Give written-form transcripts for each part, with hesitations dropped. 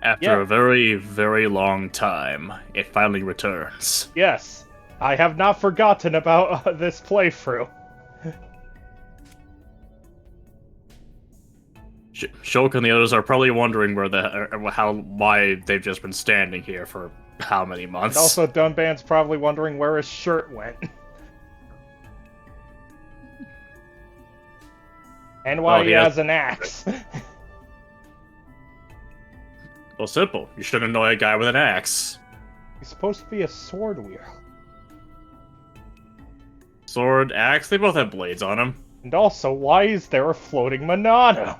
After a very, very long time, it finally returns. Yes, I have not forgotten about this playthrough. Shulk and the others are probably wondering why they've just been standing here for how many months. And also, Dunban's probably wondering where his shirt went. And why he has an axe. Well, simple. You shouldn't annoy a guy with an axe. He's supposed to be a sword wielder. Sword, axe, they both have blades on them. And also, why is there a floating Monado?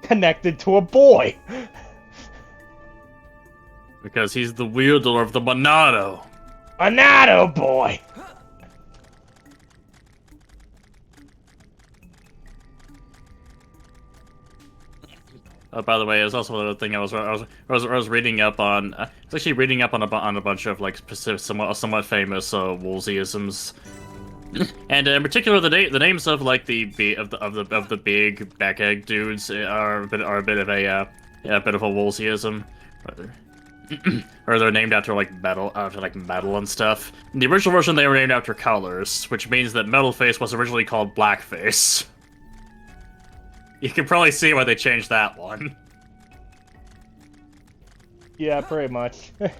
Connected to a boy. Because he's the wielder of the Monado. Monado boy! Oh, by the way, there's also another thing I was reading up on. I was actually reading up on a bunch of like specific, somewhat famous Woolseyisms, and in particular, the names of like the big back egg dudes are a bit of a Woolseyism, or they're named after like metal and stuff. In the original version, they were named after colors, which means that Metalface was originally called Blackface. You can probably see why they changed that one. Yeah, pretty much. I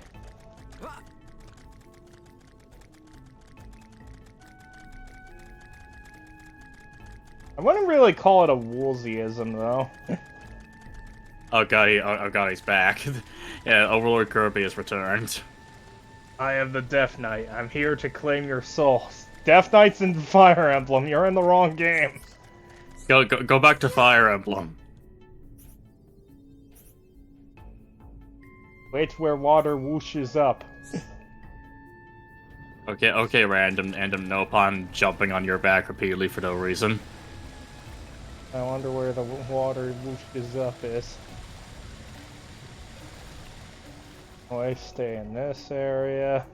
wouldn't really call it a Woolseyism, though. Oh god, he's back. Yeah, Overlord Kirby has returned. I am the Death Knight. I'm here to claim your souls. Death Knight's in Fire Emblem. You're in the wrong game. Go back to Fire Emblem. Wait where water whooshes up. Okay, random Nopon jumping on your back repeatedly for no reason. I wonder where the water whooshes up is. Oh, I stay in this area.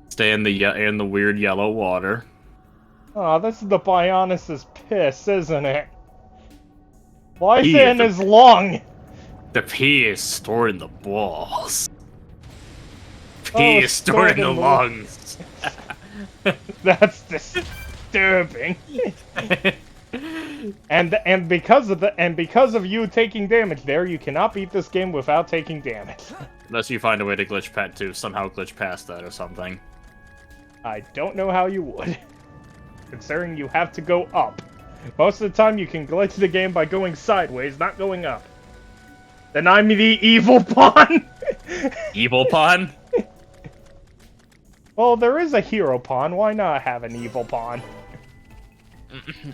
Stay in the weird yellow water. Oh, this is the Bionis' piss, isn't it? Why is it in his lung? The pee is stored in the balls. Pee is stored in the lungs. That's disturbing. and because of you taking damage there, you cannot beat this game without taking damage. Unless you find a way to somehow glitch past that or something. I don't know how you would. Considering you have to go up. Most of the time you can glitch the game by going sideways, not going up. Then I'm the evil pawn! Evil pawn? Well, there is a hero pawn, why not have an evil pawn?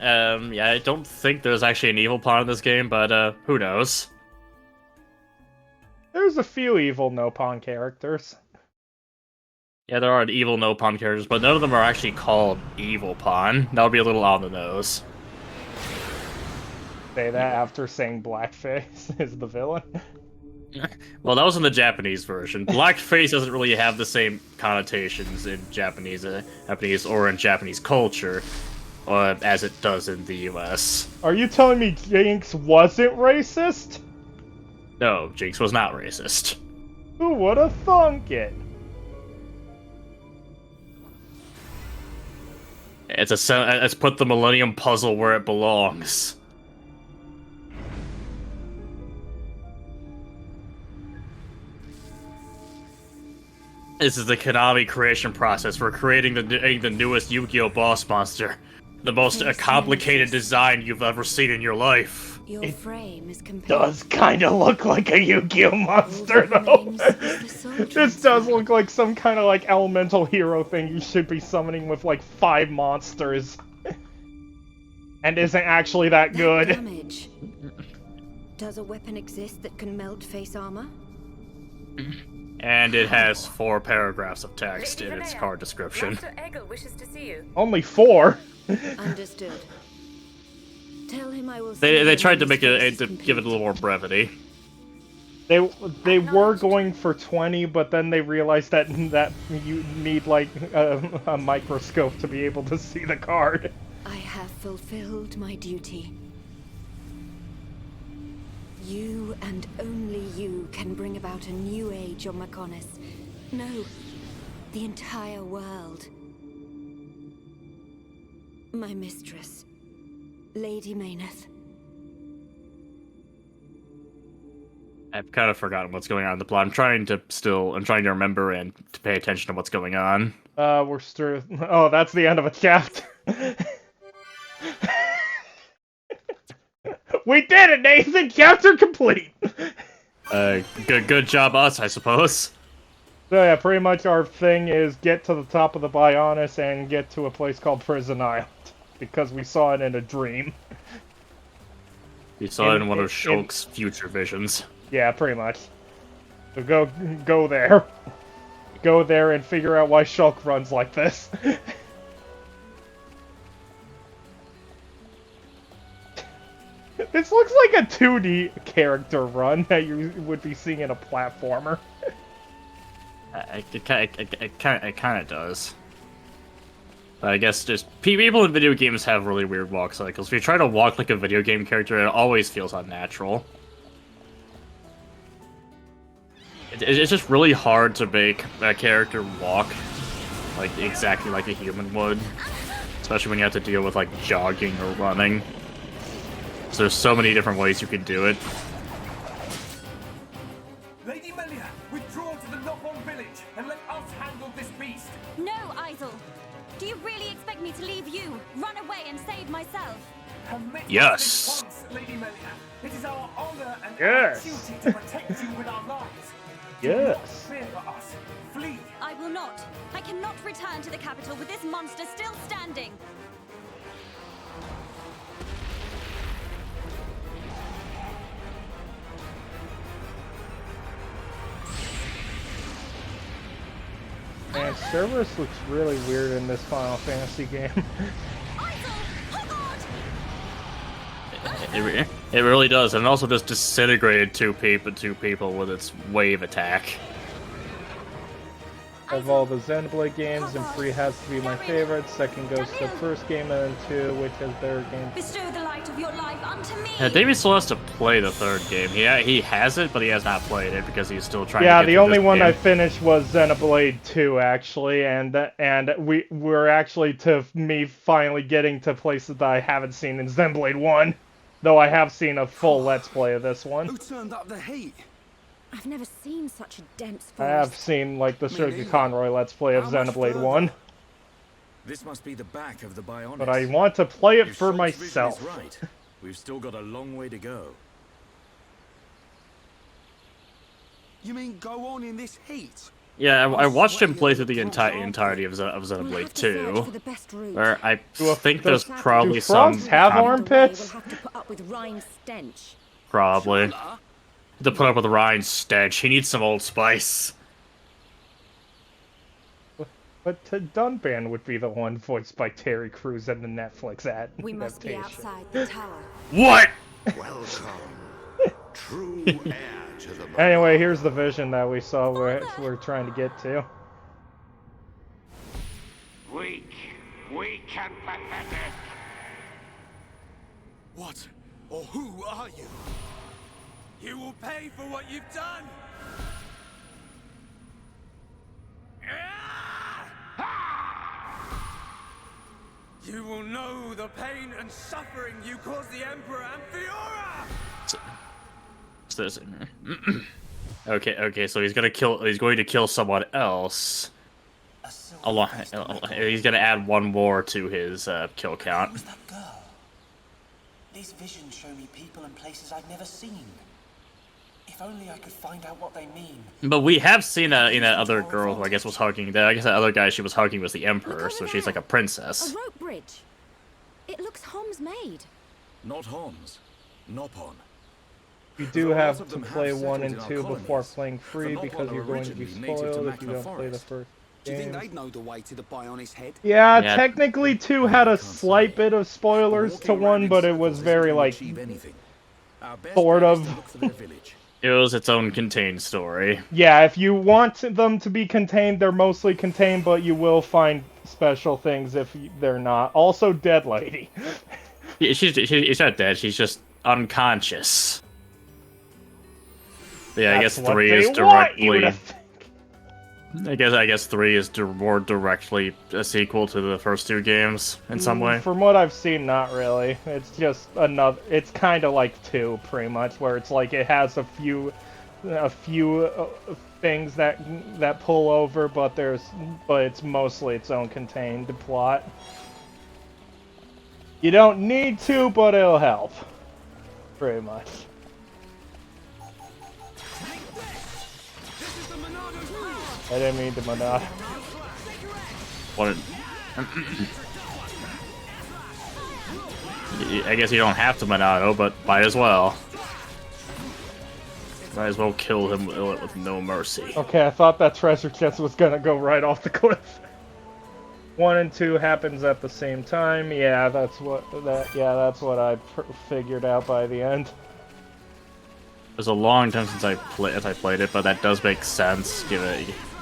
Yeah, I don't think there's actually an evil pawn in this game, but, who knows? There's a few evil no-pawn characters. Yeah, there are evil no-pawn characters, but none of them are actually called evil pawn. That would be a little on the nose. Say that after saying Blackface is the villain. Well, that was in the Japanese version. Blackface doesn't really have the same connotations in Japanese or in Japanese culture as it does in the US. Are you telling me Jinx wasn't racist? No, Jinx was not racist. Who would have thunk it? Let's put the Millennium Puzzle where it belongs. This is the Konami creation process for creating the newest Yu-Gi-Oh! Boss monster. The most complicated design you've ever seen in your life. Your frame is Does kind of look like a Yu-Gi-Oh! Monster, though. This does look like some kind of like elemental hero thing you should be summoning with like 5 monsters. And isn't actually that good. Damage. Does a weapon exist that can melt face armor? And it has 4 paragraphs of text in its card description. Wishes to see you. Only 4? Understood. Tell him I will. They tried to make it to give it a little more brevity. They were going for 20, but then they realized that you need like a microscope to be able to see the card. I have fulfilled my duty. You and only you can bring about a new age on Mechonis. No, the entire world. My mistress, Lady Mayneth. I've kind of forgotten what's going on in the plot. I'm trying to remember and to pay attention to what's going on. We're still... Oh, that's the end of a chapter. We did it, Nathan! Chapter complete! Good job us, I suppose. So yeah, pretty much our thing is get to the top of the Bionis and get to a place called Prison Island. Because we saw it in a dream. You saw it in one of Shulk's future visions. Yeah, pretty much. So go there. Go there and figure out why Shulk runs like this. This looks like a 2D character run that you would be seeing in a platformer. It kind of does. But I guess just people in video games have really weird walk cycles. If you try to walk like a video game character, it always feels unnatural. It's just really hard to make a character walk like exactly like a human would, especially when you have to deal with like jogging or running. So there's so many different ways you can do it. Lady Melia, withdraw to the Nopon village and let us handle this beast. No, Isel. Do you really expect me to leave you, run away and save myself? Commit Yes. once, Lady Melia. It is our honor and Yes. our duty to protect you with our lives. Yes. Fear for us. Flee. I will not. I cannot return to the capital with this monster still standing. Man, Cerberus looks really weird in this Final Fantasy game. It really does, and it also just disintegrated two people with its wave attack. Of all the Xenoblade games, and 3 has to be my favorite. Second goes to the first game, and 2, which is their game. Bestow the light of your life unto me. Yeah, Davey still has to play the third game. He has it, but he has not played it because he's still trying to get The through only this one game. I finished was Xenoblade 2, actually, and we're actually to me finally getting to places that I haven't seen in Xenoblade 1. Though I have seen a full Let's Play of this one. Who turned up the heat? I've never seen such a dense I have forest. seen, like, the Sergei Conroy Let's Play of How much Xenoblade further? 1. This must be the back of the Bionis. But I want to play it If for Shulk's vision is myself. right, we've still got a long way to go. You mean go on in this heat? Yeah, I watched him play through the entirety of We'll Xenoblade have to search 2, for the best route. where I Do a- think does- there's probably do some... frogs have con- armpits? We'll have to put up with Rhine's stench. Probably. To put up with Ryan's stench, he needs some Old Spice. But Dunban would be the one voiced by Terry Crews in the Netflix ad. We must be adaptation. outside the tower. What? Welcome, true heir to the Anyway, here's the vision that we saw we're trying to get to. weak and pathetic. What or who are you? You will pay for what you've done! You will know the pain and suffering you caused the Emperor and Fiora! Okay, so he's going to kill someone else. He's going to add one more to his kill count. Who's that girl? These visions show me people and places I've never seen. If only I could find out what they mean. But we have seen that other girl who I guess was hugging. I guess that other guy she was hugging was the Emperor, so she's like a princess. A rope bridge. It looks Hom's made. Not Homs. Nopon. You do have to play 1 and 2 before playing free because you're going to be spoiled if you don't play the first Do you think game. they'd know the way to the Bionis head? Yeah, Yeah. technically 2 had a slight bit of spoilers to 1, but it was very, like, sort of. It was its own contained story. Yeah, if you want them to be contained, they're mostly contained, but you will find special things if they're not. Also, Dead Lady. She's not dead. She's just unconscious. Yeah, I That's guess what 3 they is want you directly. to think. I guess 3 is more directly a sequel to the first 2 games in some way. From what I've seen, not really. It's just another. It's kind of like 2, pretty much, where it's like it has a few things that pull over, but it's mostly its own contained plot. You don't need to, but it'll help. Pretty much. I didn't mean to Monado. What? I guess you don't have to Monado, but might as well. Might as well kill him with no mercy. Okay, I thought that treasure chest was gonna go right off the cliff. 1 and 2 happens at the same time. Yeah, that's what I figured out by the end. It was a long time since I played it, but that does make sense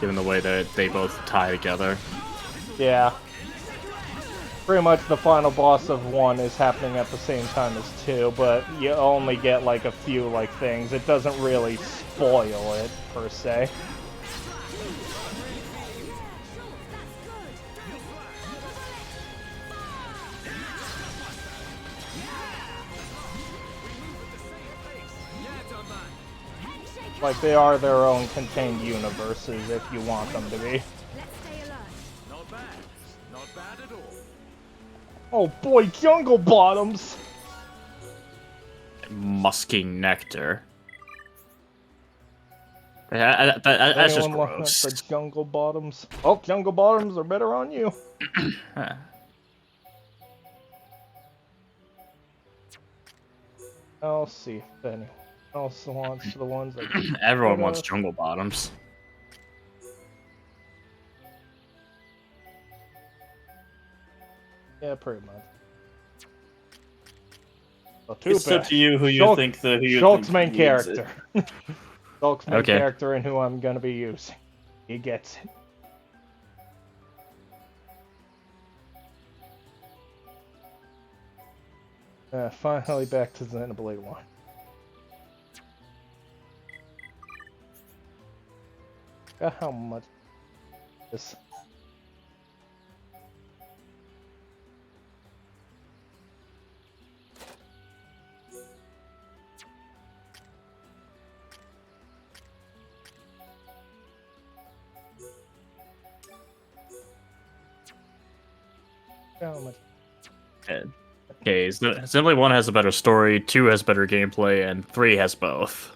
given the way that they both tie together. Yeah. Pretty much the final boss of 1 is happening at the same time as 2, but you only get like a few things. It doesn't really spoil it per se. Like, they are their own contained universes if you want them to be. Not bad. Not bad at all. Oh boy, jungle bottoms! Musky nectar. That's just Anyone looking gross. for jungle bottoms? Oh, jungle bottoms are better on you. Huh. I'll see if anyone else wants the ones that... Everyone wants jungle bottoms. Yeah, pretty much. It's up to you who you think Shulk's main character. Shulk's main Okay. character and who I'm gonna be using. He gets it. Finally back to Xenoblade 1. Got how much this. How much? Okay, Xenoblade 1 has a better story, 2 has better gameplay, and 3 has both.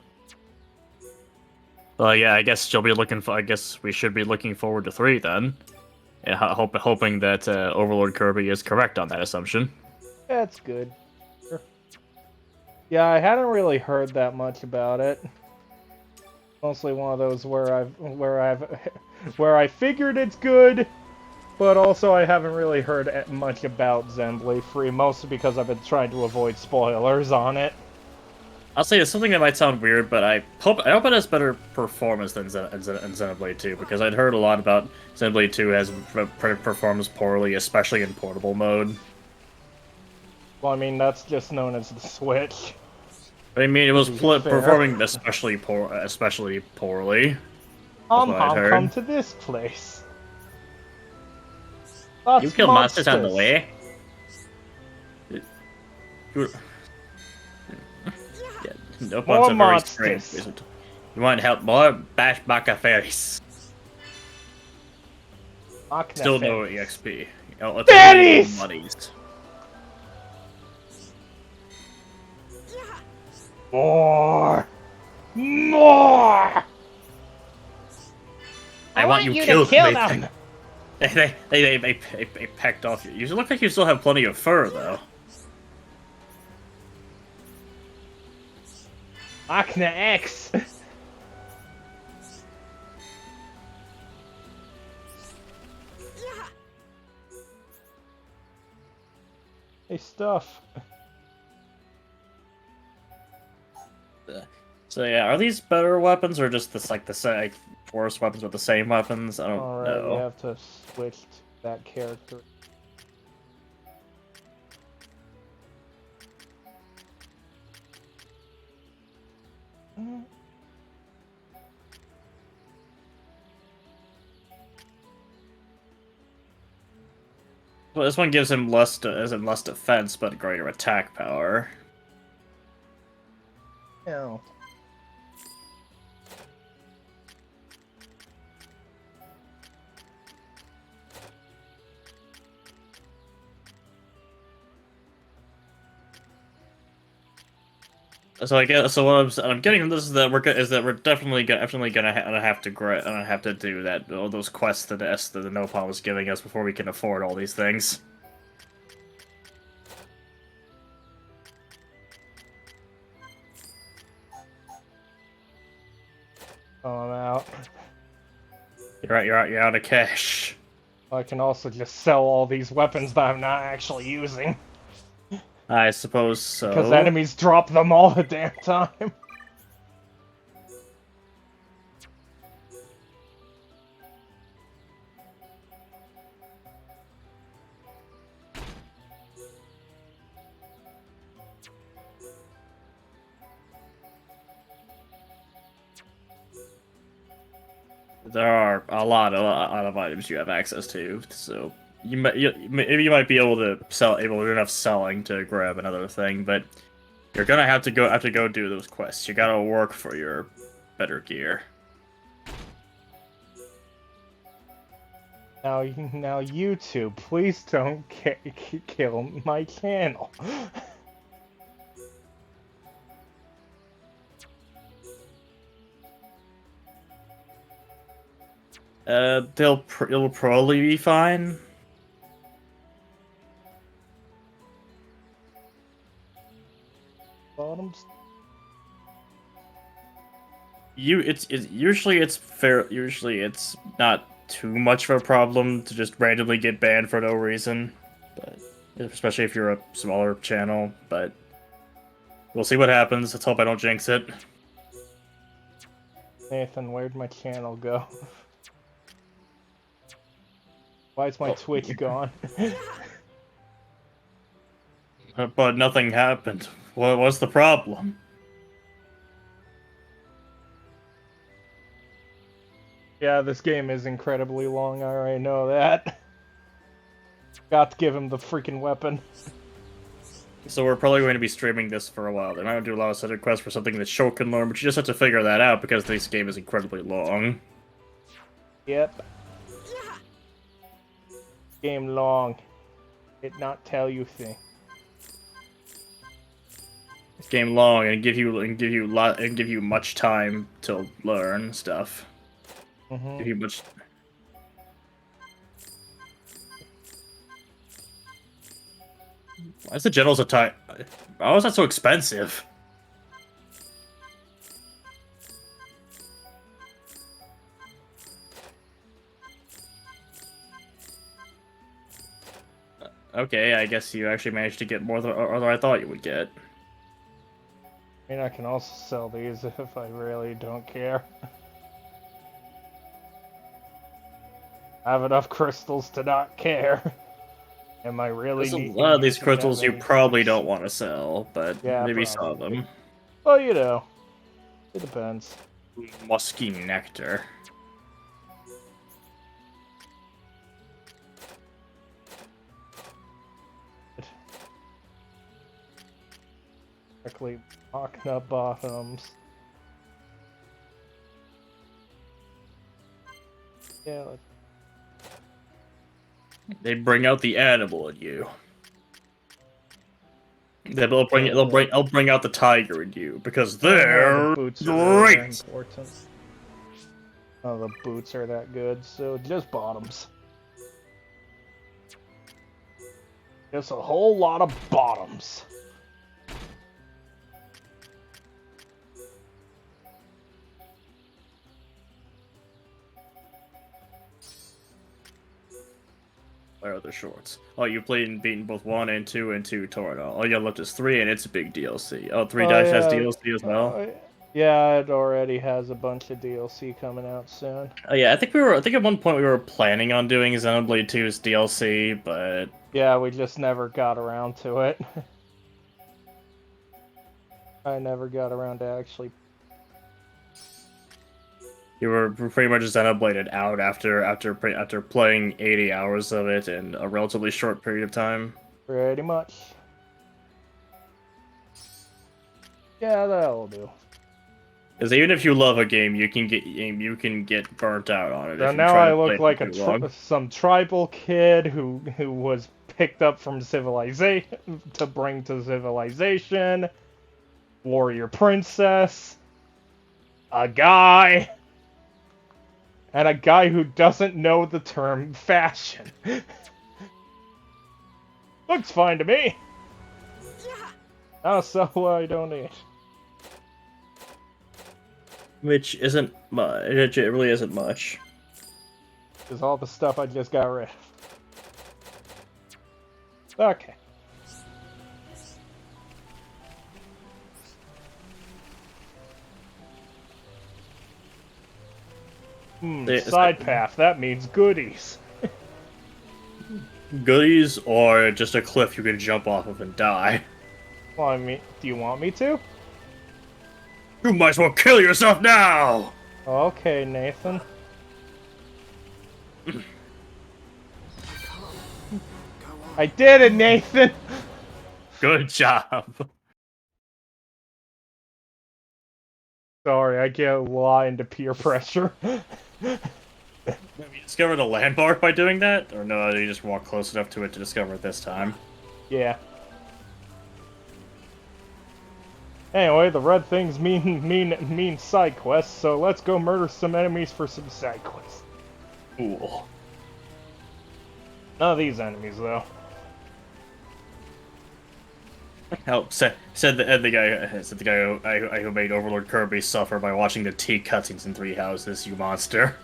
Well, yeah, I guess I guess we should be looking forward to 3 then, and hoping that Overlord Kirby is correct on that assumption. That's good. Sure. Yeah, I hadn't really heard that much about it. Mostly one of those where I figured it's good, but also I haven't really heard much about Xenoblade 3, mostly because I've been trying to avoid spoilers on it. I'll say it's something that might sound weird, but I hope it has better performance than Xenoblade 2, because I'd heard a lot about Xenoblade 2 performs poorly, especially in portable mode. Well, I mean, that's just known as the Switch. I mean, it was Fair. performing especially poorly. Come to this place. That's You kill monsters on the way? No More are very monsters. strange. You want help more? Bash Baka Fairies. Still no EXP. Let's Fairies! Muddies. More! More! I want you to killed. kill them! They pecked off you. You look like you still have plenty of fur, though. Machina X! Hey, stuff. So yeah, are these better weapons or just worse weapons with the same weapons? I don't Alright, know. you have to switch to that character. this one gives him less defense, but greater attack power. Yeah. So I guess what I'm getting from this is that we're definitely gonna have to do that, all those quests that the Nopal was giving us before we can afford all these things. Oh, I'm out. You're out of cash. I can also just sell all these weapons that I'm not actually using. I suppose so. Because enemies drop them all the damn time. There are a lot of items you have access to, so you might be able to do enough selling to grab another thing, but you're gonna have to go do those quests. You gotta work for your better gear. Now YouTube, please don't kill my channel. It'll probably be fine. Bottoms. Usually it's not too much of a problem to just randomly get banned for no reason, but especially if you're a smaller channel. But we'll see what happens. Let's hope I don't jinx it. Nathan, where'd my channel go? Why is my Twitch gone? But nothing happened. What's the problem? Yeah, this game is incredibly long, I already know that. Got to give him the freaking weapon. So we're probably going to be streaming this for a while. They might do a lot of side quests for something that Shulk can learn, but you just have to figure that out because this game is incredibly long. Yep. Game long. It not tell you thing. This game long and give you much time to learn stuff. Give you much. Why is the generals so tight? Why was that so expensive? Okay, I guess you actually managed to get more than I thought you would get. I mean, I can also sell these if I really don't care. I have enough crystals to not care. Am I really? There's a lot of these crystals you probably don't want to sell, but yeah, maybe sell them. Well, you know, it depends. Musky nectar. Directly Machna bottoms. Yeah. They bring out the animal in you. They'll bring out the tiger in you because they're great. Oh, the boots are that good, so just bottoms. Just a whole lot of bottoms. Where are the shorts? Oh, you played and beaten both 1 and 2 and 2 Toradol. All you got left is 3, and it's a big DLC. Oh, 3 Dash has DLC as well. Yeah, it already has a bunch of DLC coming out soon. Oh yeah, I think at one point we were planning on doing Xenoblade 2's DLC, but yeah, we just never got around to it. I never got around to actually You were pretty much Xenobladed out after playing 80 hours of it in a relatively short period of time. Pretty much. Yeah, that'll do. Because even if you love a game, you can get burnt out on it. So if you now try I to play look it like for too long. some tribal kid who was picked up from civilization to bring to civilization. Warrior princess. A guy. And a guy who doesn't know the term fashion. Looks fine to me. Oh, so I don't need. Which isn't much. It really isn't much. Is all the stuff I just got rid of. Okay. Side path. That means goodies. Goodies or just a cliff you can jump off of and die. Well, I mean, do you want me to? You might as well kill yourself now! Okay, Nathan. I did it, Nathan! Good job. Sorry, I get a lot into peer pressure. Have you discovered a landmark by doing that? Or no, you just walk close enough to it to discover it this time? Yeah. Anyway, the red things mean side quests, so let's go murder some enemies for some side quests. Cool. None of these enemies, though. Help said the guy who made Overlord Kirby suffer by watching the T cutscenes in Three Houses. You monster.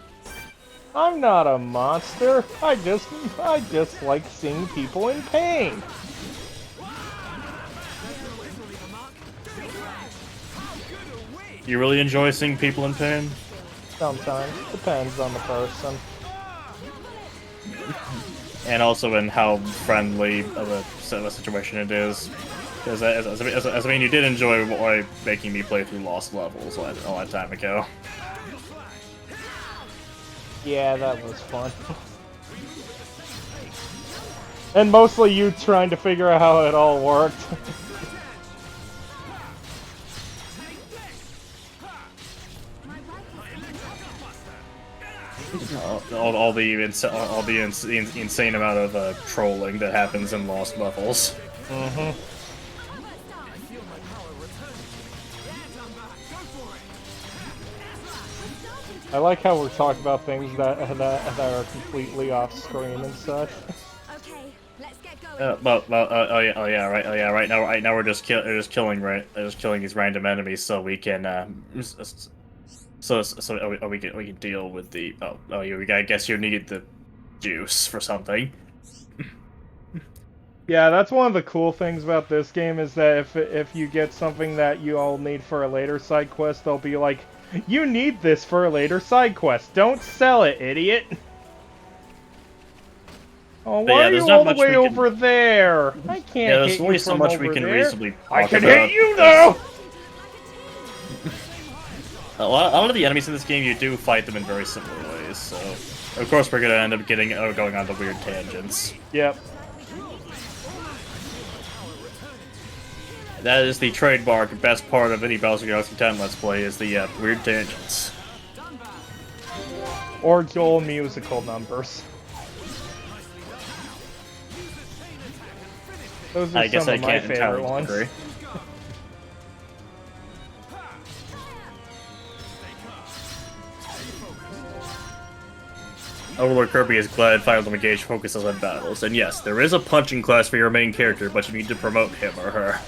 I'm not a monster. I just like seeing people in pain. You really enjoy seeing people in pain? Sometimes. Depends on the person. And also in how friendly of a situation it is. Because as I mean, you did enjoy making me play through lost levels all that time ago. Yeah, that was fun. And mostly you trying to figure out how it all worked. all the insane amount of trolling that happens in lost levels. Mm-hmm. I like how we're talking about things that are completely off screen and such. Okay, let's get going. Right now we're just killing these random enemies so we can we can deal with the I guess you need the juice for something. Yeah, that's one of the cool things about this game is that if you get something that you all need for a later side quest, they'll be like, you need this for a later side quest. Don't sell it, idiot. Oh, why are you all the way over there? I can't Yeah, there's hit only you so from much over we can there. reasonably talk I can about. hit you though. A lot of the enemies in this game, you do fight them in very similar ways. So, of course, we're gonna end up going on the weird tangents. Yep. That is the trademark best part of any Bowser Galaxy 10 Let's Play is the weird tangents. Or Joel musical numbers. Those are some of my favorite ones. Agree. Overlord Kirby is glad Fire Emblem Engage focuses on battles, and yes, there is a punching class for your main character, but you need to promote him or her.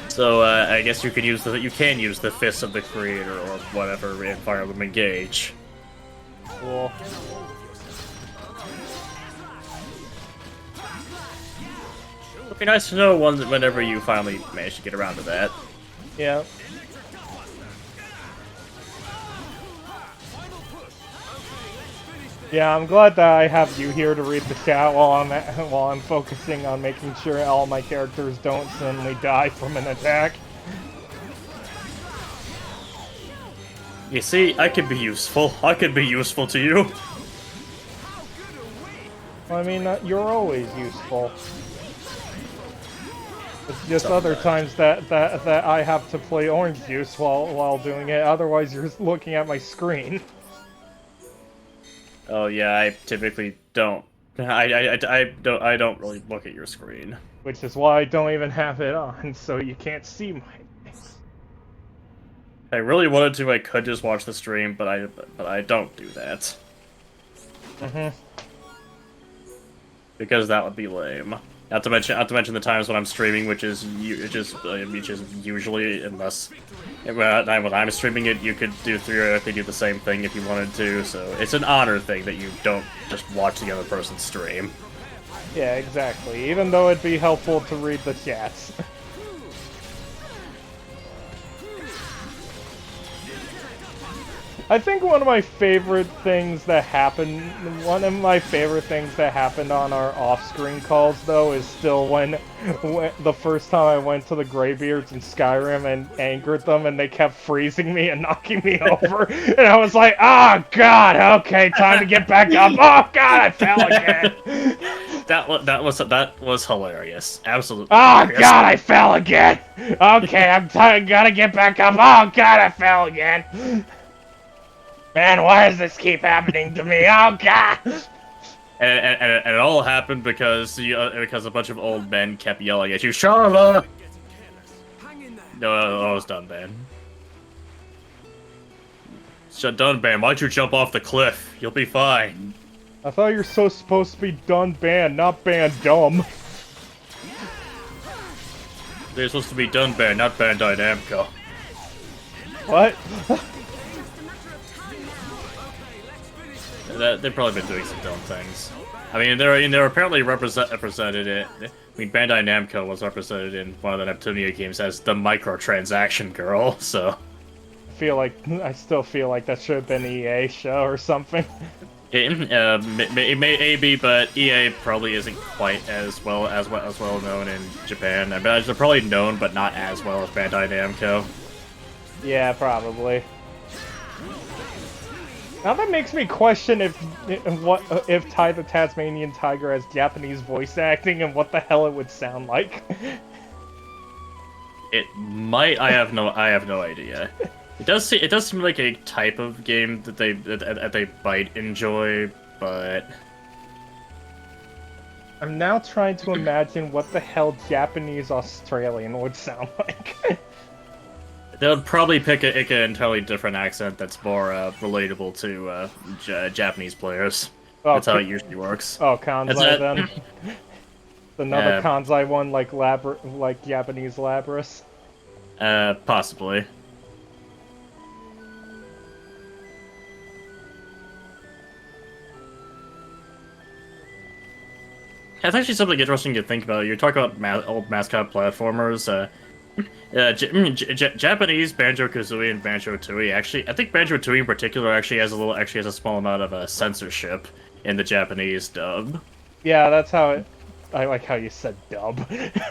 So I guess you can use the Fists of the Creator or whatever in Fire Emblem Engage. Cool. It'd be nice to know whenever you finally manage to get around to that. Yeah. Yeah, I'm glad that I have you here to read the chat while I'm focusing on making sure all my characters don't suddenly die from an attack. You see, I could be useful. I could be useful to you. I mean, you're always useful. It's just other times that I have to play orange juice while doing it. Otherwise, you're looking at my screen. Oh yeah, I typically don't. I don't really look at your screen. Which is why I don't even have it on, so you can't see my face. If I really wanted to, I could just watch the stream, but I don't do that. Because that would be lame. Not to mention the times when I'm streaming, which is usually, unless when I'm streaming it, you could do theoretically do the same thing if you wanted to. So it's an honor thing that you don't just watch the other person's stream. Yeah, exactly. Even though it'd be helpful to read the chats. I think one of my favorite things that happened on our off-screen calls, though, is still when the first time I went to the Greybeards in Skyrim and angered them, and they kept freezing me and knocking me over, and I was like, oh god, okay, time to get back up. Oh god, I fell again. That was hilarious. Absolutely. Oh god, I fell again. Okay, gotta get back up. Oh god, I fell again. Man, why does this keep happening to me? Oh god! And it all happened because a bunch of old men kept yelling at you, Charla! No, it's Dunban. Dunban, why'd you jump off the cliff? You'll be fine. I thought you were supposed to be Dunban, not Bandum. They're supposed to be Dunban, not Bandai Namco. What? They've probably been doing some dumb things. I mean, they're apparently represented in. I mean, Bandai Namco was represented in one of the Neptunia games as the microtransaction girl. So, I still feel like that should have been an EA show or something. It may be, but EA probably isn't quite as well known in Japan. I mean, they're probably known, but not as well as Bandai Namco. Yeah, probably. Now that makes me question if Ty the Tasmanian Tiger has Japanese voice acting and what the hell it would sound like. It might. I have no idea. It does seem like a type of game that they might enjoy, but I'm now trying to imagine what the hell Japanese Australian would sound like. They'll probably pick an entirely different accent that's more relatable to Japanese players. Oh, that's how it usually works. Oh, Kansai then. Another Kansai one like Japanese Labras. Possibly. That's actually something interesting to think about. You're talking about old mascot platformers. Japanese Banjo-Kazooie and Banjo-Tooie. Actually, I think Banjo-Tooie in particular actually has a small amount of censorship in the Japanese dub. Yeah, that's how I like how you said dub.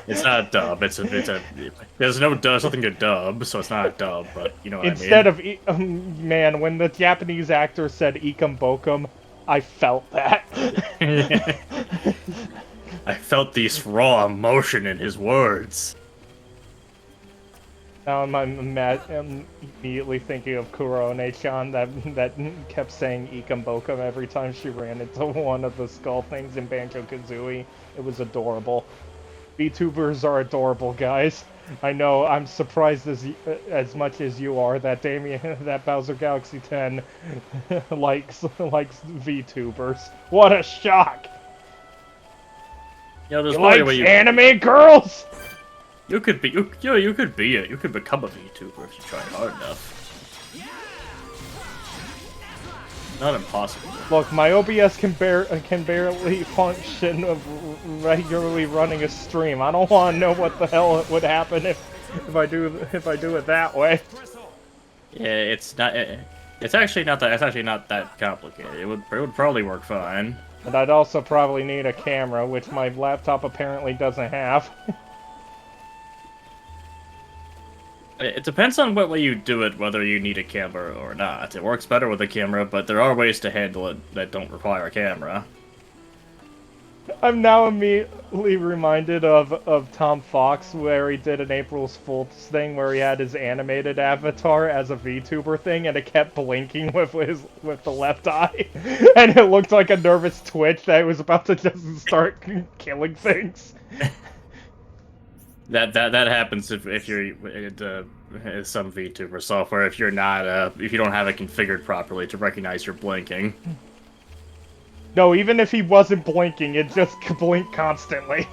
It's not a dub. There's nothing to dub, so it's not a dub. But you know what Instead I mean. of man, when the Japanese actor said "ikum bokum," I felt that. I felt this raw emotion in his words. Now I'm immediately thinking of Kurone-chan that kept saying "ikum bokum" every time she ran into one of the skull things in Banjo-Kazooie. It was adorable. VTubers are adorable, guys. I know. I'm surprised as much as you are that Bowser Galaxy 10 likes VTubers. What a shock! Yeah, there's you like anime girls? You could become a VTuber if you try hard enough. Not impossible. Look, my OBS can barely function of regularly running a stream. I don't want to know what the hell would happen if I do it that way. Yeah, it's actually not that complicated. It would probably work fine. And I'd also probably need a camera, which my laptop apparently doesn't have. It depends on what way you do it, whether you need a camera or not. It works better with a camera, but there are ways to handle it that don't require a camera. I'm now immediately reminded of Tom Fox, where he did an April's Fool's thing where he had his animated avatar as a VTuber thing, and it kept blinking with the left eye, and it looked like a nervous twitch that it was about to just start killing things. That happens if you're some VTuber software. If you're not if you don't have it configured properly to recognize you're blinking. No, even if he wasn't blinking, it just blinked constantly.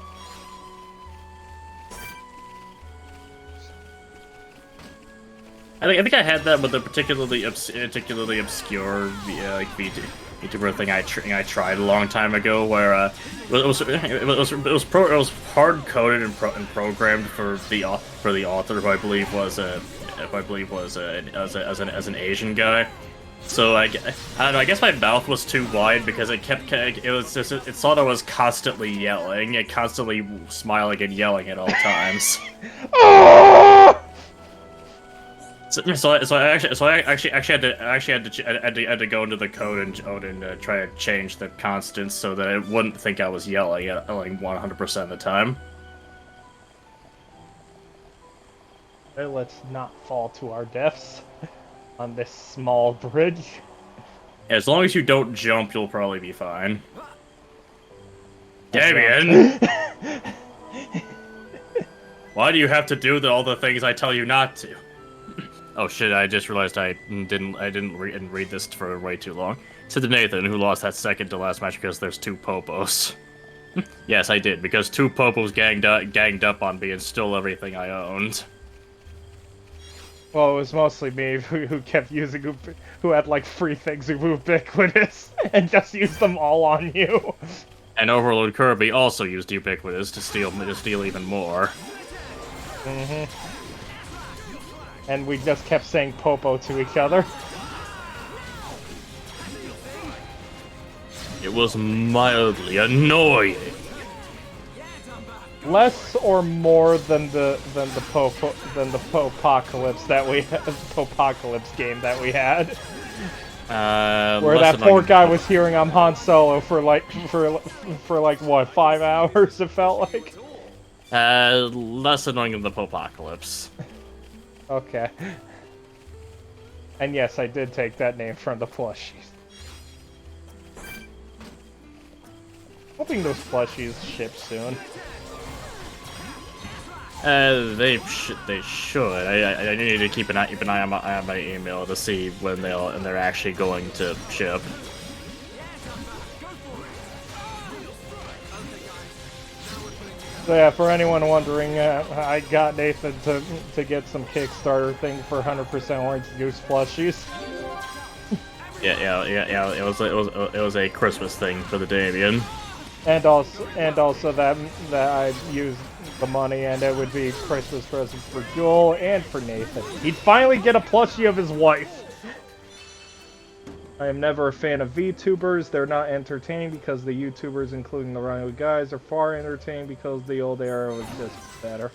I think I had that with a particularly obscure like VTuber thing I tried a long time ago, where it was hard coded and programmed for the author, who I believe was an Asian guy. So I don't know. I guess my mouth was too wide because it thought I was constantly yelling, and constantly smiling and yelling at all times. So I actually had to go into the code and try to change the constants so that it wouldn't think I was yelling at like 100% of the time. Let's not fall to our deaths on this small bridge. As long as you don't jump, you'll probably be fine. Damien! Why do you have to do all the things I tell you not to? Oh shit, I just realized I didn't read this for way too long. Said to Nathan, who lost that second to last match because there's 2 popos. Yes, I did, because 2 popos ganged up on me and stole everything I owned. Well, it was mostly me who kept using who had like 3 things ubiquitous and just used them all on you. And Overlord Kirby also used ubiquitous to steal even more. And we just kept saying popo to each other. It was mildly annoying. Less or more than the Popocalypse that we Popocalypse game that we had. Where that poor guy was hearing I'm Han Solo for like what, 5 hours it felt like? Less annoying than the Popocalypse. Okay. And yes, I did take that name from the plushies. Hoping those plushies ship soon. They should. I need to keep an eye on my email to see when they're actually going to ship. So yeah, for anyone wondering, I got Nathan to get some Kickstarter thing for 100% orange juice plushies. Yeah. It was a Christmas thing for the Damien. And also that I used the money, and it would be Christmas presents for Joel and for Nathan. He'd finally get a plushie of his wife. I am never a fan of VTubers. They're not entertaining because the YouTubers, including the Runaway guys, are far entertaining because the old era was just better.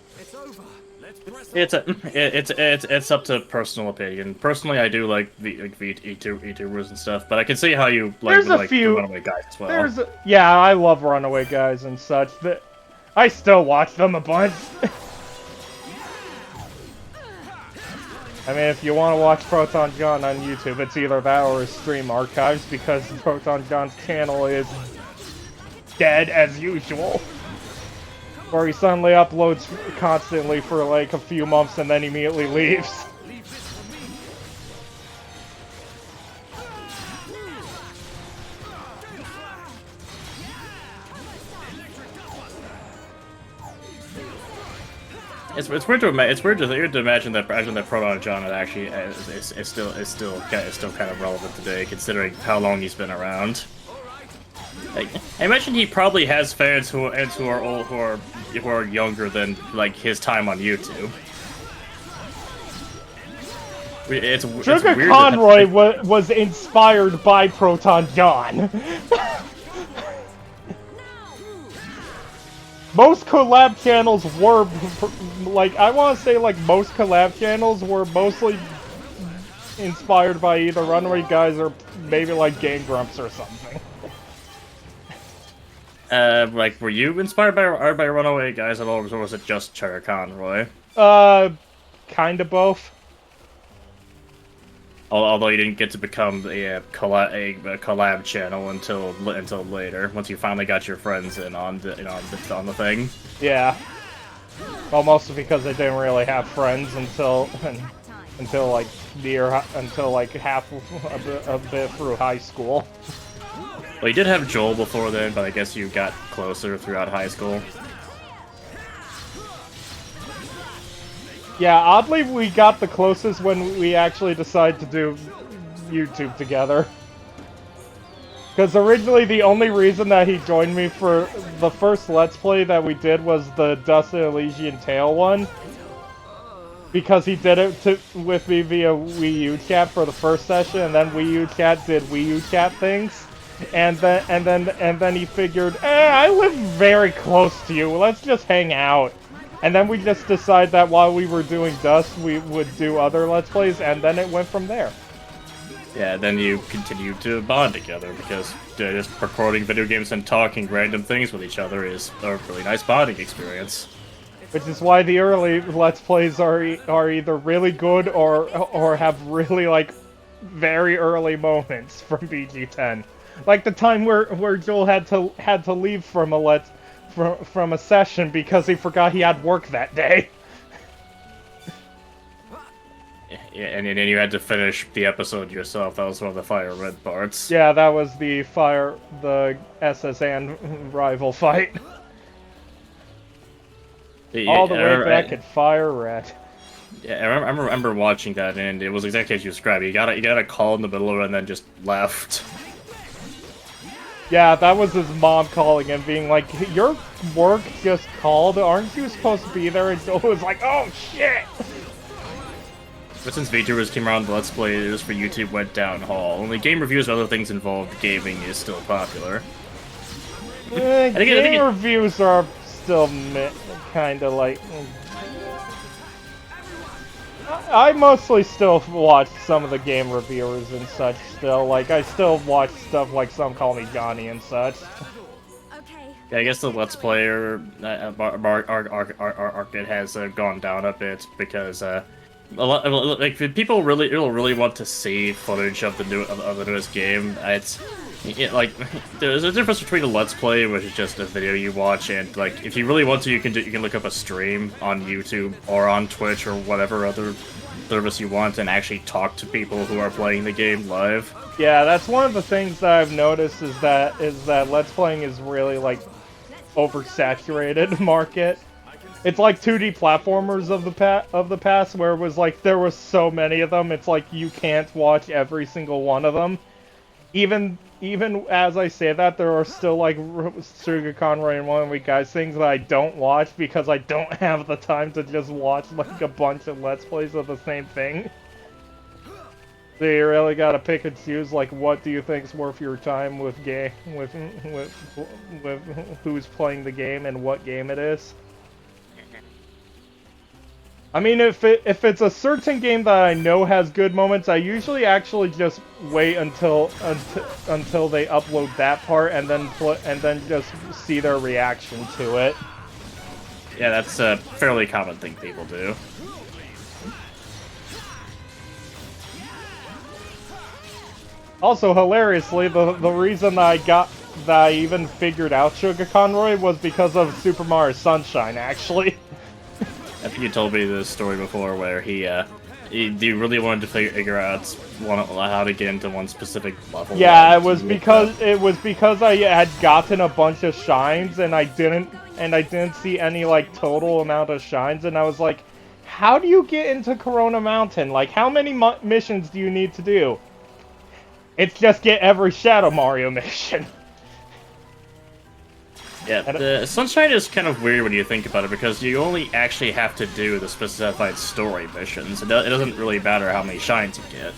It's up to personal opinion. Personally, I do like VTubers and stuff, but I can see how you like the Runaway guys as well. Yeah, I love Runaway guys and such. But I still watch them a bunch. I mean, if you want to watch Proton John on YouTube, it's either that or his stream archives, because Proton John's channel is dead as usual. Where he suddenly uploads constantly for like a few months and then immediately leaves. It's weird to imagine that Proton John actually is still kind of relevant today, considering how long he's been around. Like, I imagine he probably has fans who are younger than like his time on YouTube. Sugar Conroy was inspired by Proton John. most collab channels were, like, I want to say, like, most collab channels were mostly inspired by either Runaway Guys or maybe, like, Game Grumps or something. Like, were you inspired by Runaway Guys at all, or was it just Sugar Conroy? Kinda both. Although you didn't get to become a collab channel until later, once you finally got your friends in on the thing. Yeah. Well, mostly because I didn't really have friends until like half a bit through high school. Well, you did have Joel before then, but I guess you got closer throughout high school. Yeah, oddly, we got the closest when we actually decided to do YouTube together. Because originally, the only reason that he joined me for the first Let's Play that we did was the Dust and Elysian Tale one. Because he did it with me via Wii U chat for the first session, and then Wii U chat did Wii U chat things. And then he figured, I live very close to you, let's just hang out. And then we just decided that while we were doing Dust, we would do other Let's Plays, and then it went from there. Yeah, then you continued to bond together, because just recording video games and talking random things with each other is a really nice bonding experience. Which is why the early Let's Plays are either really good or have really, like, very early moments from BG10. Like the time where Joel had to leave from a session because he forgot he had work that day. Yeah, and then you had to finish the episode yourself. That was one of the Fire Red parts. Yeah, that was the SSN rival fight. All the way back at Fire Red. Yeah, I remember watching that, and it was exactly as you described. You got a call in the middle of it and then just left. Yeah, that was his mom calling him, being like, your work just called, aren't you supposed to be there? And Joel was like, oh shit! But since VTubers came around, the Let's Plays for YouTube went downhill. Only game reviews and other things involved gaming is still popular. Game reviews are still kinda like... I mostly still watch some of the game reviewers and such still. Like, I still watch stuff like Some Call Me Johnny and such. Okay. Yeah, I guess the Let's Player market has gone down a bit because a lot, like, people really want to see footage of the newest game. Like, there's a difference between a Let's Play, which is just a video you watch, and like, if you really want to, you can look up a stream on YouTube or on Twitch or whatever other service you want, and actually talk to people who are playing the game live. Yeah, that's one of the things that I've noticed is that Let's Playing is really like oversaturated market. It's like 2D platformers of the past, where it was like there was so many of them. It's like you can't watch every single one of them. Even as I say that, there are still, like, Sugar Conroy and One Week Guys things that I don't watch because I don't have the time to just watch, like, a bunch of Let's Plays of the same thing. So you really gotta pick and choose, like, what do you think's worth your time with who's playing the game and what game it is. I mean, if it's a certain game that I know has good moments, I usually actually just wait until they upload that part and then just see their reaction to it. Yeah, that's a fairly common thing people do. Also, hilariously, the reason that I even figured out Sugar Conroy was because of Super Mario Sunshine, actually. I think you told me this story before, where he really wanted to figure out how to get into one specific level. Yeah, it was because I had gotten a bunch of shines and I didn't see any like total amount of shines, and I was like, how do you get into Corona Mountain? Like, how many missions do you need to do? It's just get every Shadow Mario mission. Yeah, the Sunshine is kind of weird when you think about it, because you only actually have to do the specified story missions. It doesn't really matter how many shines you get.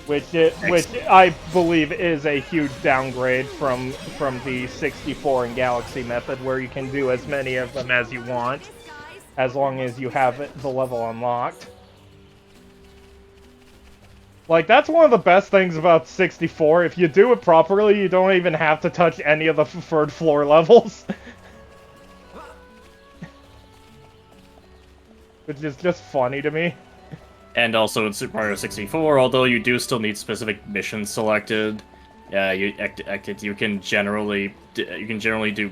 which I believe is a huge downgrade from the 64 and Galaxy method, where you can do as many of them as you want, as long as you have the level unlocked. Like, that's one of the best things about 64. If you do it properly, you don't even have to touch any of the third floor levels. Which is just funny to me. And also in Super Mario 64, although you do still need specific missions selected, you can generally do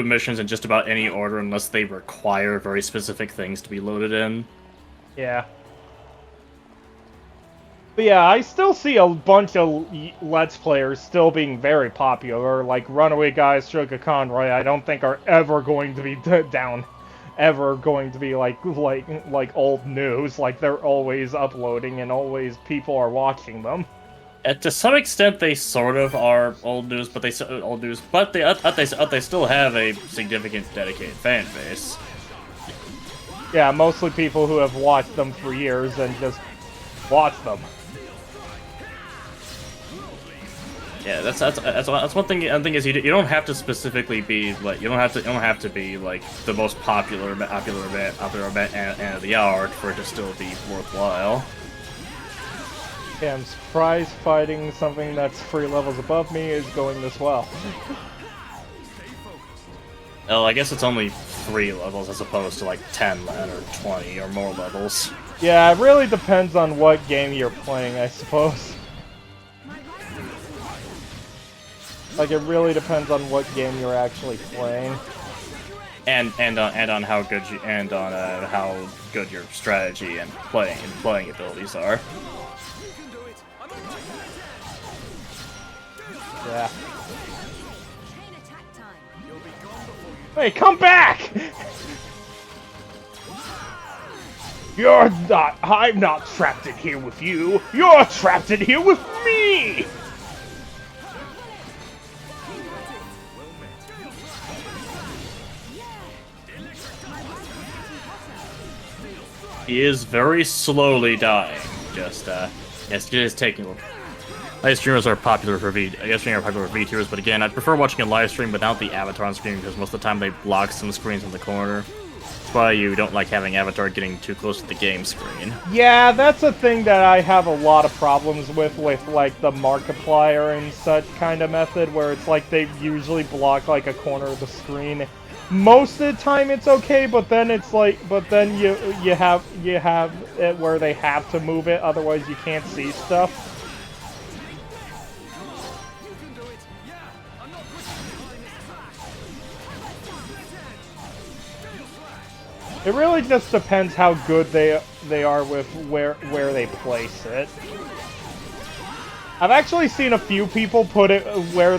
missions in just about any order unless they require very specific things to be loaded in. Yeah. But yeah, I still see a bunch of Let's Players still being very popular, like Runaway Guys, Sugar Conroy. I don't think are ever going to be ever going to be like old news. Like, they're always uploading and always people are watching them. To some extent, they sort of are old news, but they still have a significant dedicated fan base. Yeah, mostly people who have watched them for years and just watch them. Yeah, that's one thing. One thing is you don't have to specifically be like you don't have to be like the most popular event of the hour for it to still be worthwhile. Yeah, I'm surprised fighting something that's 3 levels above me is going this well. Well, I guess it's only 3 levels as opposed to like 10 or 20 or more levels. Yeah, it really depends on what game you're playing, I suppose. Like, it really depends on what game you're actually playing, and on how good how good your strategy and playing abilities are. Yeah. Hey, come back! I'm not trapped in here with you. You're trapped in here with me! He is very slowly dying. It's just taking a little. Live streamers are popular for VTubers, but again, I'd prefer watching a live stream without the avatar on screen because most of the time they block some screens in the corner. That's why you don't like having avatar getting too close to the game screen. Yeah, that's a thing that I have a lot of problems with like the Markiplier and such kind of method, where it's like they usually block like a corner of the screen. Most of the time it's okay, but then it's like, you have it where they have to move it, otherwise you can't see stuff. It really just depends how good they are with where they place it. I've actually seen a few people put it where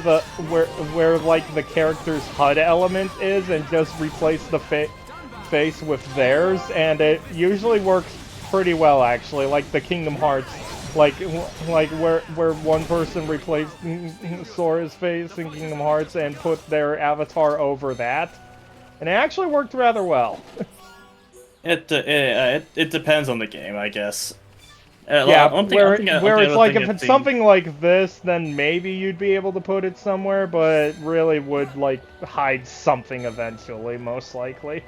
like the character's HUD element is and just replace the face with theirs, and it usually works pretty well actually. Like the Kingdom Hearts, like where one person replaced Sora's face in Kingdom Hearts and put their avatar over that, and it actually worked rather well. It depends on the game, I guess. Yeah, where it's like, if it's something like this, then maybe you'd be able to put it somewhere, but it really would, like, hide something eventually, most likely.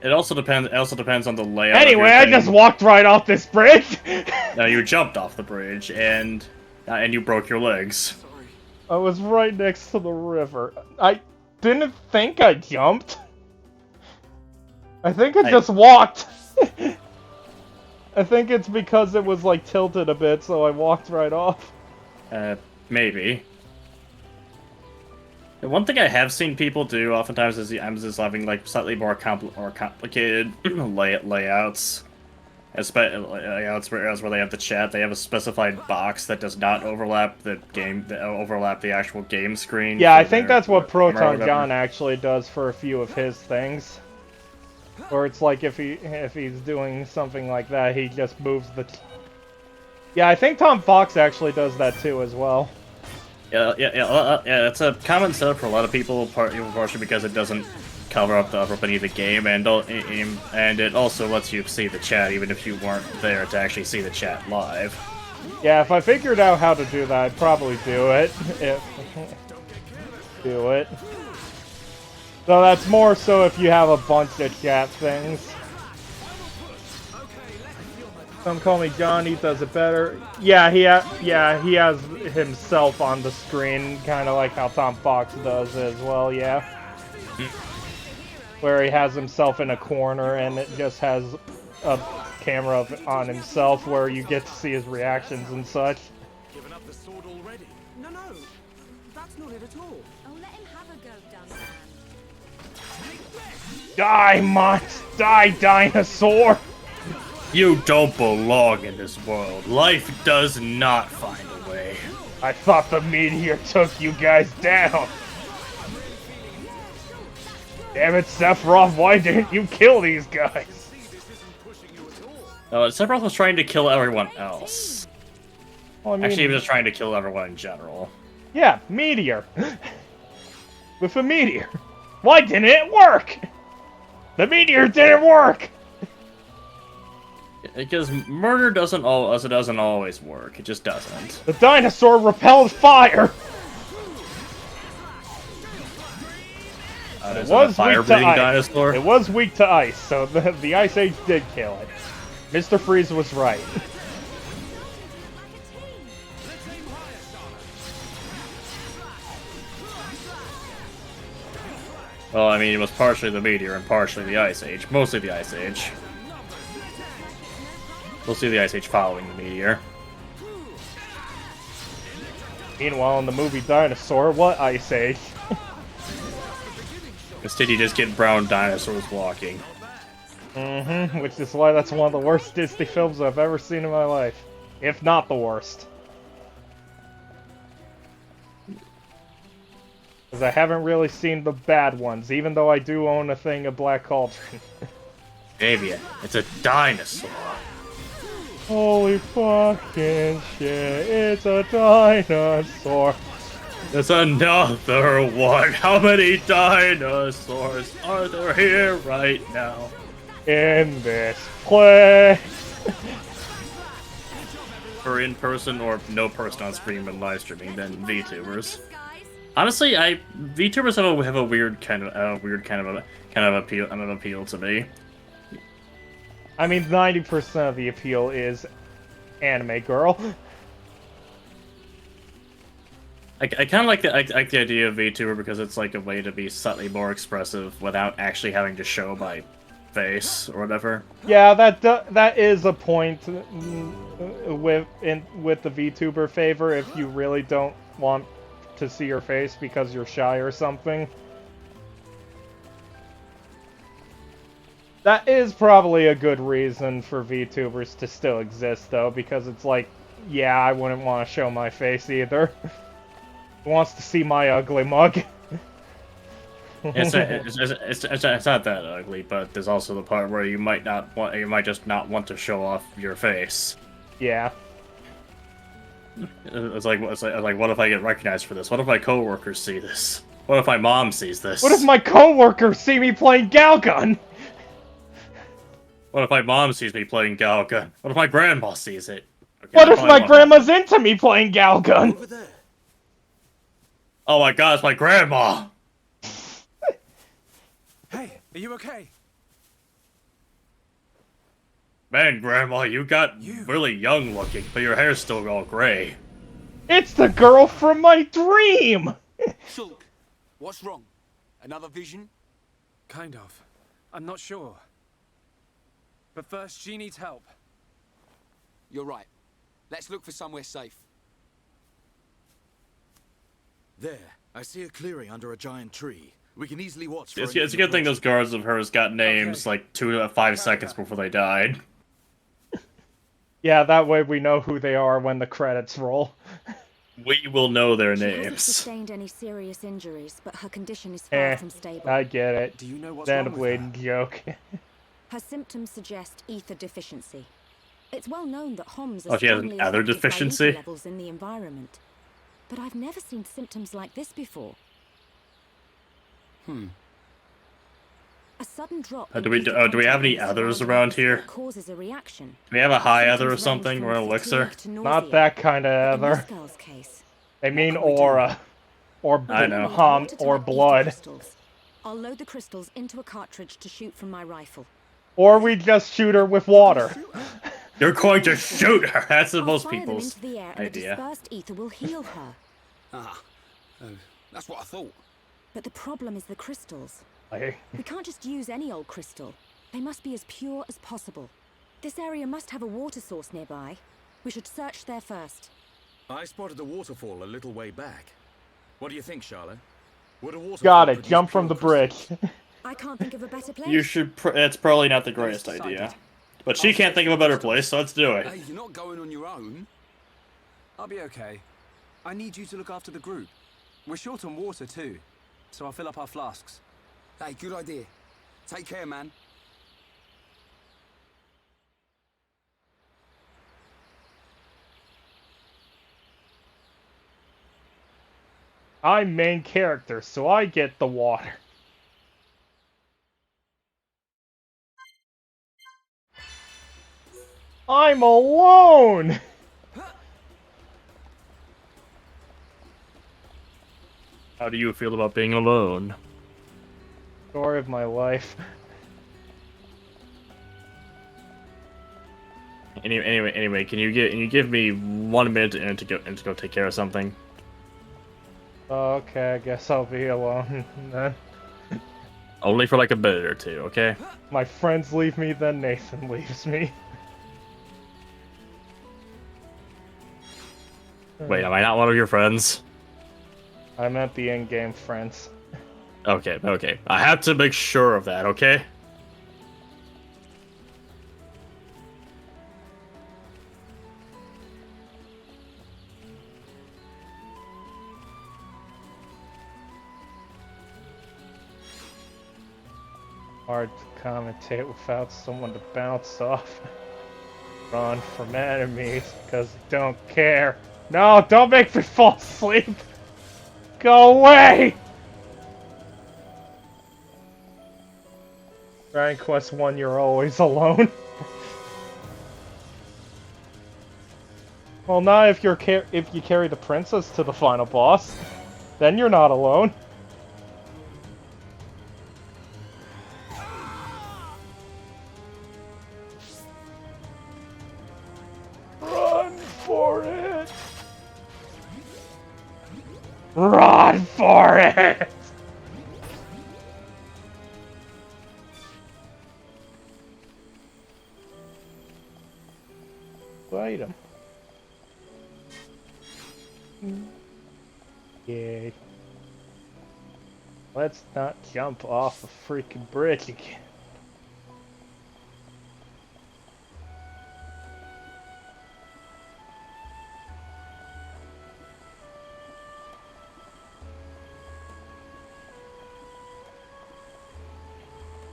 It also depends on the layout. Anyway, I just walked right off this bridge! No, you jumped off the bridge, and you broke your legs. I was right next to the river. I didn't think I jumped. I think I just walked. I think it's because it was, like, tilted a bit, so I walked right off. Maybe. And one thing I have seen people do oftentimes is just having, like, slightly more complicated layouts. Layouts where they have the chat, they have a specified box that does not overlap the actual game screen. Yeah, I think that's what Proton John actually does for a few of his things. Or it's like if he's doing something like that, he just moves the... Yeah, I think Tom Fox actually does that too as well. Yeah, it's a common setup for a lot of people, partially because it doesn't cover up the upper beneath the game, and it also lets you see the chat even if you weren't there to actually see the chat live. Yeah, if I figured out how to do that, I'd probably do it. Do it. So that's more so if you have a bunch of chat things. Some call me John, he does it better. Yeah, he has himself on the screen, kind of like how Tom Fox does as well, yeah. Where he has himself in a corner and it just has a camera on himself where you get to see his reactions and such. Given up the sword already? No, that's not it at all. Oh, let him have a go, Dunstan. Die, die, dinosaur! You don't belong in this world. Life does not find a way. I thought the meteor took you guys down. Damn it, Sephiroth, why didn't you kill these guys? Sephiroth was trying to kill everyone else. Well, I mean, Actually, he was just trying to kill everyone in general. Yeah, meteor. With a meteor. Why didn't it work? The meteor didn't work! Because murder doesn't always work. It just doesn't. The dinosaur repelled fire! It was weak to ice. Dinosaur? It was weak to ice, so the Ice Age did kill it. Mr. Freeze was right. Well, I mean, it was partially the meteor and partially the Ice Age. Mostly the Ice Age. We'll see the Ice Age following the meteor. Meanwhile, in the movie Dinosaur, what Ice Age? Instead, you just get brown dinosaurs walking. Which is why that's one of the worst Disney films I've ever seen in my life. If not the worst. Because I haven't really seen the bad ones, even though I do own a thing of Black Cauldron. Maybe it's a dinosaur. Holy fucking shit, it's a dinosaur. There's another one. How many dinosaurs are there here right now? In this place. For in-person or no person on stream and live streaming, then VTubers. Honestly, VTubers have a weird kind of appeal to me. I mean, 90% of the appeal is anime girl. I kind of like the idea of VTuber because it's like a way to be slightly more expressive without actually having to show my face or whatever. Yeah, that is a point with the VTuber favor if you really don't want to see your face because you're shy or something. That is probably a good reason for VTubers to still exist, though, because it's like, yeah, I wouldn't want to show my face either. Who wants to see my ugly mug? It's not that ugly, but there's also the part where you might just not want to show off your face. Yeah. It's like, what if I get recognized for this? What if my coworkers see this? What if my mom sees this? What if my coworkers see me playing Galgun? What if my mom sees me playing Galgun? What if my grandma sees it? Okay, what if my grandma's into me playing Galgun? Over there. Oh my god, it's my grandma! Hey, are you okay? Man, grandma, you got really young looking, but your hair's still all gray. It's the girl from my dream! Shulk, what's wrong? Another vision? Kind of. I'm not sure. But first, she needs help. You're right. Let's look for somewhere safe. There, I see a clearing under a giant tree. We can easily watch for It's a good thing those guards of hers got names like 2 to 5 seconds before they died. Yeah, that way we know who they are when the credits roll. We will know their She hasn't names. sustained any serious injuries, but her condition is far from stable. I get it. Do you know what's wrong with Xenoblade joke. Her symptoms suggest ether deficiency. It's well known that HOMS Oh, are she has an strongly ether affected by deficiency? ether levels in the environment. But I've never seen symptoms like this before. Hmm. A sudden drop. Do we have any others around here? Causes a reaction. Do we have a high other or Symptoms range something, from or an elixir? fatigue to Not nausea. that kind of But in this other. girl's case, I mean what can we do? aura. Or, I know. or blood. Crystals. I'll load the crystals into a cartridge to shoot from my rifle. Or we just shoot her with water. You're going to shoot her! That's I'll most fire them people's into the air, and the idea. dispersed ether will heal her. That's what I thought. But the problem is the crystals. I... We can't just use any old crystal. They must be as pure as possible. This area must have a water source nearby. We should search there first. I spotted a waterfall a little way back. What do you think, Charlotte? Would a waterfall Got it, produce jump from pure the bridge. I can't think of a better place. You should. It's probably not the greatest idea, but she can't think of a better place, so let's do it. Hey, you're not going on your own. I'll be okay. I need you to look after the group. We're short on water too, so I'll fill up our flasks. Hey, good idea. Take care, man. I'm main character, so I get the water. I'm alone! How do you feel about being alone? Story of my life. Anyway, can you give me 1 minute to go take care of something? Okay, I guess I'll be alone then. Only for like a minute or two, okay? My friends leave me, then Nathan leaves me. Wait, am I not one of your friends? I meant the in-game friends. Okay. I have to make sure of that, okay? Hard to commentate without someone to bounce off. Run from enemies, because they don't care. No, don't make me fall asleep! Go away! Dragon Quest 1, you're always alone. Well, not if if you carry the princess to the final boss. Then you're not alone. Run for it! Run for it! Fight him. Yay. Let's not jump off a freaking bridge again.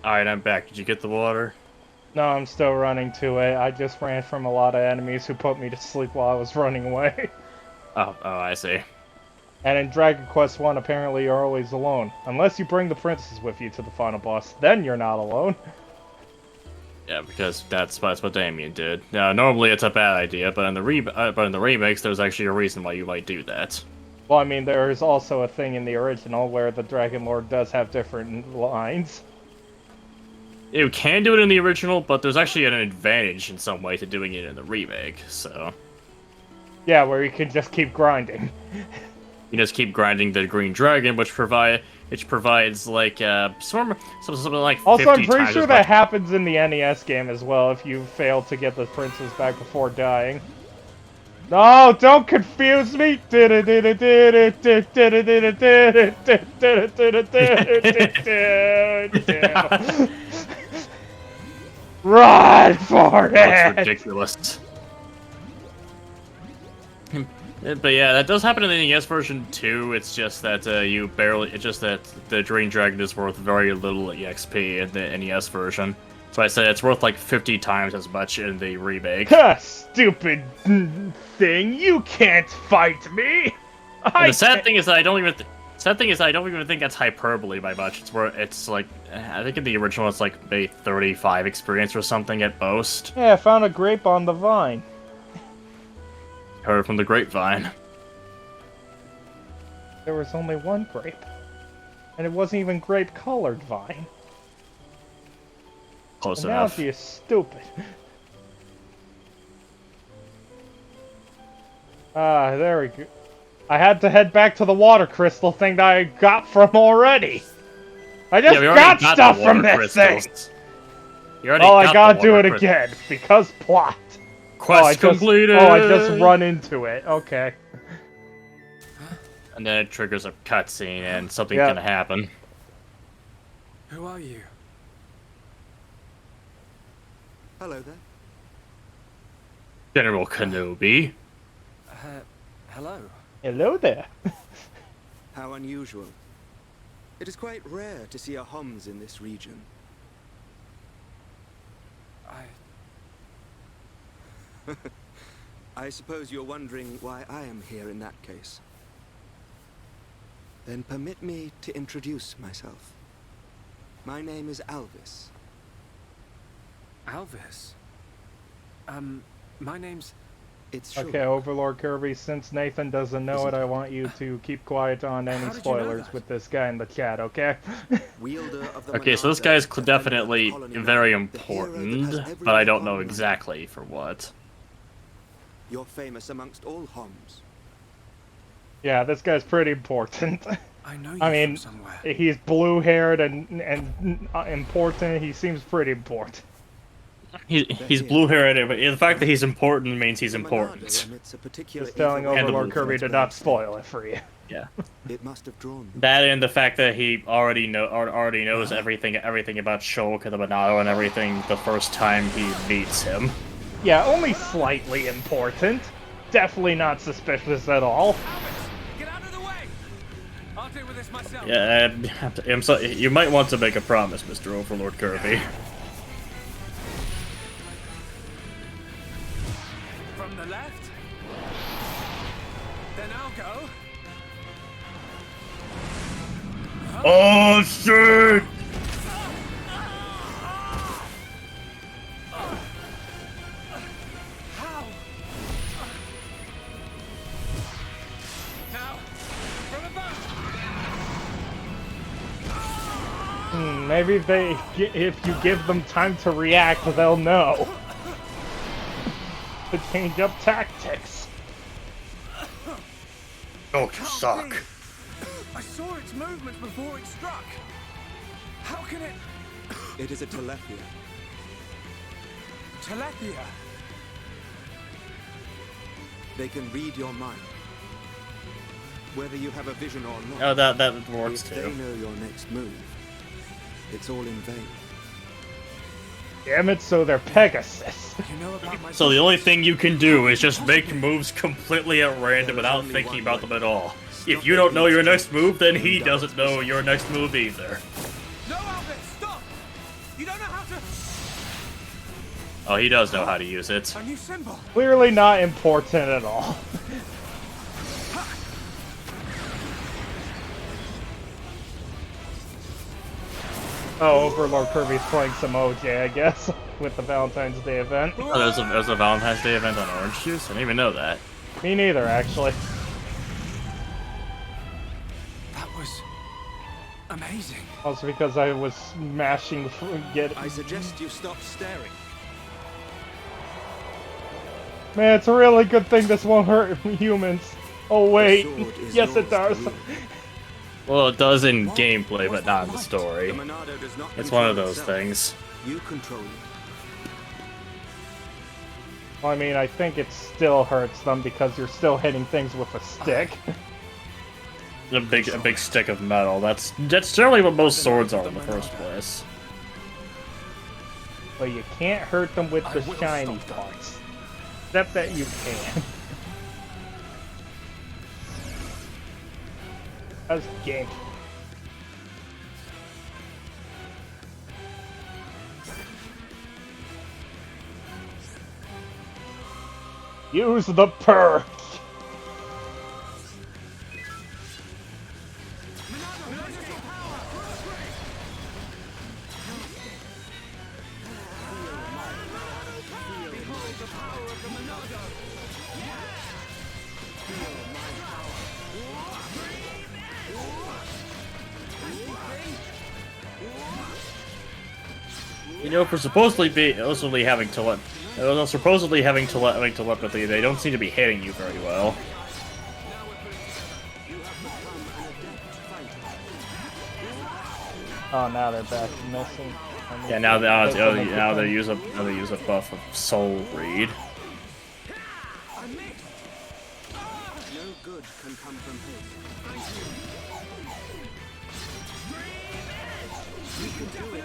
Alright, I'm back. Did you get the water? No, I'm still running to it. I just ran from a lot of enemies who put me to sleep while I was running away. Oh, I see. And in Dragon Quest 1, apparently you're always alone. Unless you bring the princess with you to the final boss, then you're not alone. Yeah, because that's what Damien did. Now, normally it's a bad idea, but in the remakes, there's actually a reason why you might do that. Well, I mean, there is also a thing in the original where the Dragon Lord does have different lines. You can do it in the original, but there's actually an advantage in some way to doing it in the remake, so... Yeah, where you can just keep grinding. You just keep grinding the green dragon, which provides like something like 50 Also, I'm pretty times sure as that much. happens in the NES game as well if you fail to get the princess back before dying. No, don't confuse me! Run for it! That's ridiculous. But yeah, that does happen in the NES version too. It's just that it's just that the Green Dragon is worth very little EXP in the NES version. So I said it's worth like 50 times as much in the remake. Stupid thing! You can't fight me! And the sad thing is that I don't even. Sad thing is, I don't even think that's hyperbole by much. It's where it's like, I think in the original it's like maybe 35 experience or something at most. Yeah, I found a grape on the vine. Heard from the grapevine. There was only one grape. And it wasn't even grape-colored vine. Close The enough. analogy is stupid. Ah, there we go. I had to head back to the water crystal thing that I got from already. I just we already got the stuff from water this thing. crystals. You already Oh, I got gotta the do it water again because plot. Quest completed. Oh, I just run into it. Okay. And then it triggers a cutscene and something Yeah. can happen. Who are you? Hello there. General Kenobi. Hello. Hello there. How unusual. It is quite rare to see a Homs in this region. I suppose you're wondering why I am here in that case. Then permit me to introduce myself. My name is Alvis. Alvis? My name's... It's true. Okay, Overlord Kirby, since Nathan doesn't know it, I want you to keep quiet on any How did you know spoilers that? with this guy in the chat, okay? Wielder of the Okay, so this Monarca, guy's defender definitely of the colony, very the hero important, that has but I every don't know Hom. exactly for what. You're famous amongst all Homs. Yeah, this guy's pretty important. I know you I mean, from somewhere. he's blue-haired and important. He seems pretty important. He's blue-haired, but the fact that he's important means he's The important. Monarca emits a particular Just telling infrared Overlord the Kirby blue to from not its spoil it for you. Yeah. It must have drawn them. That and the fact that he already knows everything about Shulk and the Monado and everything the first time he meets him. Yeah, only slightly important. Definitely not suspicious at all. Get out of the way! I'll deal with this myself. Yeah, I'm so, you might want to make a promise, Mr. Overlord Kirby. From the left. Then I'll go. Oh shit! How? Now, from above. Maybe if you give them time to react, they'll know. To change up tactics. Don't you suck. I saw its movements before it struck. How can it... It is a Telethia. Telethia? They can read your mind. Whether you have a vision or not. Oh, that works if they too. know your next move, it's all in vain. Damn it, so they're Pegasus. You know about my... So the only thing you can do is just make moves completely at random without thinking about them at all. If you don't know your next move, then he doesn't know your next move either. No, Alvis, stop! You don't know how to... Oh, he does know how to use it. A new symbol. Clearly not important at all. Oh, Overlord Kirby's playing some OJ, I guess, with the Valentine's Day event. Oh, there's a Valentine's Day event on Orange Juice? I didn't even know that. Me neither, actually. That was... amazing. Also because I was mashing I suggest you stop staring. Man, it's a really good thing this won't hurt humans. Oh wait, yes it does. Well, it does in gameplay, but not in the story. The Monado does not It's one of control those itself. things. You control it. Well, I mean, I think it still hurts them because you're still hitting things with a stick. A big stick of metal. That's generally what most swords are in the first place. But you can't hurt them with the shiny parts. Except that you can. That's game. Use the perk! You know, for supposedly having telepathy, they don't seem to be hitting you very well. Oh, now they're back to missing. Yeah, now they use a buff of Soul Read. No good can come from him. You can do it.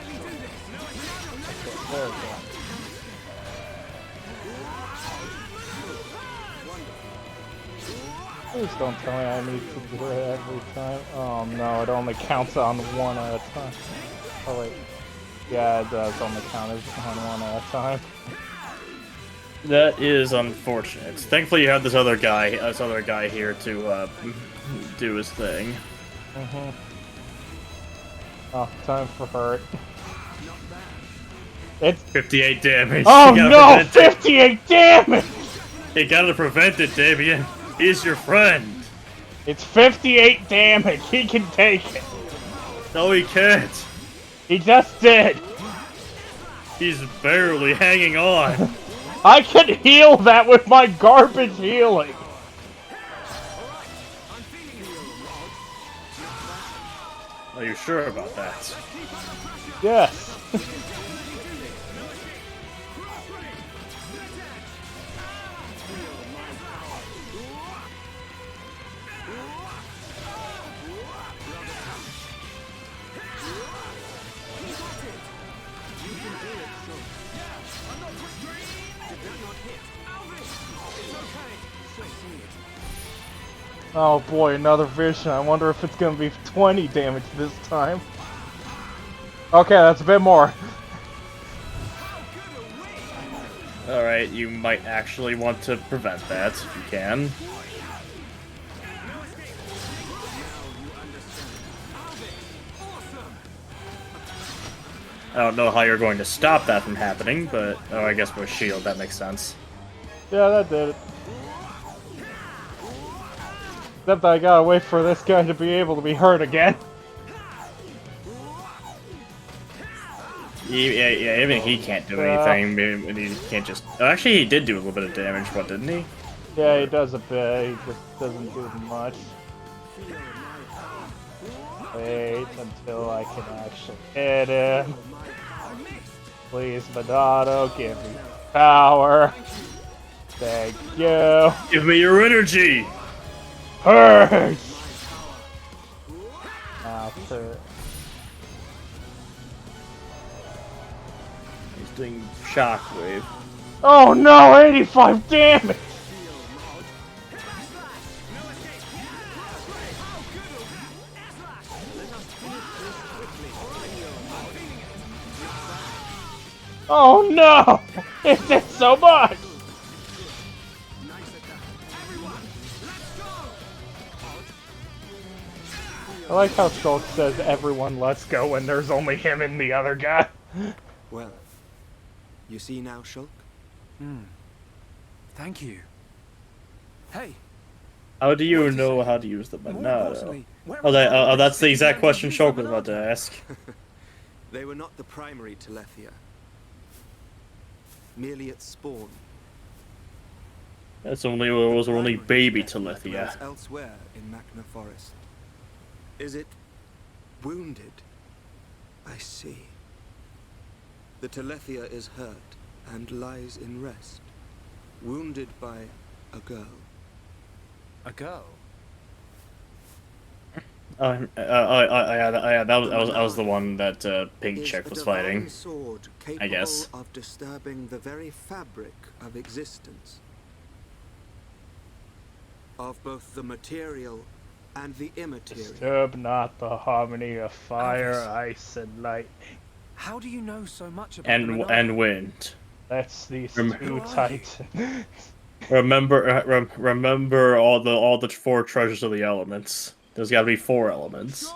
There we go. Please don't tell me I need to do it every time. Oh no, it only counts on one at a time. Oh wait. Yeah, it does only count as on one at a time. That is unfortunate. Thankfully, you have this other guy here to do his thing. Oh, time for hurt. It's 58 damage. Oh no! 58 damage! You gotta prevent it, Damien. He's your friend. It's 58 damage. He can take it. No, he can't. He just did. He's barely hanging on. I can heal that with my garbage healing. Are you sure about that? Yes. Oh boy, another vision. I wonder if it's gonna be 20 damage this time. Okay, that's a bit more. Alright, you might actually want to prevent that if you can. I don't know how you're going to stop that from happening, but... Oh, I guess with a shield, that makes sense. Yeah, that did it. Except I gotta wait for this guy to be able to be hurt again. Yeah, even he can't do anything. He can't just... Oh, actually, he did do a little bit of damage, what, didn't he? Yeah, he does a bit. He just doesn't do much. Wait until I can actually hit him. Please, Madado, give me power. Thank you. Give me your energy! Hurt! Now, hurt. He's doing shockwave. Oh no, 85 damage! Oh no! It did so much! I like how Shulk says everyone let's go when there's only him and the other guy. Well, you see now, Shulk? Thank you. Hey. How do you know how to use the Monado? Oh, that's the exact question Shulk was about to ask. They were not the primary Telethia. Merely at spawn. That's only baby Telethia. Elsewhere in Machna Forest. Is it wounded? I see. The Telethia is hurt and lies in rest. Wounded by a girl. A girl? Yeah, that was the one that Pink Chick was fighting. Sword I guess. of disturbing the very fabric of existence. Of both the material and the immaterial. Disturb not the harmony of fire, Alvis. ice, and lightning. How do you know so much about the Monado? And wind. That's these two titans. Remember all the 4 treasures of the elements. There's got to be 4 elements.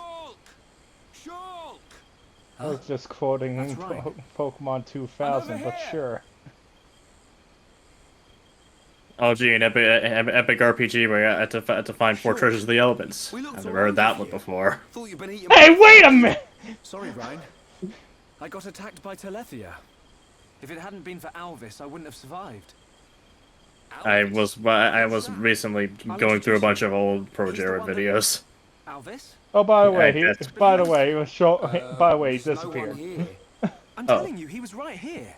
I was just quoting right. Pokemon 2000, but sure. Oh gee, an epic RPG where I had to find 4 treasures of the elements. I've never heard that one before. Thought you'd been eating Hey, wait a minute! Sorry, Ryan. I got attacked by Telethia. If it hadn't been for Alvis, I wouldn't have survived. I was recently going through a bunch of old Pro Jared videos. Alvis? Oh, by the way, he was he disappeared. I'm telling you, he was right here.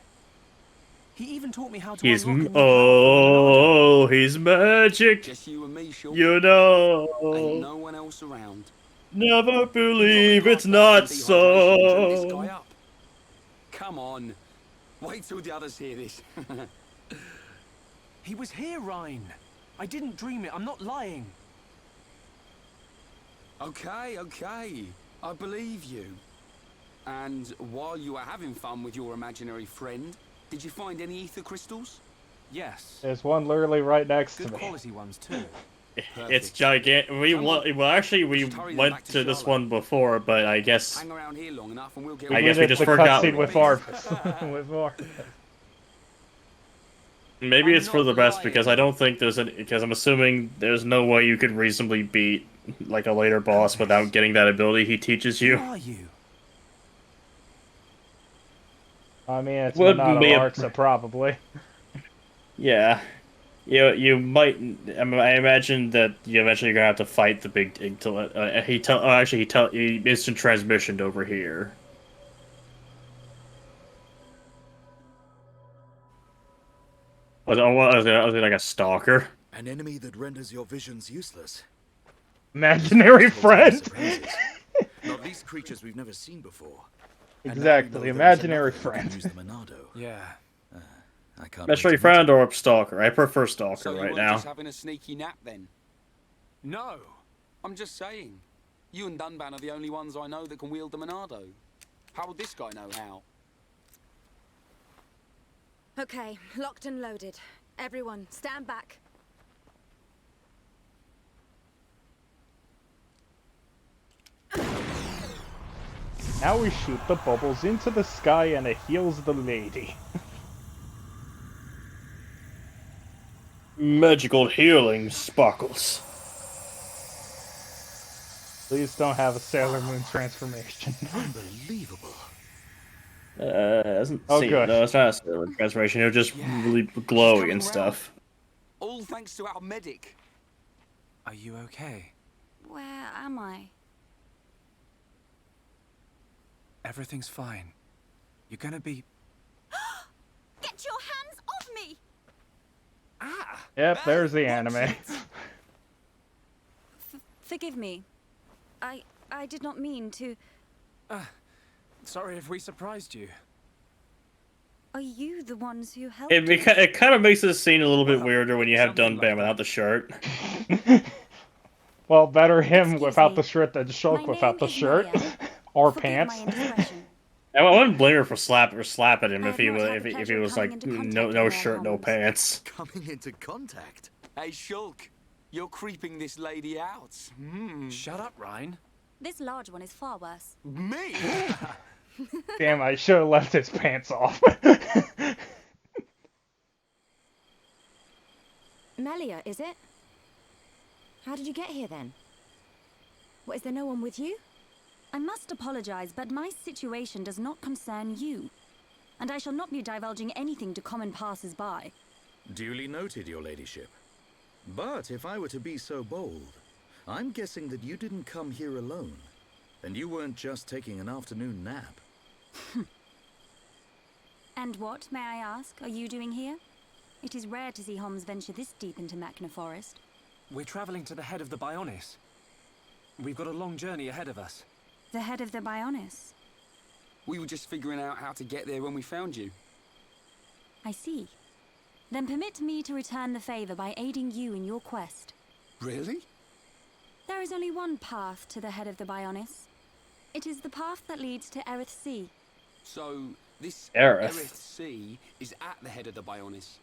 He even taught me how to He's unlock a new he's magic. Just you and me, Shulk. You know. Ain't no one else around. Never believe it's not so. Come on. Wait till the others hear this. He was here, Ryan. I didn't dream it. I'm not lying. Okay, okay. I believe you. And while you were having fun with your imaginary friend, did you find any ether crystals? Yes. There's one literally right next to me. Good quality ones too. It's gigantic. We went to this one before, but I guess Hang around here long enough and we'll get I guess we just forgot. With Marv. Maybe it's for the best because I don't think there's any. Because I'm assuming there's no way you could reasonably beat like a later boss without getting that ability he teaches you. Who are you? I mean, it's Monado art, so probably. Yeah, you might. I imagine that you eventually gonna have to fight the big he instant transmissioned over here. Was it like a stalker? An enemy that renders your visions useless. Imaginary friend. Not these creatures we've never seen before. Exactly, imaginary friend. Yeah. I can't. Imaginary friend or stalker? I prefer stalker So right you now. just having a sneaky nap then? No. I'm just saying. You and Dunban are the only ones I know that can wield the Monado. How would this guy know how? Okay, locked and loaded. Everyone, stand back. Now we shoot the bubbles into the sky and it heals the lady. Magical healing sparkles. Please don't have a Sailor Moon transformation. Unbelievable. Doesn't Oh, seem, good. no, it's not a Sailor transformation. It was just really glowy and stuff. All thanks to our medic. Are you okay? Where am I? Everything's fine. You're gonna be... Get your hands off me! Ah! Yep, there's the anime. Forgive me. I did not mean to... Sorry if we surprised you. Are you the ones who helped It kind of makes this scene a little bit weirder when you have Dunban without the shirt. Well, better him Excuse without me. the shirt than Shulk My without name the is shirt. Maria. Or Forgive pants. my indiscretion. I wouldn't blame her for slapping him I if have he not was had the if he pleasure was of coming like into contact no with her shirt, no homes. pants. Coming into contact. Hey, Shulk. You're creeping this lady out. Shut up, Ryan. This large one is far worse. Me? Damn, I should have left his pants off. Melia, is it? How did you get here then? What, is there no one with you? I must apologize, but my situation does not concern you. And I shall not be divulging anything to common passers-by. Duly noted, your ladyship. But if I were to be so bold, I'm guessing that you didn't come here alone. And you weren't just taking an afternoon nap. And what, may I ask, are you doing here? It is rare to see Homs venture this deep into Machna Forest. We're traveling to the head of the Bionis. We've got a long journey ahead of us. The head of the Bionis? We were just figuring out how to get there when we found you. I see. Then permit me to return the favor by aiding you in your quest. Really? There is only one path to the head of the Bionis. It is the path that leads to Erith Sea. So, this Aerith. Erith Sea is at the head of the Bionis.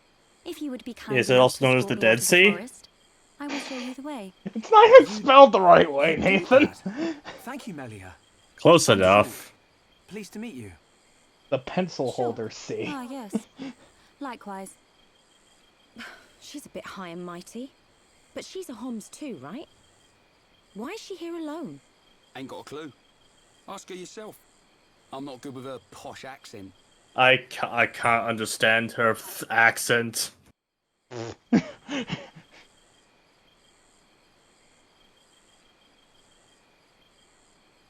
If you would be kind Is it enough also to known as escort the me out Dead of the Sea? forest, I will show you the way. It's not even spelled the right way, Nathan. Thank you, Melia. Close enough. Pleased to meet you. The pencil Sure. holder C. Ah, yes. Likewise. She's a bit high and mighty. But she's a Homs too, right? Why is she here alone? Ain't got a clue. Ask her yourself. I'm not good with her posh accent. I can't understand her accent.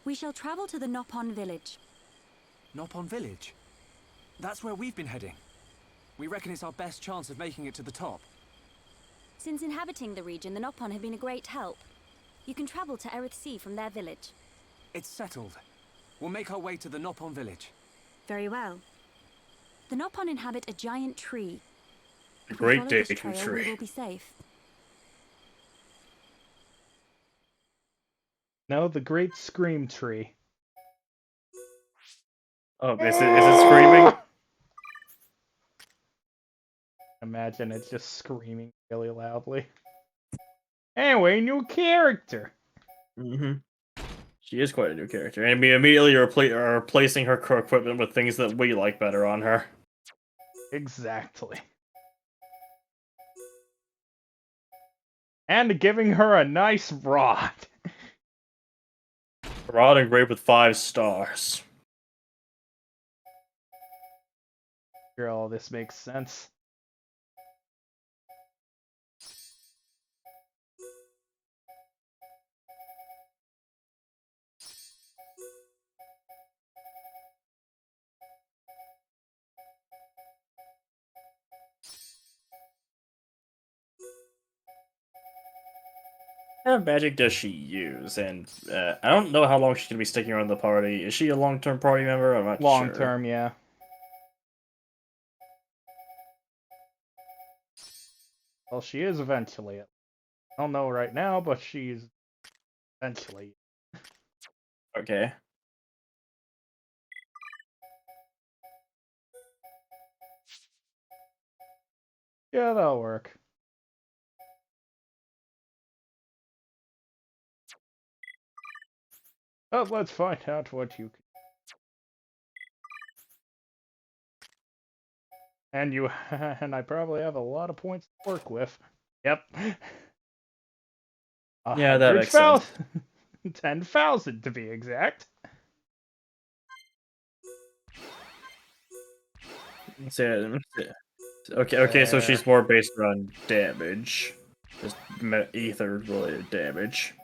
We shall travel to the Nopon village. Nopon village? That's where we've been heading. We reckon it's our best chance of making it to the top. Since inhabiting the region, the Nopon have been a great help. You can travel to Erith Sea from their village. It's settled. We'll make our way to the Nopon village. Very well. The Nopon inhabit a giant tree. A If we great follow this dating trail, tree. we will be safe. No, the Great Scream Tree. Oh, is it screaming? Imagine it's just screaming really loudly. Anyway, new character. She is quite a new character, and we immediately are replacing her equipment with things that we like better on her. Exactly. And giving her a nice rod. Rod engraved with 5 stars. Sure, all this makes sense. What kind of magic does she use? And I don't know how long she's gonna be sticking around the party. Is she a long-term party member? I'm not sure. Long term, yeah. Well, she is eventually. I don't know right now, but she's eventually. Okay. Yeah, that'll work. Oh, let's find out what you can. And you and I probably have a lot of points to work with. Yep. Yeah, that makes sense. 10,000 to be exact. Okay, so she's more based on damage. Just ether-related damage.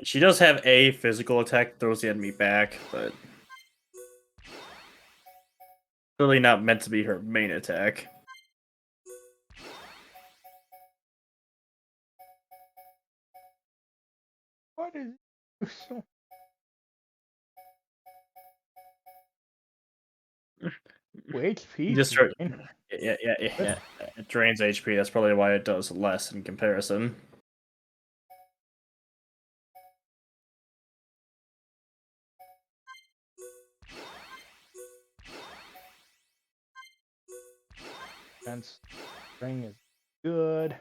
She does have a physical attack that throws the enemy back, but really not meant to be her main attack. What is so? HP Just drain? yeah. It drains HP. That's probably why it does less in comparison. And string is good.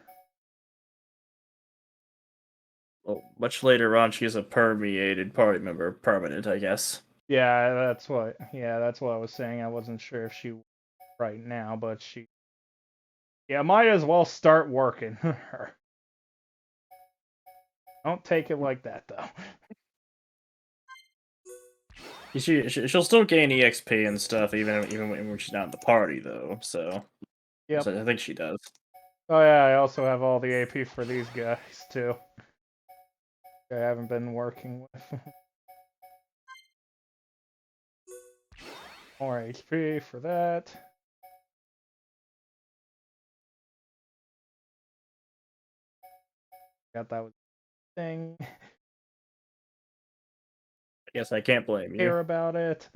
Well, much later on, she's a permeated party member, permanent, I guess. Yeah, that's what I was saying. I wasn't sure if she right now, but she might as well start working her. Don't take it like that though. She'll still gain EXP and stuff, even when she's not in the party, though. So, Yep. so I think she does. Oh yeah, I also have all the AP for these guys too. I haven't been working with. More HP for that. Got that thing. I guess I can't blame you. Care about it.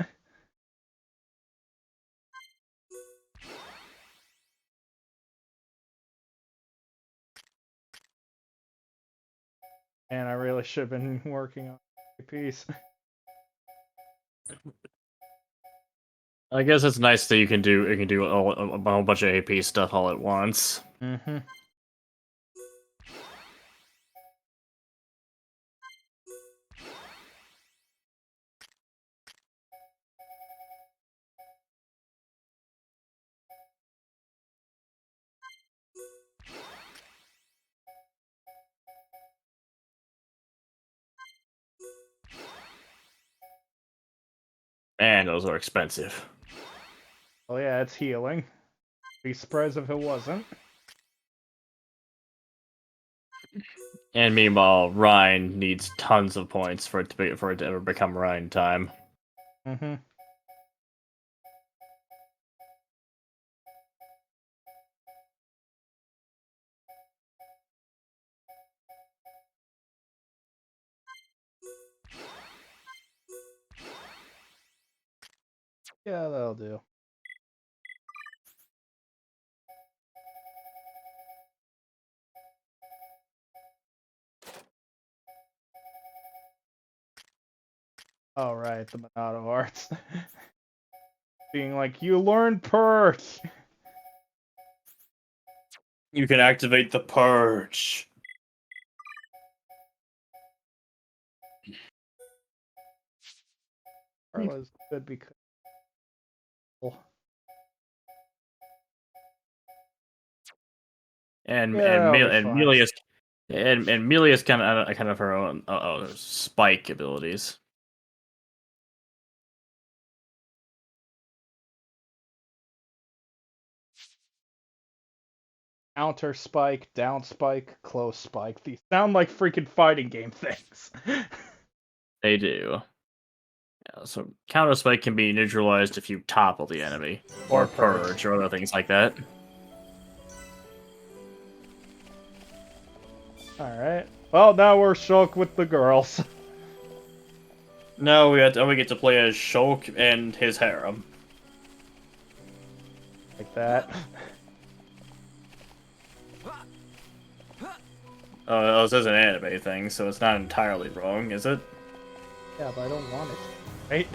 And I really should have been working on APs. I guess it's nice that you can do a whole bunch of AP stuff all at once. Mm-hmm. Man, those are expensive. Oh yeah, it's healing. Be surprised if it wasn't. And meanwhile, Rhine needs tons of points for it to ever become Rhine time. Mm-hmm. Yeah, that'll do. All right, the Monado arts. Being like, you learned Purge! You can activate the Purge. Carla's good because... And Yeah, Melia's kind of her own spike abilities. Counter spike, down spike, close spike. These sound like freaking fighting game things. They do. Yeah, so counter spike can be neutralized if you topple the enemy, or purge, or other things like that. Alright. Well, now we're Shulk with the girls. No, we get to play as Shulk and his harem. Like that. Oh, this is an anime thing, so it's not entirely wrong, is it? Yeah, but I don't want it. Right?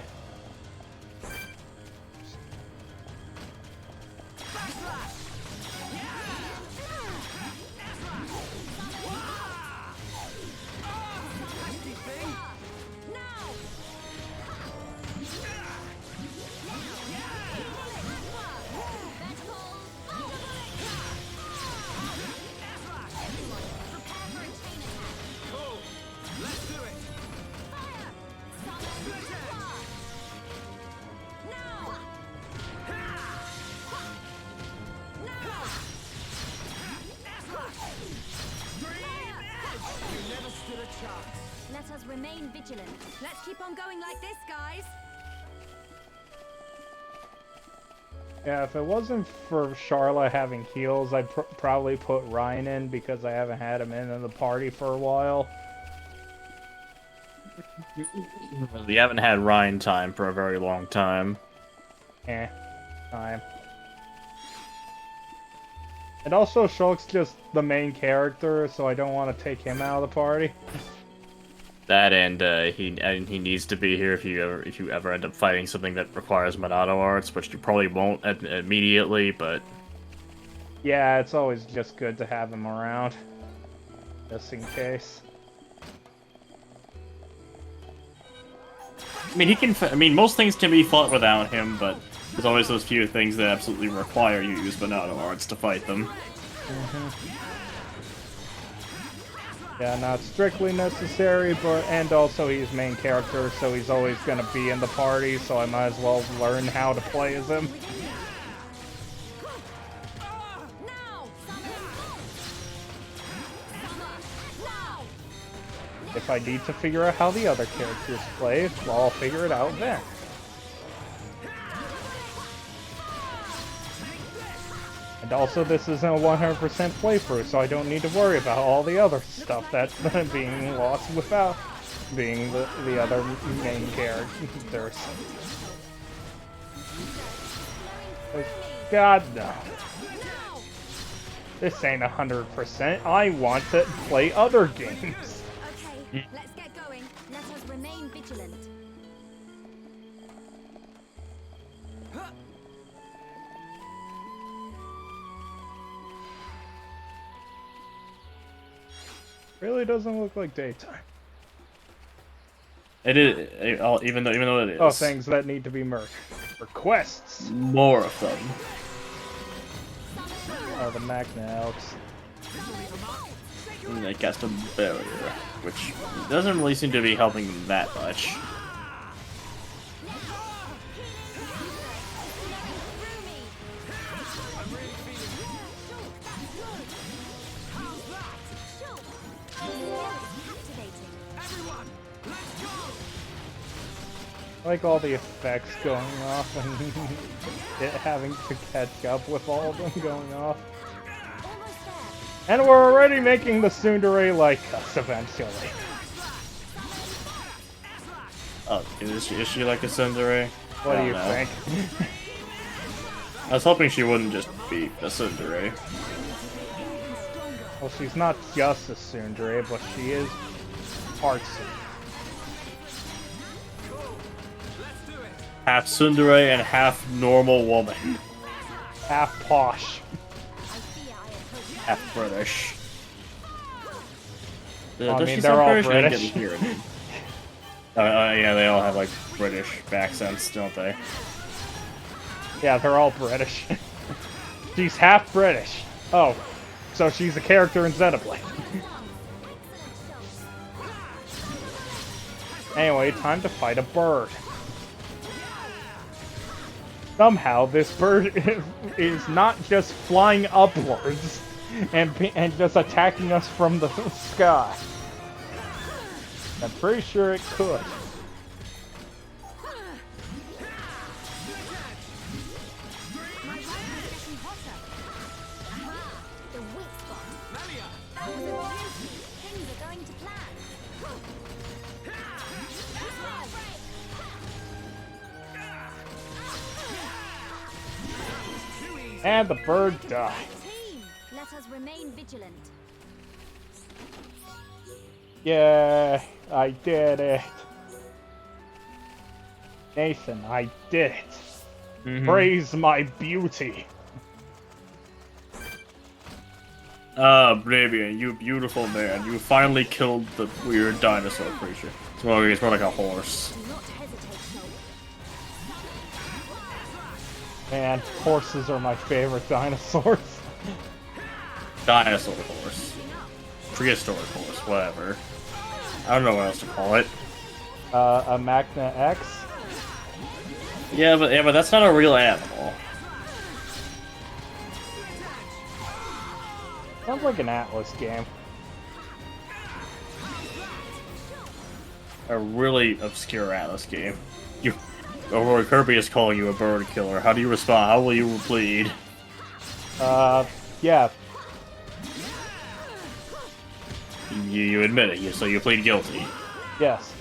Let us remain vigilant. Let's keep on going like this, guys. Yeah, if it wasn't for Charla having heals, I'd probably put Ryan in because I haven't had him in the party for a while. We haven't had Rhine time for a very long time. Time. And also, Shulk's just the main character, so I don't want to take him out of the party. That and he needs to be here if you ever end up fighting something that requires Monado arts, which you probably won't immediately, but yeah, it's always just good to have him around, just in case. I mean, most things can be fought without him, but there's always those few things that absolutely require you to use Monado arts to fight them. Yeah, not strictly necessary, but and also he's main character, so he's always gonna be in the party, so I might as well learn how to play as him. If I need to figure out how the other characters play, well, I'll figure it out then. And also, this isn't a 100% playthrough, so I don't need to worry about all the other stuff that's being lost without being the other main characters. God, no. This ain't 100%. I want to play other games. Okay, let's get going. Let us remain vigilant. Really doesn't look like daytime. It is, even though it is. Oh, things that need to be merged. Requests. More of them. Oh, the Magna Elks. And they cast a barrier, which doesn't really seem to be helping them that much. Like all the effects going off and it having to catch up with all of them going off. And we're already making the tsundere like us eventually. Oh, is she like a tsundere? What do you think? I was hoping she wouldn't just be a tsundere. Well, she's not just a tsundere, but she is artsy. Half tsundere and half normal woman. Half posh. Half British. Well, I mean, they're all British. Yeah, they all have like British accents, don't they? Yeah, they're all British. She's half British. Oh, so she's a character in Xenoblade. Anyway, time to fight a bird. Somehow, this bird is not just flying upwards and just attacking us from the sky. I'm pretty sure it could. And the bird died. Let us remain vigilant. Yeah, I did it. Nathan, I did it. Praise my beauty. Ah, Bravian, you beautiful man. You finally killed the weird dinosaur creature. It's more like a horse. Man, horses are my favorite dinosaurs. Dinosaur horse. Prehistoric horse, whatever. I don't know what else to call it. A Magna X? Yeah, but that's not a real animal. Sounds like an Atlas game. A really obscure Atlas game. Or Kirby is calling you a bird killer. How do you respond? How will you plead? Yeah. You admit it, so you plead guilty. Yes.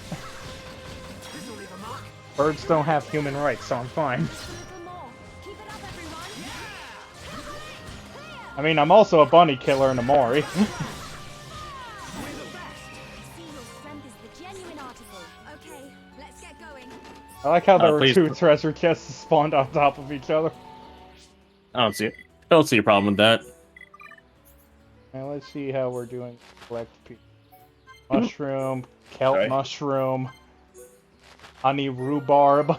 Birds don't have human rights, so I'm fine. I mean, I'm also a bunny killer and a Mori. I like how there were two treasure chests spawned on top of each other. I don't see a problem with that. Now let's see how we're doing. Collect mushroom, kelp mushroom, honey rhubarb,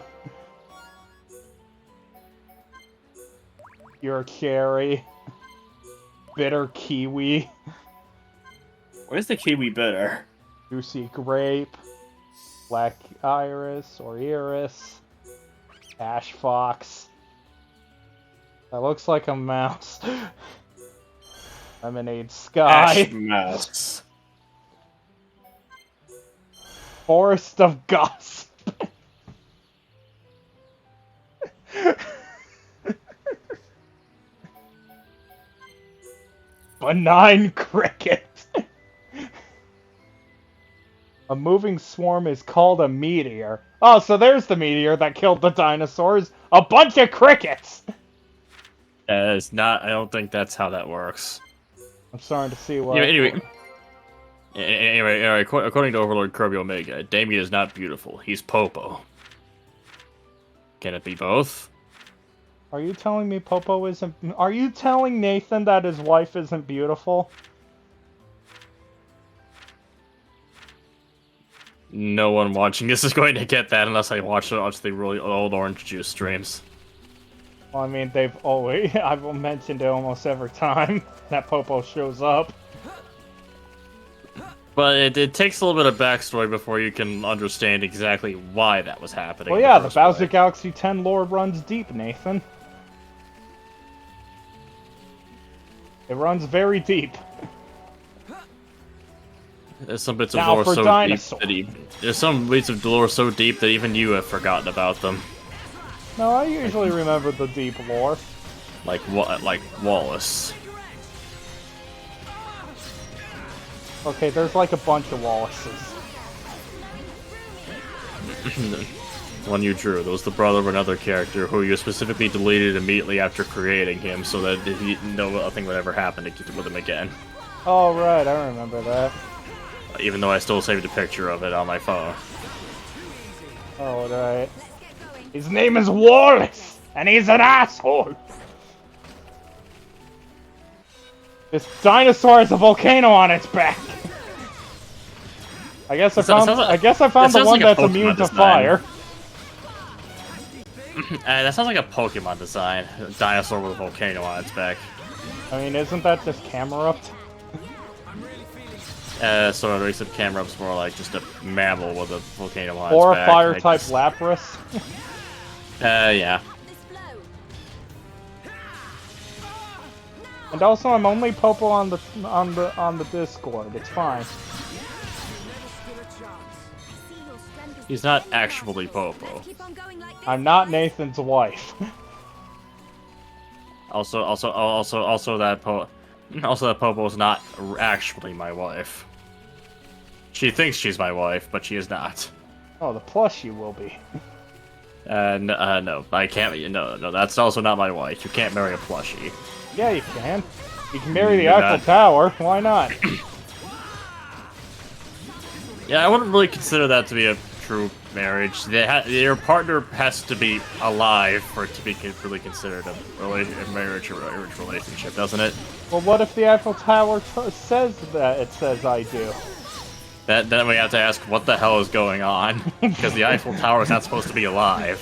your cherry, bitter kiwi. Where's the kiwi bitter? Juicy grape, black iris or iris, ash fox. That looks like a mouse. Lemonade sky. Ash mouse. Forest of gossip. Benign cricket. A moving swarm is called a meteor. Oh, so there's the meteor that killed the dinosaurs. A bunch of crickets. It's not. I don't think that's how that works. I'm starting to see why. Yeah, anyway, according to Overlord Kirby Omega, Damien is not beautiful. He's Popo. Can it be both? Are you telling me Popo isn't... Are you telling Nathan that his wife isn't beautiful? No one watching this is going to get that unless I watch the really old Orange Juice streams. Well, I mean, they've always... I've mentioned it almost every time that Popo shows up. But it takes a little bit of backstory before you can understand exactly why that was happening. Well, yeah, the Bowser Galaxy 10 lore runs deep, Nathan. It runs very deep. There's some bits of Now lore for so dinosaur. deep there's some bits of lore so deep that even you have forgotten about them. No, I usually remember the deep lore. Like what? Like Wallace. Okay, there's like a bunch of Wallaces. One you drew. That was the brother of another character who you specifically deleted immediately after creating him, so that nothing would ever happen with him again. Oh right, I remember that. Even though I still saved a picture of it on my phone. Oh right. His name is Wallace, and he's an asshole. This dinosaur has a volcano on its back. I guess I found the one that's immune to fire. That sounds like a Pokemon design. A dinosaur with a volcano on its back. I mean, isn't that just Camerupt? So at least Camerupt's more like just a mammal with a volcano on Or its back. a fire-type Lapras. Yeah. And also, I'm only Popo on the Discord. It's fine. He's not actually Popo. I'm not Nathan's wife. Also that Popo is not actually my wife. She thinks she's my wife, but she is not. Oh, the plushie will be. No, I can't. No, that's also not my wife. You can't marry a plushie. Yeah, you can. You can marry the Eiffel Tower. Why not? Yeah, I wouldn't really consider that to be a true marriage. Your partner has to be alive for it to be really considered a marriage relationship, doesn't it? Well, what if the Eiffel Tower says that it says I do? Then we have to ask what the hell is going on, because the Eiffel Tower is not supposed to be alive.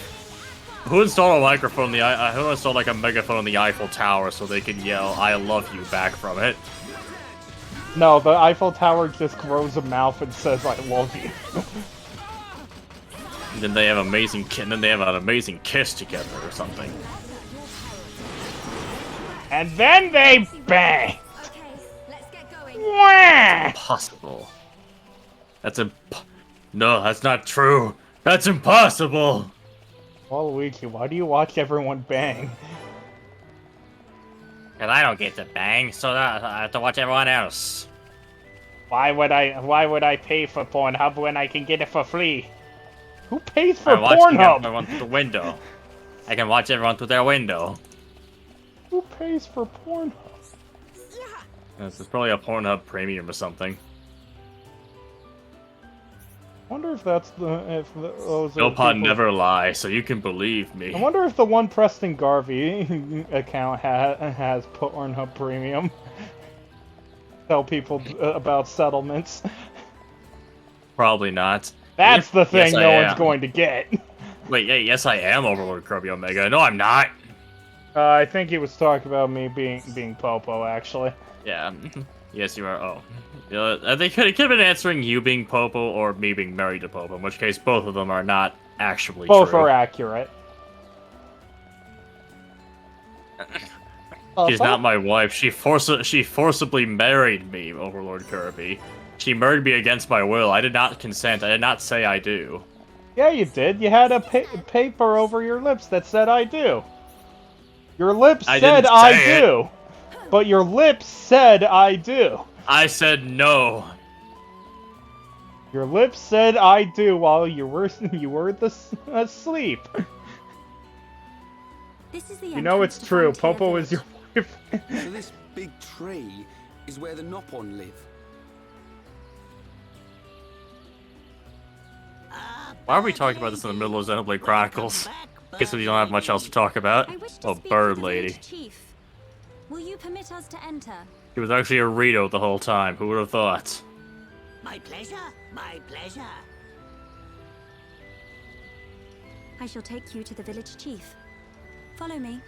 Who installed a microphone? Who installed like a megaphone in the Eiffel Tower so they can yell "I love you" back from it? No, the Eiffel Tower just grows a mouth and says "I love you." And then they have an amazing kiss together or something. And then they bang. Impossible. No, that's not true. That's impossible. Waluigi, why do you watch everyone bang? Cause I don't get to bang, so I have to watch everyone else. Why would I pay for Pornhub when I can get it for free? Who pays for Pornhub? Everyone through the window. I can watch everyone through their window. Who pays for Pornhub? This is probably a Pornhub premium or something. I wonder if that's those No pod never lie, so you can believe me. I wonder if the one Preston Garvey account has Pornhub Premium. Tell people about settlements. Probably not. That's the thing no one's going to get. Wait, yes I am Overlord Kirby Omega. No, I'm not. I think he was talking about me being Popo, actually. Yeah. Yes, you are. Oh. I think it could have been answering you being Popo or me being married to Popo, in which case both of them are not actually true. Both are accurate. She's not my wife. She forcibly married me, Overlord Kirby. She married me against my will. I did not consent. I did not say I do. Yeah, you did. You had a paper over your lips that said I do. Your lips said I do. But your lips said I do. I said no. Your lips said I do while you were asleep. You know it's true. Popo is your wife. So this big tree is where the Nopon live. Why are we talking about this in the middle of Xenoblade Chronicles? Guess we don't have much else to talk about. Oh, bird lady. Chief. Will you permit us to enter? He was actually a Rito the whole time. Who would have thought? My pleasure, my pleasure. I shall take you to the village chief. Follow me.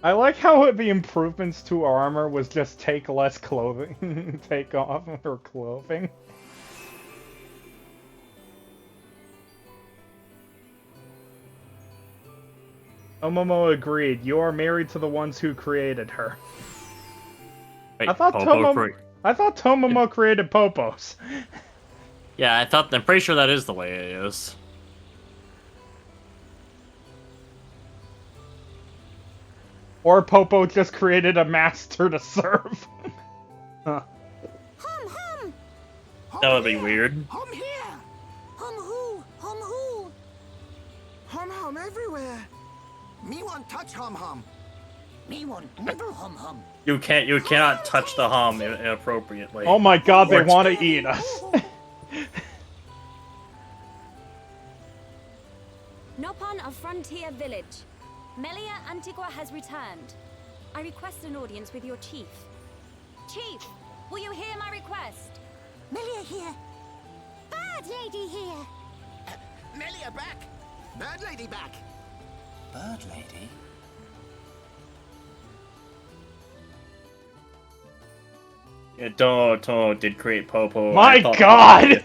I like how the improvements to armor was just take less clothing, take off her clothing. Omomo agreed. You are married to the ones who created her. Wait, I thought Tomomo created Popos. Yeah, I'm pretty sure that is the way it is. Or Popo just created a master to serve. Huh. That would be weird. Hum here! Hum who? Hum who? Hum hum everywhere. Me want touch hum hum. Me want nibble hum hum. You cannot touch the hum inappropriately. Oh my god, they want to eat us. Nopon of Frontier Village. Melia Antigua has returned. I request an audience with your chief. Chief, will you hear my request? Melia here. Bird lady here. Melia back. Bird lady back. Bird lady? Yeah, Tomo did create Popo. My god!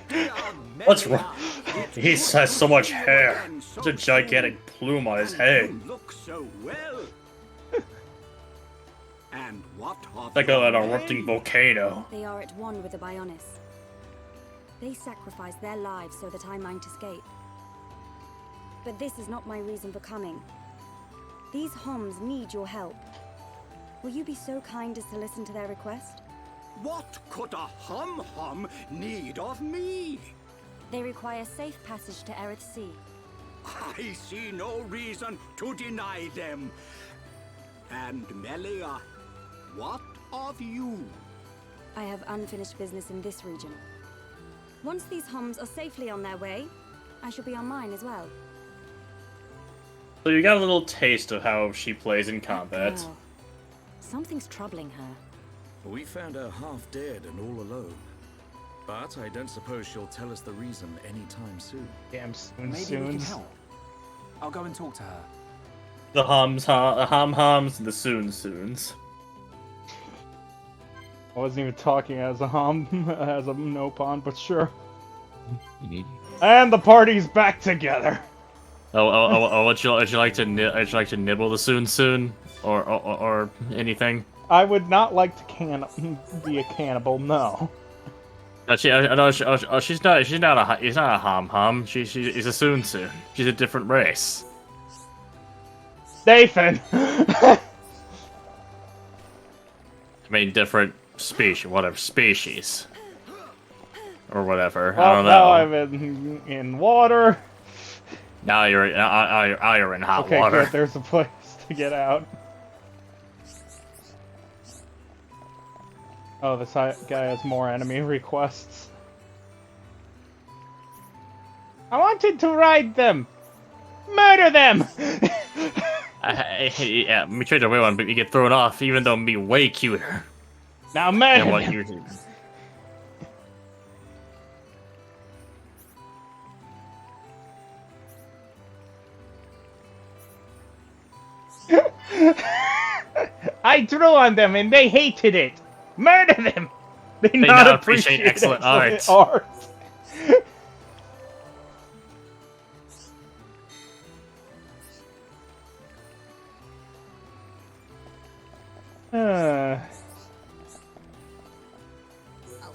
What's wrong? He has so much hair. Such a gigantic plume on his head. Look so well. And what of Like an erupting volcano. They are at one with the Bionis. They sacrificed their lives so that I might escape. But this is not my reason for coming. These Homs need your help. Will you be so kind as to listen to their request? What could a hum need of me? They require safe passage to Aerith Sea. I see no reason to deny them. And Melia, what of you? I have unfinished business in this region. Once these Homs are safely on their way, I shall be on mine as well. So you got a little taste of how she plays in combat. Oh, something's troubling her. We found her half dead and all alone. But I don't suppose she'll tell us the reason anytime soon. Damn Maybe we can help. I'll go and talk to her. The hums, the hum-hums, and the soon-soons. I wasn't even talking as a as a Nopon, but sure. And the party's back together. Would you like to nibble the soon-soon, or anything? I would not like to be a cannibal. No. She's not a hum-hum. She's a soon-soon. She's a different race. Nathan. I mean, different species, whatever species, or whatever. Well, I don't know. Now I'm in water. Now you're in hot okay, water. good. There's a place to get out. Oh, this guy has more enemy requests. I wanted to ride them! Murder them! Yeah, me trade away one, but you get thrown off, even though me way cuter. Now murder than what them! you do. I drew on them and they hated it! Murder them! They not appreciate excellent art.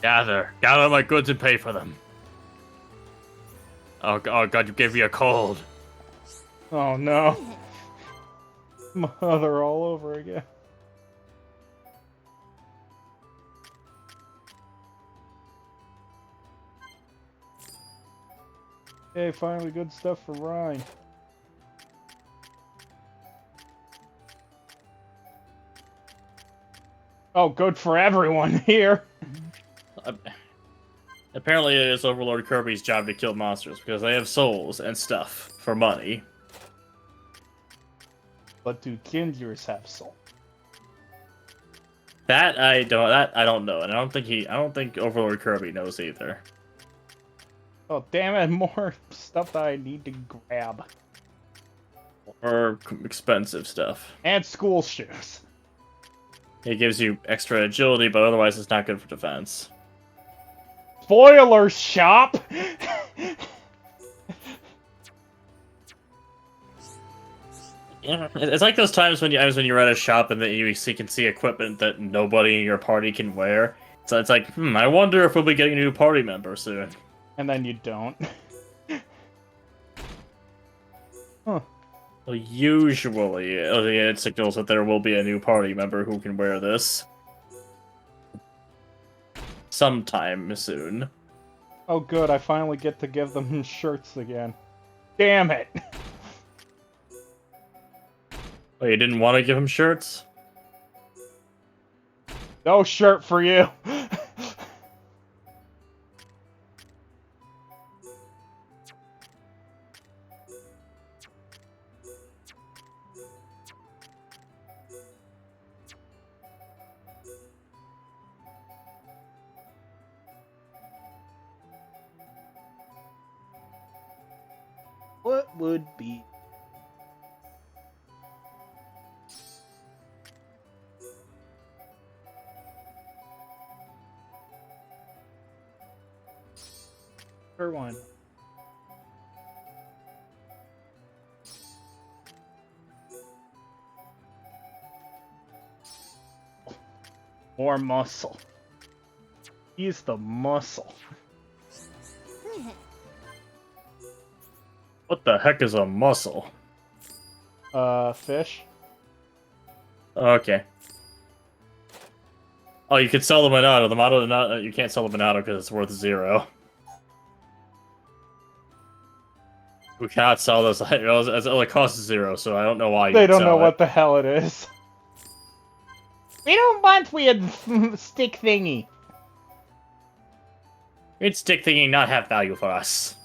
Gather my goods and pay for them. Oh god, you gave me a cold. Oh no. Mother all over again. Okay, finally good stuff for Ryan. Oh, good for everyone here. Apparently it is Overlord Kirby's job to kill monsters because they have souls and stuff for money. But do Kinjers have soul? That I don't know, and I don't think Overlord Kirby knows either. Oh damn it, more stuff that I need to grab. Or expensive stuff. And school shoes. It gives you extra agility, but otherwise it's not good for defense. Spoiler shop! It's like those times when you're at a shop and then you can see equipment that nobody in your party can wear. So it's like, I wonder if we'll be getting a new party member soon. And then you don't. Huh. Well, usually, it signals that there will be a new party member who can wear this. Sometime soon. Oh good, I finally get to give them shirts again. Damn it! Oh, you didn't want to give him shirts? No shirt for you! What would be? For one. More muscle. He's the muscle. What the heck is a muscle? Fish. Okay. Oh, you could sell the Monado. The model, you can't sell the Monado because it's worth 0. We cannot sell this. It only costs 0, so I don't know why you They don't know it. what the hell it is. We don't want weird stick thingy. Weird stick thingy not have value for us.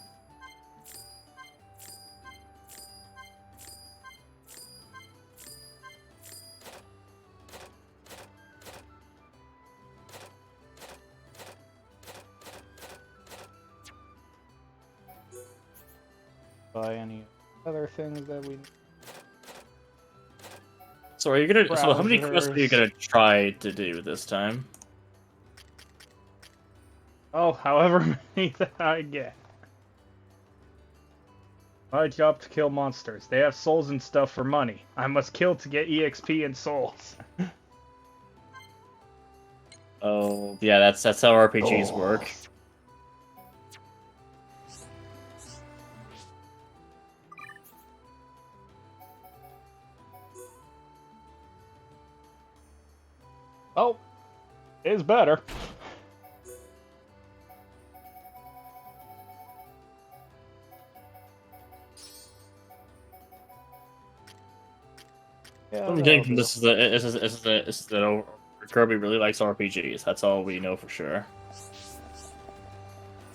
Buy any other things that we. So are you gonna? So how many quests are you gonna try to do this time? Oh, however many that I get. My job to kill monsters. They have souls and stuff for money. I must kill to get EXP and souls. Oh, yeah, that's how RPGs work. Oh, it's better. Yeah, I'm getting from this is that Kirby really likes RPGs. That's all we know for sure.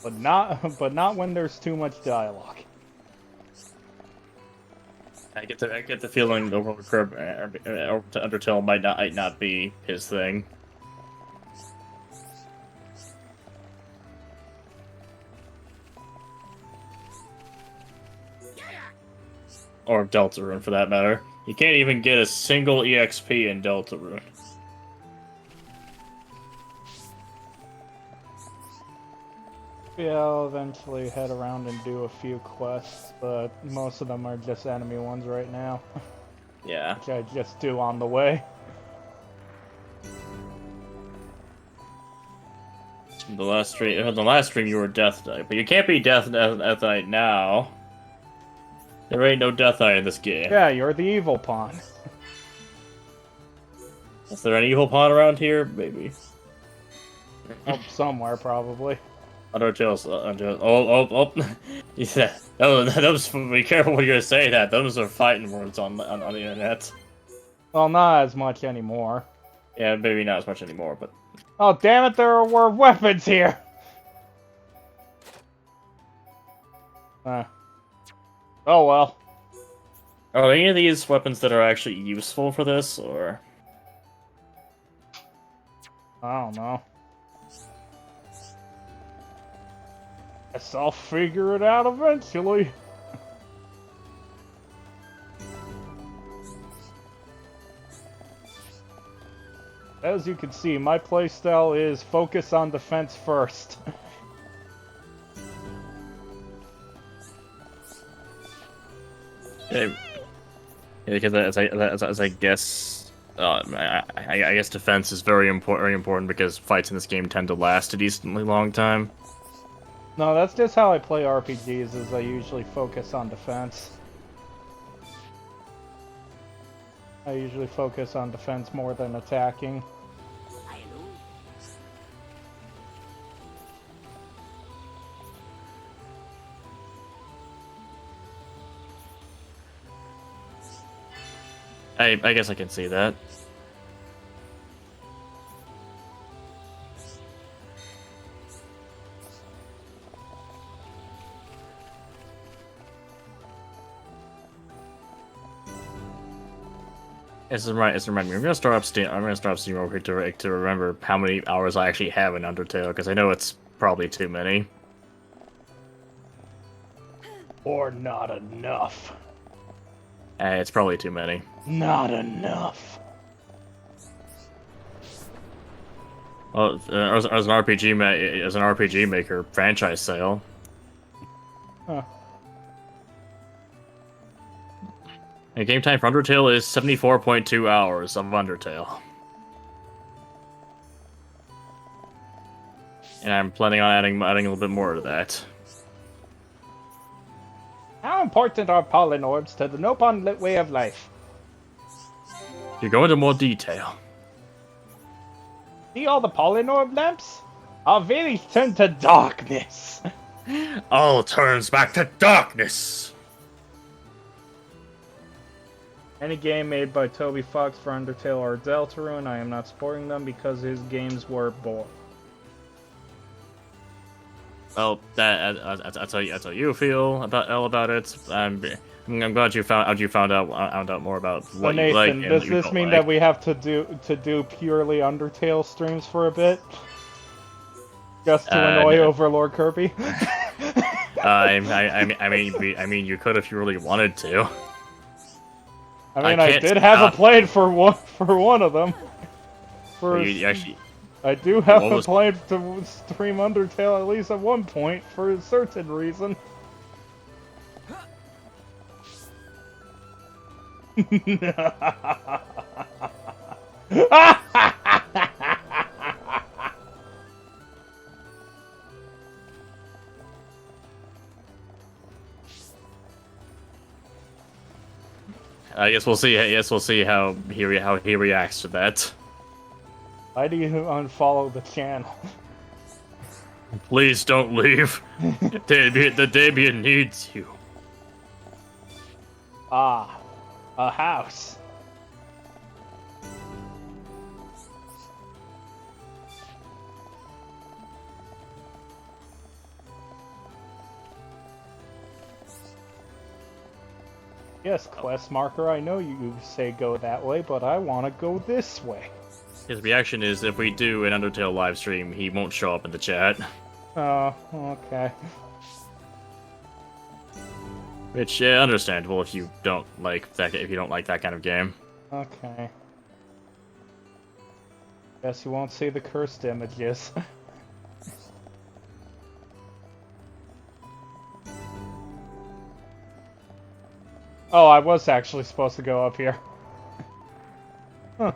But not when there's too much dialogue. I get the feeling Overworld Kirby Undertale might not be his thing. Or Deltarune, for that matter. You can't even get a single EXP in Deltarune. Yeah, I'll eventually head around and do a few quests, but most of them are just enemy ones right now. Yeah. Which I just do on the way. The last stream you were Death Knight, but you can't be Death Knight now. There ain't no Death Knight in this game. Yeah, you're the evil pawn. Is there an evil pawn around here? Maybe. Oh, somewhere, probably. Undertale's, yeah. Those, be careful when you're gonna say that. Those are fighting words on the internet. Well, not as much anymore. Yeah, maybe not as much anymore, but... Oh, damn it, there were weapons here! Oh well. Are any of these weapons that are actually useful for this, or...? I don't know. Guess I'll figure it out eventually. As you can see, my playstyle is focus on defense first. Because as I guess, I guess defense is very important because fights in this game tend to last a decently long time. No, that's just how I play RPGs, is I usually focus on defense. I usually focus on defense more than attacking. I guess I can see that. It's remind me. I'm gonna start up Steam. I'm gonna start up Steam real quick to remember how many hours I actually have in Undertale, because I know it's probably too many. Or not enough. It's probably too many. Not enough. Well, as an RPG maker, franchise sale. Huh. And game time for Undertale is 74.2 hours of Undertale. And I'm planning on adding a little bit more to that. How important are polynorbs to the Nopon way of life? You go into more detail. See all the polynorb lamps? Our village turned to darkness. All turns back to darkness. Any game made by Toby Fox for Undertale or Deltarune, I am not supporting them because his games were boring. Well, that's how you feel about it. I'm glad you found out more about what Nathan, you like. And does this mean that we have to do purely Undertale streams for a bit, just to annoy Overlord Kirby? I mean, you could if you really wanted to. I mean, I did have a plan for one of them. I do have a plan to stream Undertale at least at one point for a certain reason. I guess we'll see. How he reacts to that. Why do you unfollow the channel? Please don't leave. The Dabian needs you. Ah, a house. Yes, quest marker, I know you say go that way, but I want to go this way. His reaction is if we do an Undertale live stream, he won't show up in the chat. Oh, okay. Which, understandable if you don't like that. If you don't like that kind of game. Okay. Guess you won't see the cursed images. Oh, I was actually supposed to go up here. Huh.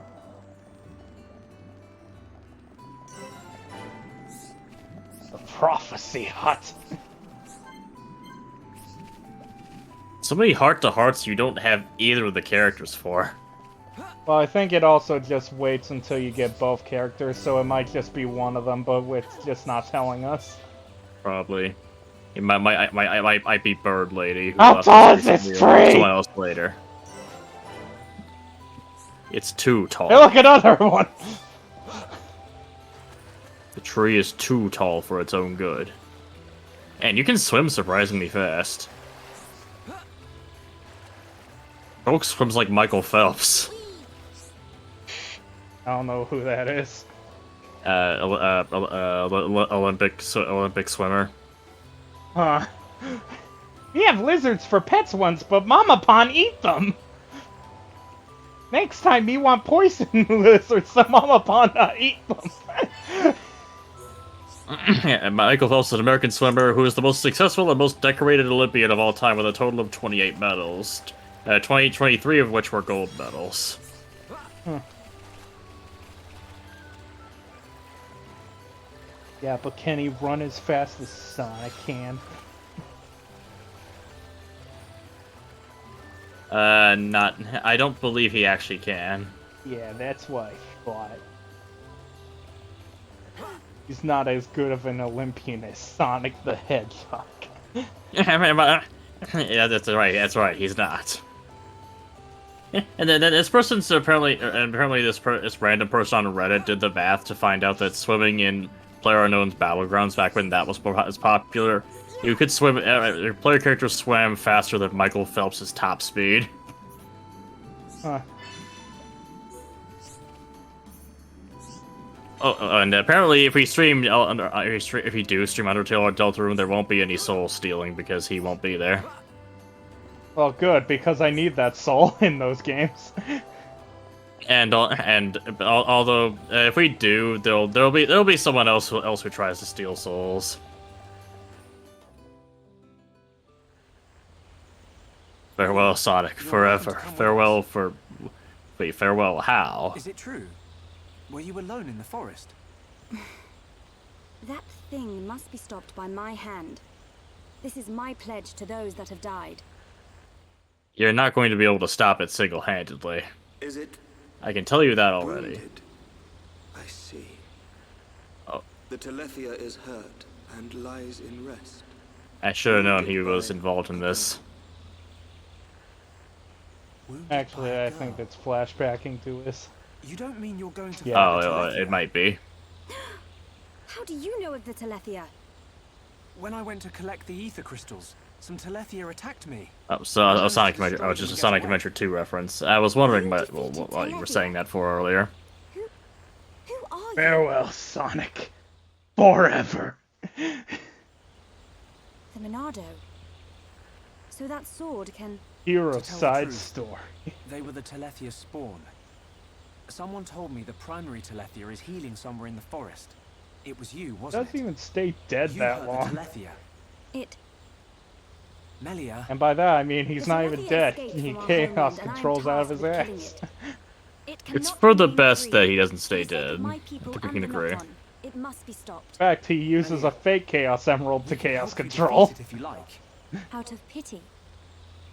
The Prophecy Hut. So many heart-to-hearts you don't have either of the characters for. Well, I think it also just waits until you get both characters, so it might just be one of them, but it's just not telling us. Probably. It might be Bird Lady. How tall is this tree? Someone else later. It's too tall. Hey, look, another one! The tree is too tall for its own good. And you can swim surprisingly fast. Folks swims like Michael Phelps. I don't know who that is. Olympic swimmer. Huh. We have lizards for pets once, but Mama Pond eat them. Next time you want poison lizards, so Mama Pond not eat them. Yeah, Michael Phelps is an American swimmer who is the most successful and most decorated Olympian of all time with a total of 28 medals. 23 of which were gold medals. Huh. Yeah, but can he run as fast as Sonic can? Not. I don't believe he actually can. Yeah, that's what I thought. He's not as good of an Olympian as Sonic the Hedgehog. Yeah, that's right. That's right. He's not. And then this person's apparently this random person on Reddit did the math to find out that swimming in PlayerUnknown's Battlegrounds back when that was popular, you could swim. Your player character swam faster than Michael Phelps' top speed. Huh. Oh, and apparently, if we stream, if you do stream Undertale or Deltarune, there won't be any soul stealing because he won't be there. Well, good, because I need that soul in those games. And although if we do, there'll be someone else who tries to steal souls. Farewell, Sonic, forever. Farewell for. Wait, farewell how? Is it true? Were you alone in the forest? That thing must be stopped by my hand. This is my pledge to those that have died. You're not going to be able to stop it single-handedly. Is it? I can tell you that already. Wounded? I see. Oh. The Telethia is hurt and lies in rest. I should have known he was involved in this. Actually, I think it's flashbacking to us. You don't mean you're going to... Yeah. Oh, it might be. How do you know of the Telethia? When I went to collect the ether crystals, some Telethia attacked me. Oh, so Sonic Adventure. Oh, just a Sonic Adventure 2 reference. I was wondering what you were saying that for earlier. Who are you? Farewell, Sonic. Forever. The Monado. So that sword can... Hero To tell the side truth, story. They were the Telethia spawn. Someone told me the primary Telethia is healing somewhere in the forest. It was you, wasn't Doesn't it? even stay dead You that hurt long. the Telethia. It... And Melia... by that, I mean he's The not even Telethia dead. escaped He from our chaos homeland, and I'm controls out of tasked his with ass. killing it. It It's cannot for the remain best free. that he doesn't stay For the sake of dead. my I people think we and can the agree. Nopon, it must be stopped. In fact, he uses a fake Chaos Emerald to We can chaos help you control. defeat it if you like. Out of pity.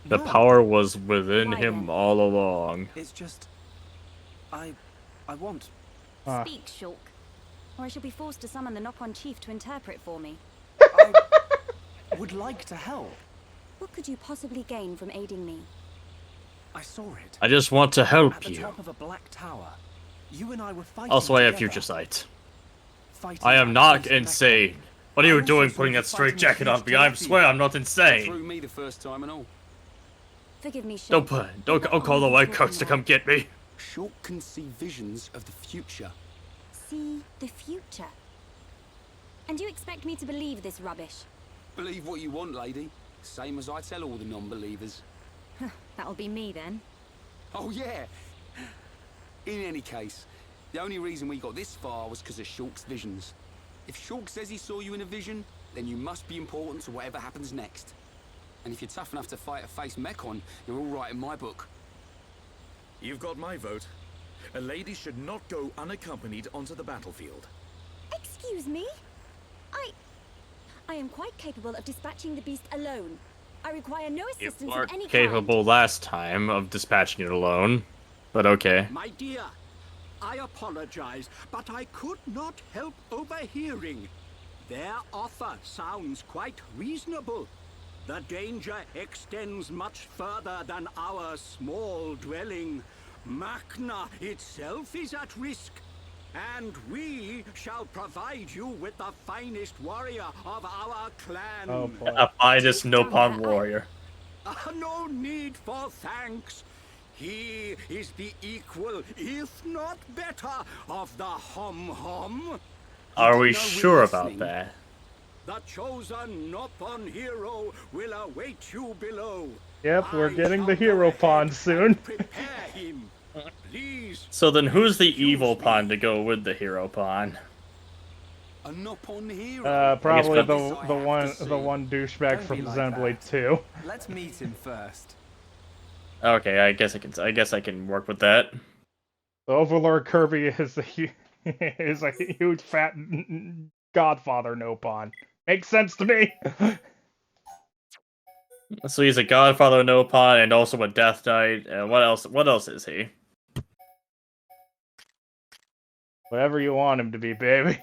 The No, power was within Why him then? all along. It's just... I want... Huh. Speak, Shulk, or I shall be forced to summon the Nopon chief to interpret for me. I would like to help. What could you possibly gain from aiding me? I saw it. I just want to At help the you. top of a black tower. You and I were fighting Also, I have together. future sight. Fighting I am back not against the insane. Nopon. What are you I also doing saw putting you that straight fighting a jacket on huge me? I Telethia. swear I'm not insane. Threw me the first time and all. Forgive me, Shulk. Don't call the White Coats to come get me. Shulk can see visions of the future. See the future. And you expect me to believe this rubbish? Believe what you want, lady. Same as I tell all the non-believers. That'll be me then. Oh, yeah. In any case, the only reason we got this far was because of Shulk's visions. If Shulk says he saw you in a vision, then you must be important to whatever happens next. And if you're tough enough to fight a face Mechon, you're all right in my book. You've got my vote. A lady should not go unaccompanied onto the battlefield. Excuse me? I am quite capable of dispatching the beast alone. I require no You assistance of weren't any capable last time of dispatching it alone. But okay. My dear, I apologize, but I could not help overhearing. Their offer sounds quite reasonable. The danger extends much further than our small dwelling. Machna itself is at risk. And we shall provide you with the finest warrior of our clan. Oh boy. A finest Nopon warrior. No need for thanks. He is the equal, if not better, of the Hom-Hom. Are we No, we're sure about listening. that? The chosen Nopon hero will await you below. Yep, we're I getting shall the go hero ahead pawn and soon. Prepare him. Please. So then who's the evil pawn to go with the hero pawn? A Nopon hero. Probably but- the one douchebag Don't from be like Xenoblade that. 2. Let's meet him first. Okay, I guess I can work with that. The Overlord Kirby is is a huge fat Godfather Nopon. Makes sense to me. So he's a Godfather Nopon and also a Death Knight. And what else? What else is he? Whatever you want him to be, baby.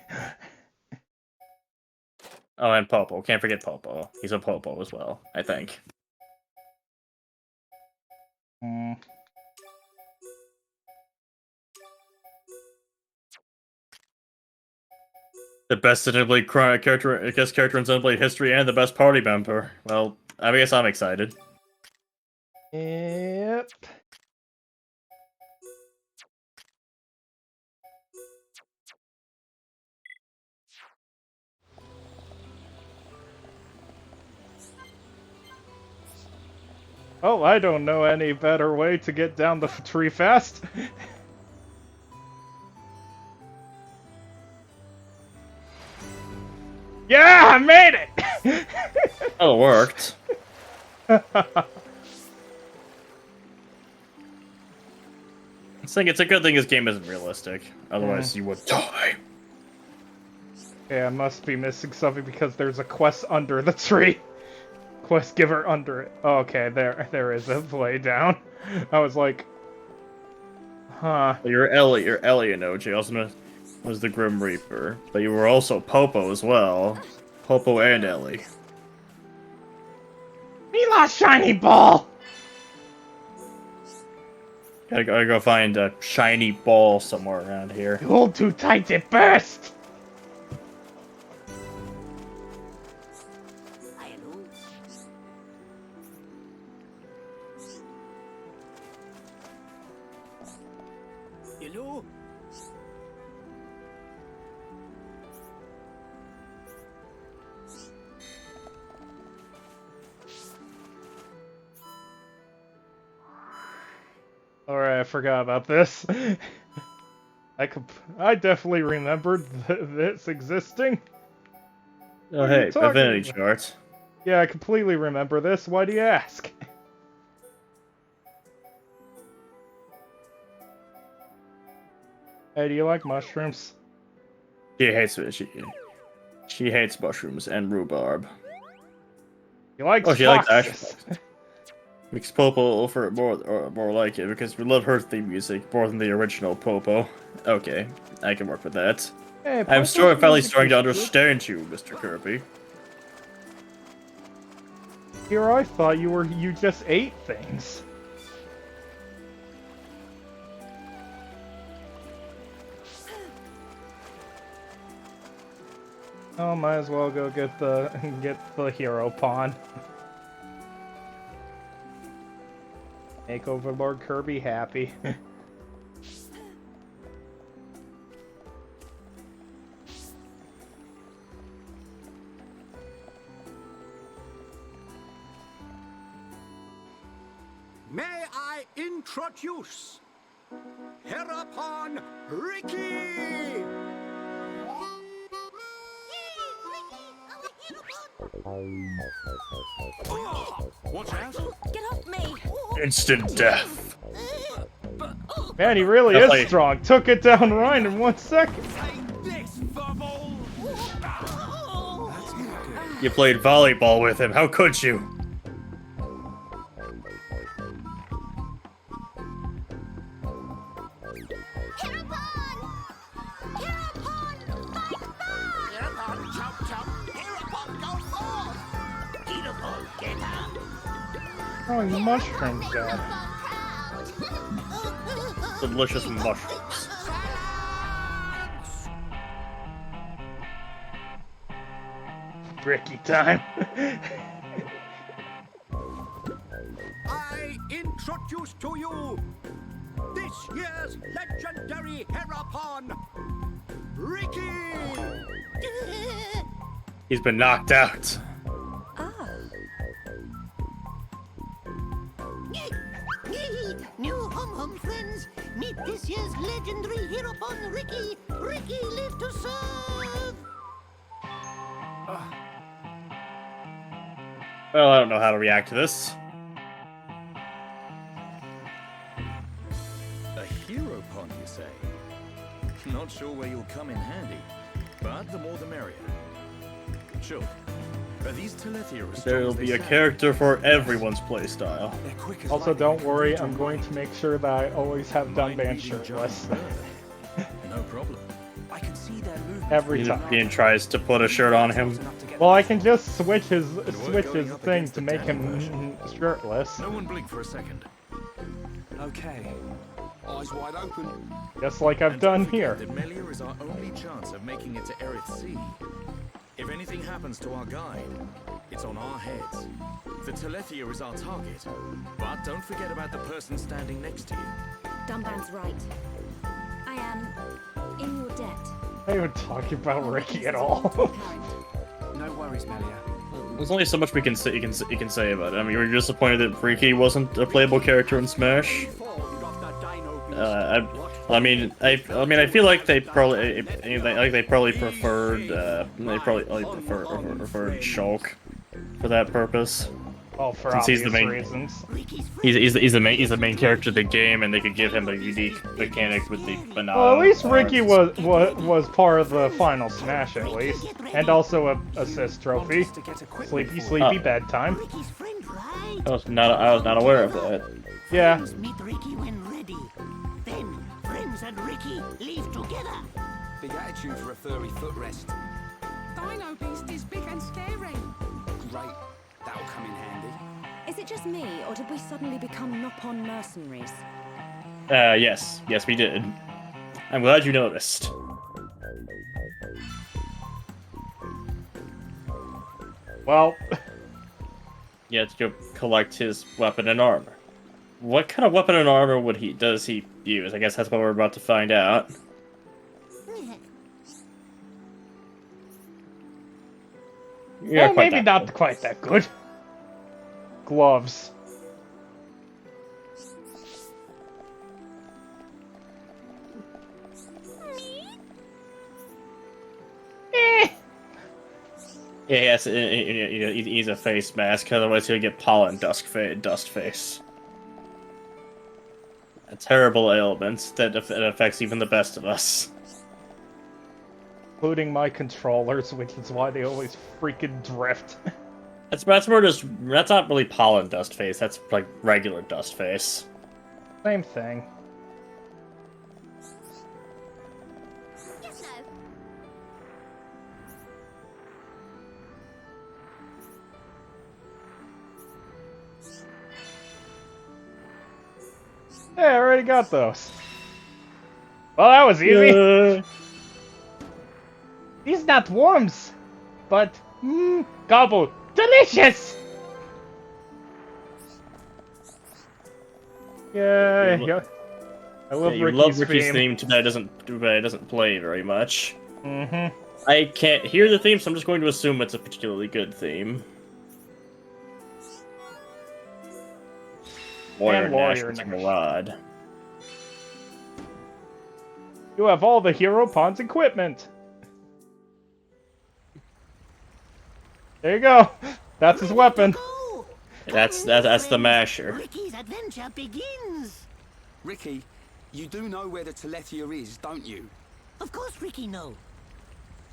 Oh, and Popo. Can't forget Popo. He's a Popo as well, I think. The best Xenoblade character, guest character in Xenoblade history, and the best party member. Well, I guess I'm excited. Yep. Oh, I don't know any better way to get down the tree fast. Yeah, I made it! Oh, it worked. It's a good thing this game isn't realistic. Otherwise, you would die. Yeah, I must be missing something because there's a quest under the tree. Quest giver under it. Oh, okay, there is a play down. I was like, huh. You're Ellie, OJ. Also was the Grim Reaper, but you were also Popo as well. Popo and Ellie. Me lost shiny ball. Gotta go find a shiny ball somewhere around here. You hold too tight, it burst. Hello? Alright, I forgot about this. I definitely remembered this existing. Oh hey, Affinity Chart. Yeah, I completely remember this. Why do you ask? Hey, do you like mushrooms? She hates mushrooms and rhubarb. You like she likes foxes. Makes Popo for more like it because we love her theme music more than the original Popo. Okay, I can work with that. Hey, I'm finally starting to understand you, Mr. Kirby. Here I thought you just ate things. Oh, might as well go get the hero pawn. Make Overlord Kirby happy. May I introduce Hereupon Ricky! Watch out! Get off me! Instant death. Man, he really is strong. Took it down Ryan in 1 second. You played volleyball with him. How could you? Oh, mushrooms, God. Delicious mushrooms. Ricky time. I introduce to you this year's legendary Hereupon, Ricky! He's been knocked out. New hum friends, meet this year's legendary Hereupon Ricky. Ricky live to serve. Well, I don't know how to react to this. not sure where you'll come in handy, but the more the merrier. Sure. Are these Telethia as strong There'll as they be a sound? character for everyone's playstyle. Also, don't worry, I'm going to make sure that I always have Dunban shirtless. No problem. I can see their movement. Every time. Ian tries to put a shirt on him. Well, I can just switch his thing to make him shirtless. No one blink for a second. Okay. Eyes wide open. Just like I've And done don't forget here. that Melia is our only chance of making it to Erith Sea. If anything happens to our guide, it's on our heads. The Telethia is our target, but don't forget about the person standing next to you. Dunban's right. I am in your debt. I even talking about Ricky at all. No worries, Melia. There's only so much we can say. You can say about it. I mean, you're disappointed that Riki wasn't a playable character in Smash. I mean, I feel like they probably preferred preferred Shulk for that purpose. Well, for Since obvious he's the main reasons. he's the main character of the game, and they could give him a unique mechanic with the banana. Well, at least Ricky was part of the final Smash, at least, and also a assist trophy. Sleepy bedtime. I was not aware of that. Yeah. Meet Ricky when ready. Then, friends and Ricky leave together. Big attitude for a furry footrest. Dino Beast is big and scary. Great. That'll come in handy. Is it just me, or did we suddenly become Nopon mercenaries? Yes, we did. I'm glad you noticed. Well, you have to go collect his weapon and armor. What kind of weapon and armor does he use? I guess that's what we're about to find out. Yeah, well, maybe not quite that good. Gloves. Yeah, yes, he's a face mask, otherwise he'll get pollen dust face. A terrible ailment that affects even the best of us. Including my controllers, which is why they always freaking drift. That's not really pollen dust face, that's like regular dust face. Same thing. Yeah, I already got those. Well, that was easy. These not worms, but gobble, delicious. Yeah. I love Ricky's theme. Too bad it doesn't play very much. Mm-hmm. I can't hear the theme, so I'm just going to assume it's a particularly good theme. Warrior National Rod. You have all the Hero Pawn's equipment. There you go. That's his weapon. That's the masher. Ricky's adventure begins. Ricky, you do know where the Telethia is, don't you? Of course Ricky know.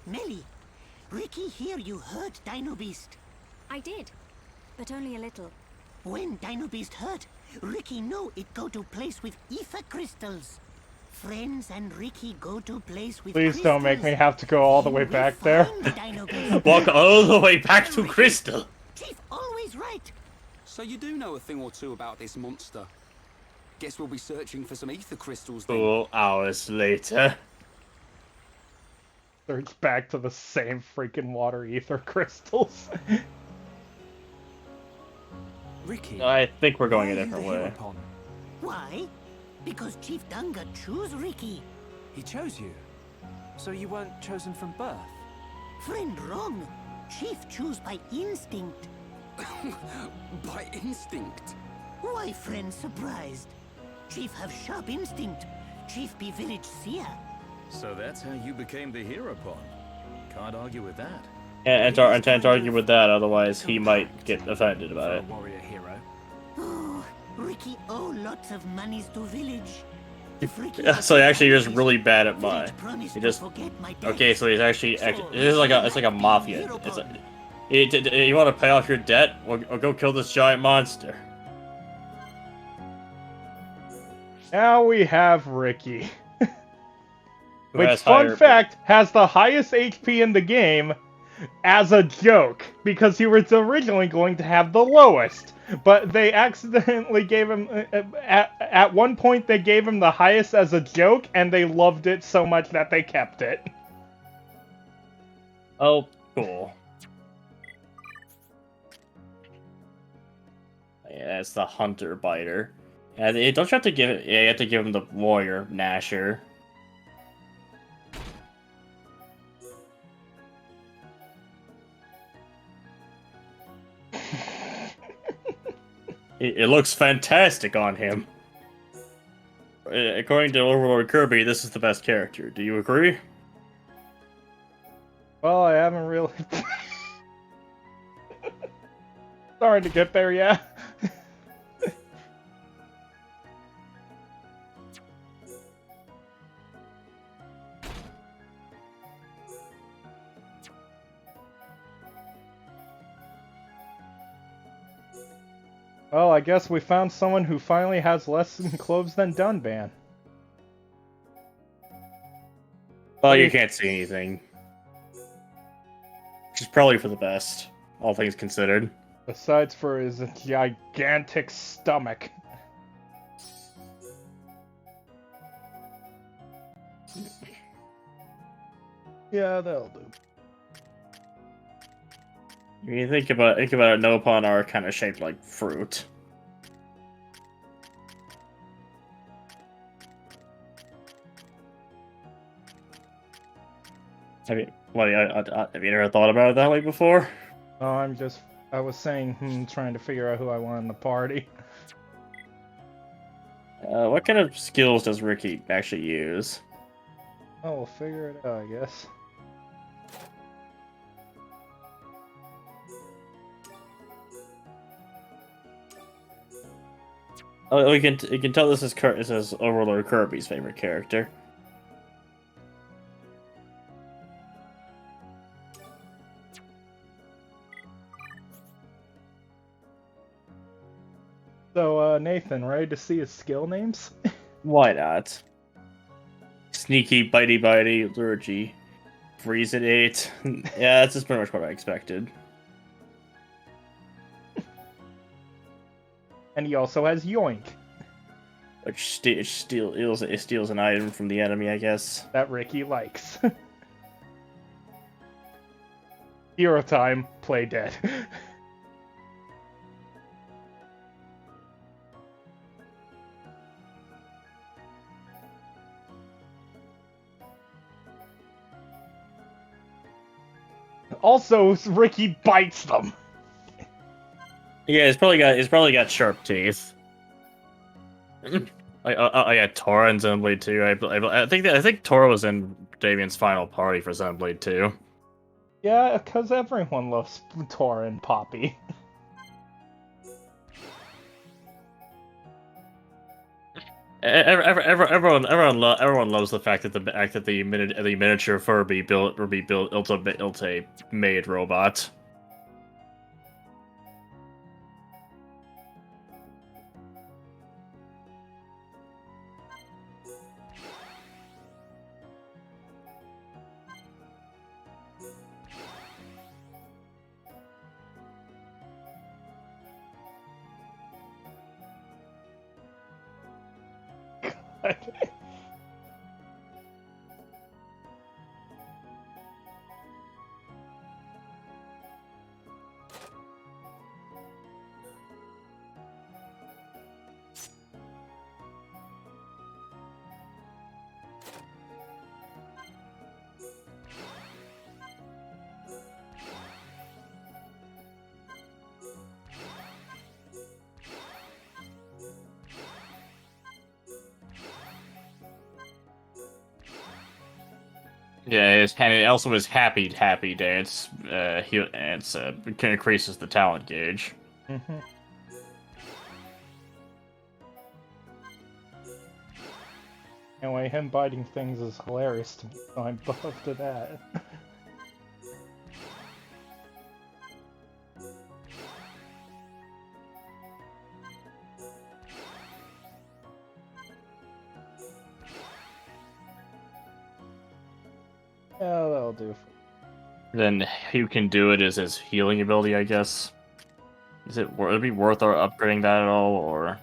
Melly, Ricky hear you hurt Dino Beast. I did, but only a little. When Dino Beast hurt, Ricky know it go to place with ether crystals. Friends and Ricky go to place with Please don't make me have to go all the way back there. Walk all the way back to Crystal. Chief always right. So you do know a thing or two about this monster. Guess we'll be searching for some ether crystals then. 4 hours later. It's back to the same freaking water ether crystals. Ricky, I think we're going a different way. Why? Because Chief Dunga choose Ricky. He chose you? So you weren't chosen from birth? Friend, wrong. Chief choose by instinct. By instinct? Why, friend, surprised? Chief have sharp instinct. Chief be village seer. So that's how you became the Hero Pawn. Can't argue with that. And to argue with that, otherwise he might get offended about it. Warrior hero. Oh, Ricky owe lots of monies to village. So actually, you're just really bad at mine. You just okay. So he's actually it's like a mafia. It's like you want to pay off your debt, or go kill this giant monster. Now we have Ricky. Who Which, has fun higher- fact, has the highest HP in the game as a joke, because he was originally going to have the lowest. But they accidentally gave him, at one point they gave him the highest as a joke, and they loved it so much that they kept it. Oh, cool. Yeah, it's the hunter biter. Yeah, don't you have to give it? Yeah, you have to give him the warrior gnasher. It looks fantastic on him. According to Overlord Kirby, this is the best character. Do you agree? Well, I haven't really... Starting to get there, yeah. Well, I guess we found someone who finally has less clothes than Dunban. Well, you can't see anything. Which is probably for the best, all things considered. Besides for his gigantic stomach. Yeah, that'll do. When you think about it, Nopon are kind of shaped like fruit. Have you ever thought about it that way before? Oh, I was saying, trying to figure out who I want in the party. What kind of skills does Ricky actually use? Oh, we'll figure it out, I guess. Oh, you can tell this is Overlord Kirby's favorite character. So, Nathan, ready to see his skill names? Why not? Sneaky, bitey, Lurgy, Freeze at 8. Yeah, that's just pretty much what I expected. And he also has Yoink. Which steals an item from the enemy, I guess. That Ricky likes. Hero time, play dead. Also, Ricky bites them. Yeah, he's probably got sharp teeth. I got Tora in Xenoblade 2. I think Tora was in Davian's final party for Xenoblade 2. Yeah, because everyone loves Tora and Poppy. Everyone loves the fact that the miniature Furby built a maid robot. Yeah, and it also is happy dance. It increases the talent gauge. Anyway, him biting things is hilarious to me, so I'm buff to that. Yeah, that'll do. Then who can do it is his healing ability, I guess. Is it? Would it be worth our upgrading that at all, or?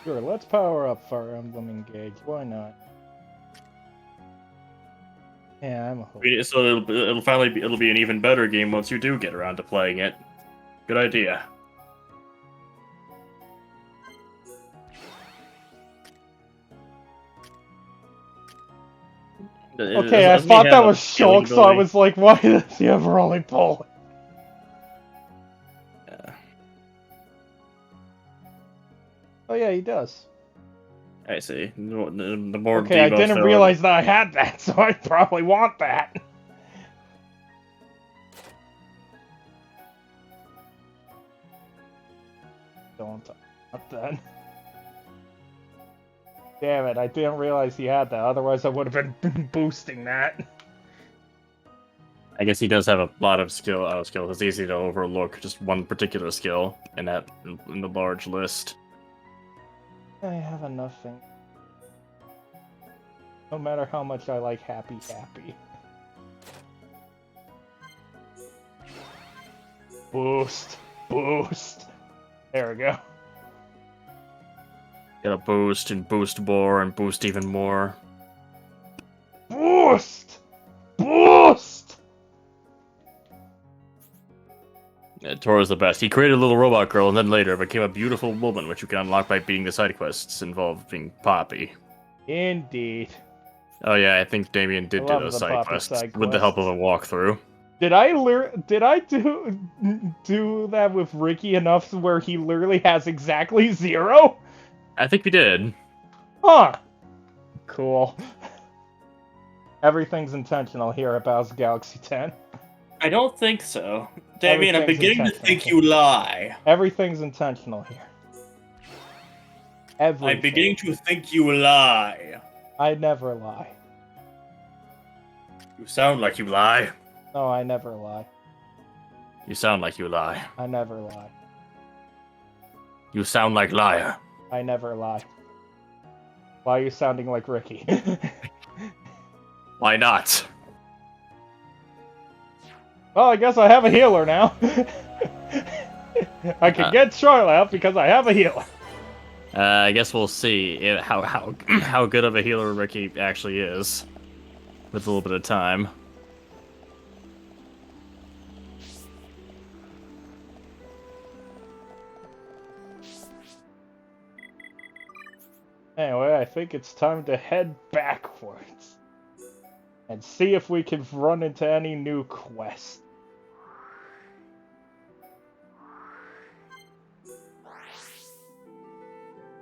Sure, let's power up Fire Emblem Engage. Why not? Yeah, I'm a hope. So it'll finally be an even better game once you do get around to playing it. Good idea. Okay, I thought that was Shulk, so I was like, why does he ever only pull? Oh yeah, he does. I see. The more okay, I debuffs didn't there realize that I had that, so I probably want that. Don't talk that. Damn it, I didn't realize he had that, otherwise I would have been boosting that. I guess he does have a lot of skills. It's easy to overlook just one particular skill in the large list. I have enough things. No matter how much I like Happy. Boost. There we go. Get a boost and boost more and boost even more. Boost! Yeah, Tora's the best. He created a little robot girl and then later became a beautiful woman, which you can unlock by beating the side quests involving Poppy. Indeed. Oh yeah, I think Damien did do those side quests with the help of a walkthrough. Did I do that with Ricky enough where he literally has exactly 0? I think we did. Huh. Cool. Everything's intentional here at Bowser Galaxy 10. I don't think so. Damien, I'm beginning to think you lie. Everything's intentional here. I'm beginning to think you lie. I never lie. You sound like you lie. No, I never lie. You sound like you lie. I never lie. You sound like liar. I never lie. Why are you sounding like Ricky? Why not? Well, I guess I have a healer now. I can get Charlotte out because I have a healer. I guess we'll see how good of a healer Ricky actually is with a little bit of time. Anyway, I think it's time to head backwards and see if we can run into any new quests.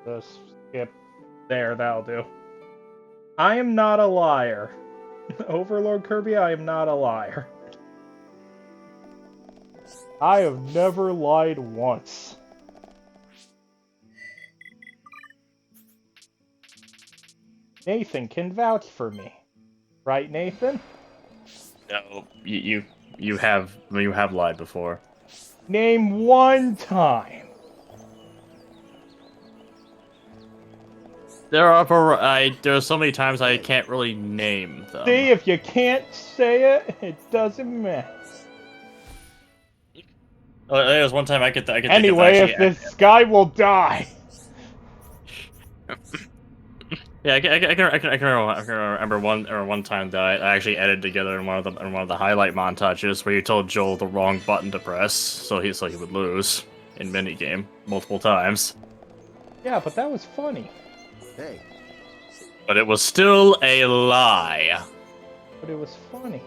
Just skip there, that'll do. I am not a liar. Overlord Kirby, I am not a liar. I have never lied once. Nathan can vouch for me. Right, Nathan? No, you have lied before. Name one time. There are so many times I can't really name them. See, if you can't say it, it doesn't matter. There was one time I could anyway, if this guy will die. Yeah, I can remember one time that I actually edited together in one of the highlight montages where you told Joel the wrong button to press, so he would lose in minigame multiple times. Yeah, but that was funny. Hey. But it was still a lie. But it was funny.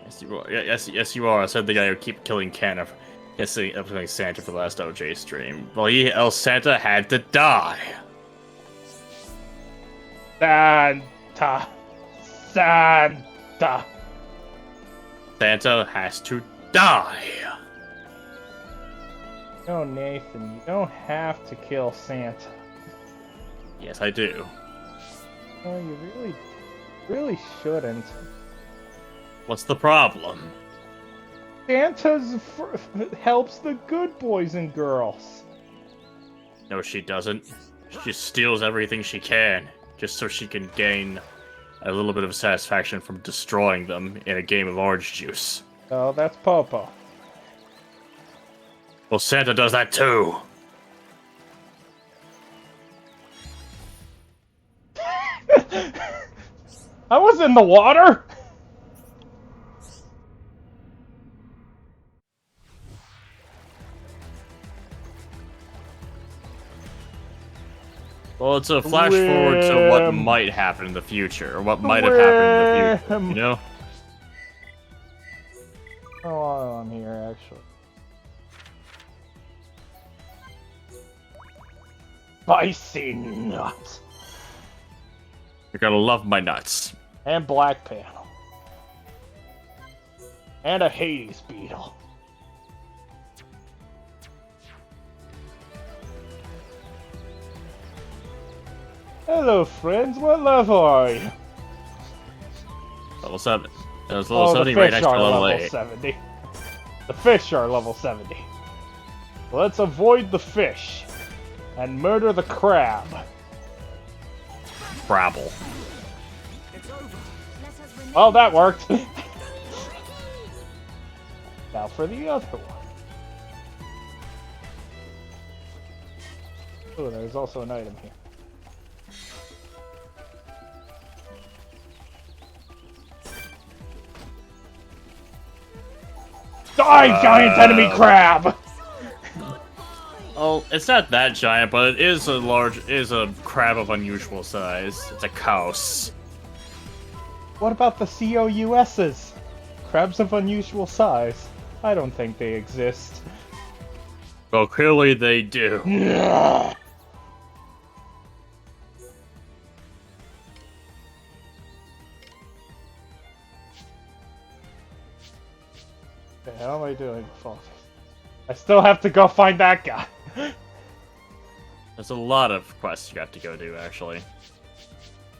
Yes, you are. Yes, you are. I said the guy who keep killing Ken. Yes, I was playing Santa for the last OJ stream. Well, else Santa had to die. Santa. Santa. Santa has to die. No, Nathan, you don't have to kill Santa. Yes, I do. No, you really shouldn't. What's the problem? Santa helps the good boys and girls. No, she doesn't. She steals everything she can, just so she can gain a little bit of satisfaction from destroying them in a game of orange juice. Oh, that's Popo. Well, Santa does that too. I was in the water! Well, it's a flash forward to what might happen in the future, or what might have happened in the future, you know? Oh, I'm here, actually. Spicy nuts. You're gonna love my nuts. And black panel. And a Hades beetle. Hello, friends. What level are you? Level 7. It was level 70 right next to level 8. 70. The fish are level 70. Let's avoid the fish and murder the crab. Brabble. Oh, that worked. Now for the other one. Oh, there's also an item here. Die, giant enemy crab! Oh, it's not that giant, but it is a crab of unusual size. It's a Kaus. What about the COUSs? Crabs of unusual size. I don't think they exist. Well, clearly they do. What the hell am I doing? I still have to go find that guy. There's a lot of quests you have to go do, actually.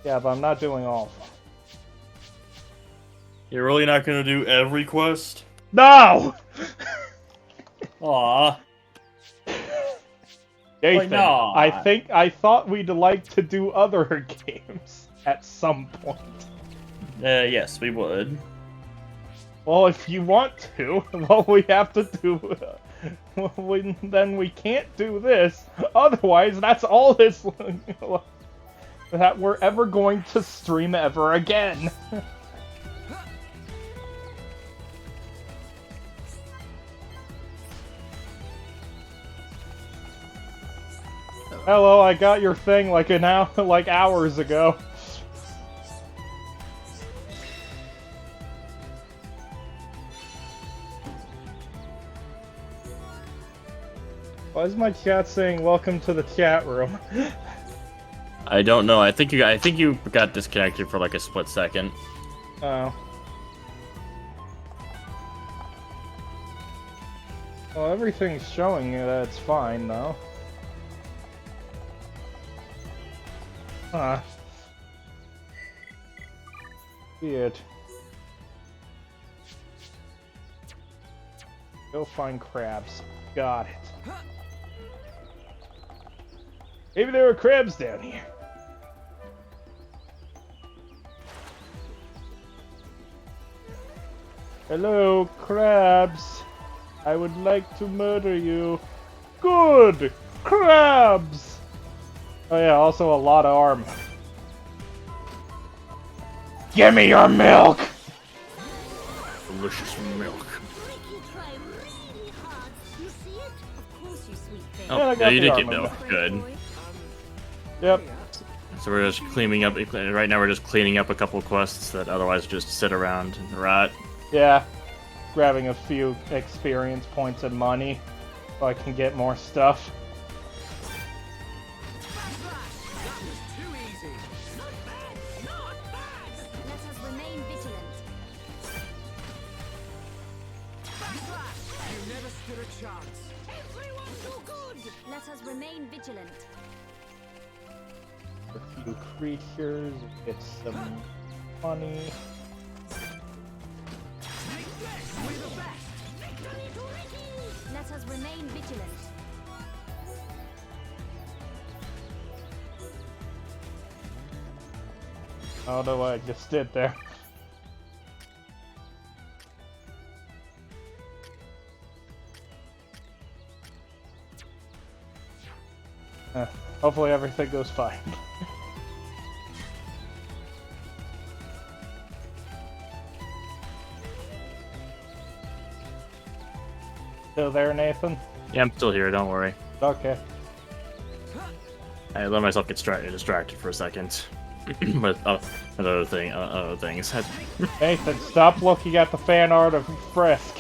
Yeah, but I'm not doing all of them. You're really not gonna do every quest? No! Aww. Nathan, no. I thought we'd like to do other games at some point. Yes, we would. Well, if you want to, well, we have to do... then we can't do this. Otherwise, that's all this... that we're ever going to stream ever again. Hello, I got your thing like hours ago. Why is my chat saying "Welcome to the chat room"? I don't know. I think you got disconnected for like a split second. Oh. Well, everything's showing that it's fine though. Huh. Weird. Go find crabs. Got it. Maybe there are crabs down here. Hello, crabs. I would like to murder you. Good! Crabs! Oh yeah, also a lot of armor. Give me your milk! Delicious milk. Yeah, Oh, I yeah, got you the did get armor. milk. Good. Yep. So we're just cleaning up. Right now, we're just cleaning up a couple quests that otherwise just sit around and rot. Yeah. Grabbing a few experience points and money so I can get more stuff. Let us remain vigilant. You never stood a chance. Everyone do good! Let us remain vigilant. A few creatures, get some money. Let us remain vigilant. I don't know what I just did there. Hopefully everything goes fine. Still there, Nathan? Yeah, I'm still here. Don't worry. Okay. I let myself get distracted for a second with other things. Nathan, stop looking at the fan art of Frisk.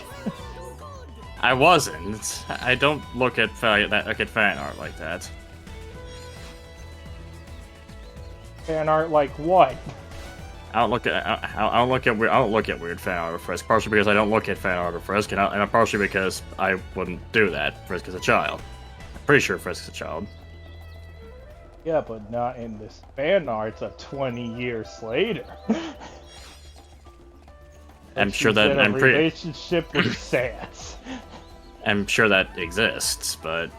I wasn't. I don't look at fan art like that. Fan art like what? I don't look at weird fan art of Frisk. Partially because I don't look at fan art of Frisk, and partially because I wouldn't do that. Frisk is a child. I'm pretty sure Frisk is a child. Yeah, but not in this fan art. 20 years later. I'm sure that relationship with Sans. I'm sure that exists, but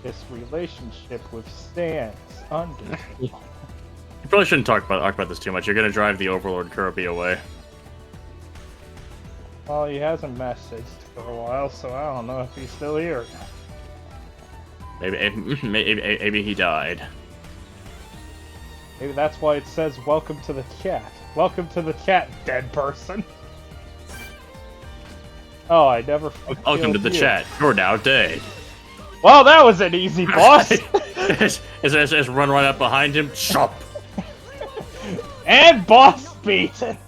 this relationship with Sans under. You probably shouldn't talk about this too much. You're gonna drive the Overlord Kirby away. Well, he hasn't messaged for a while, so I don't know if he's still here. Maybe he died. Maybe that's why it says "Welcome to the chat." Welcome to the chat, dead person. Oh, I never. Welcome to the chat. You're now dead. Well, that was an easy boss. Just run right up behind him. Chop. And boss beaten.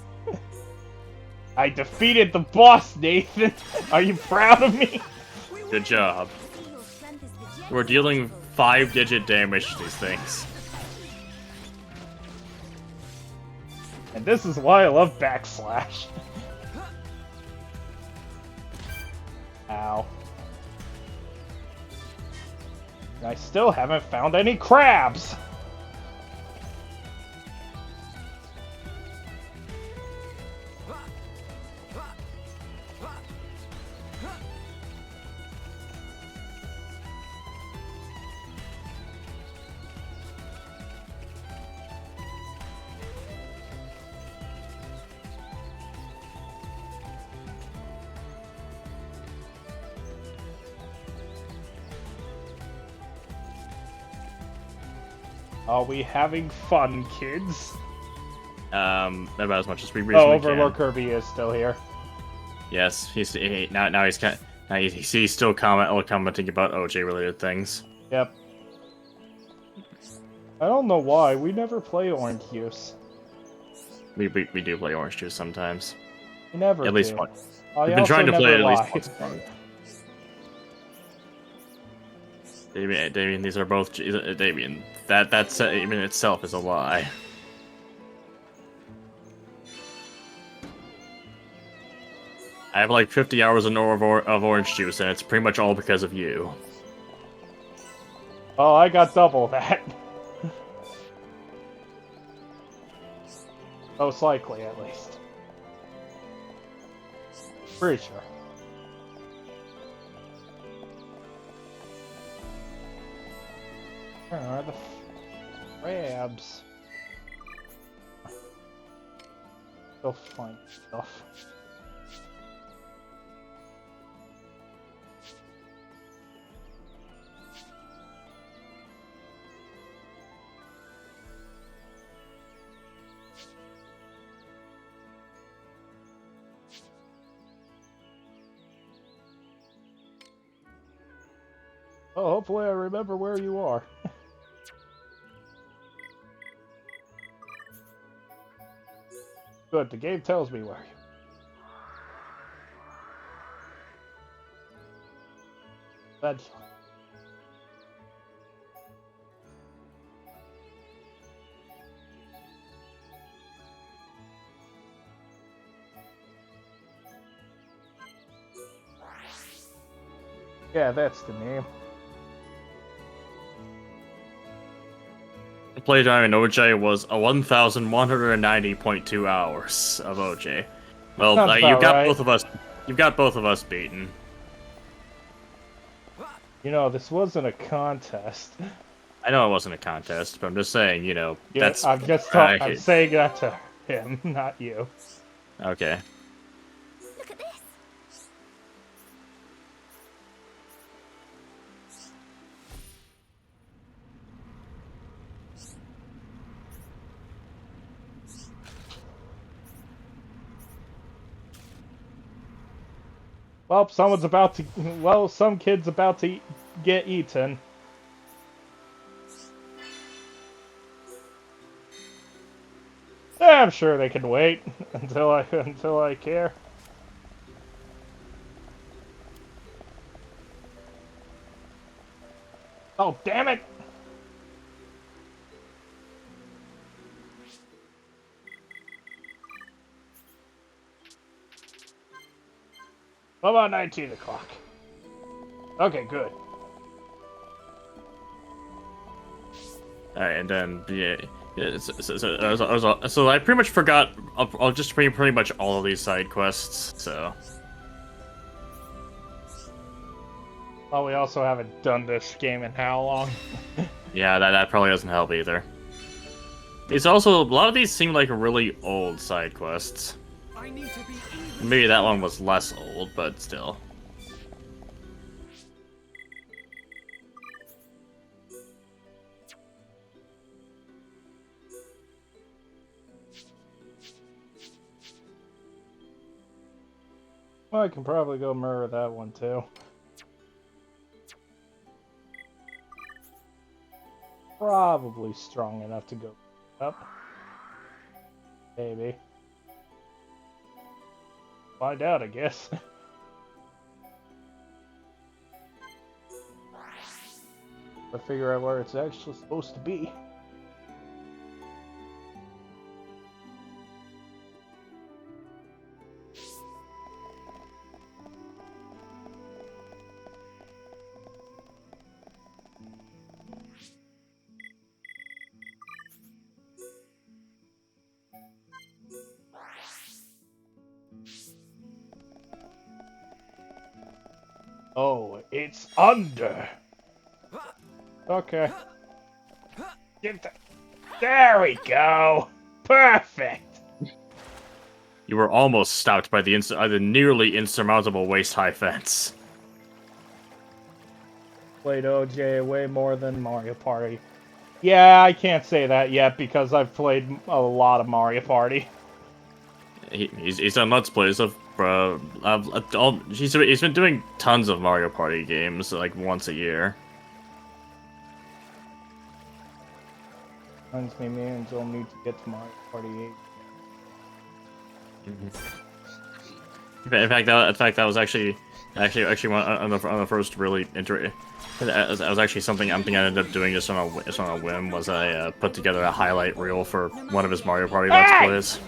I defeated the boss, Nathan. Are you proud of me? Good job. We're dealing 5-digit damage to these things. And this is why I love backslash. Ow. And I still haven't found any crabs. Are we having fun, kids? About as much as we Oh, reasonably Overlord can. Kirby is still here. Yes, he's still commenting about OJ related things. Yep. I don't know why we never play Orange Juice. We do play Orange Juice sometimes. We never. At least do. once. I We've been trying to also play it never at least lied. once a month. Damien, these are both Damien. That's even itself is a lie. I have like 50 hours of Orange Juice, and it's pretty much all because of you. Oh, I got double that. Most likely, at least. Pretty sure. Where are the crabs? Go find stuff. Oh, hopefully I remember where you are. Good, the game tells me where you are. That's fine. Yeah, that's the name. Playtime in OJ was 1,190.2 hours of OJ. Well, Sounds you about got right. both of us. You've got both of us beaten. You know, this wasn't a contest. I know it wasn't a contest, but I'm just saying, you know, Yeah, that's. I'm saying that to him, not you. Okay. Look at this. Well, someone's about to. Well, some kid's about to get eaten. I'm sure they can wait until I care. Oh, damn it! What about 19 o'clock? Okay, good. Alright, and then yeah, so I pretty much forgot. I'll just pretty much all of these side quests. So. Well, we also haven't done this game in how long? Yeah, that probably doesn't help either. It's also a lot of these seem like really old side quests. Maybe that one was less old, but still. Well, I can probably go mirror that one too. Probably strong enough to go up. Maybe. Find out, I guess. I figure out where it's actually supposed to be. Oh, it's under. Okay. There we go. Perfect. You were almost stopped by the nearly insurmountable waist-high fence. Played OJ way more than Mario Party. Yeah, I can't say that yet because I've played a lot of Mario Party. He's done Let's Plays of he's been doing tons of Mario Party games, like once a year. Reminds me, man, I'll need to get to Mario Party 8. In fact, that was actually one on the first really that was actually something I ended up doing just on a whim. Was I put together a highlight reel for one of his Mario Party Let's Plays.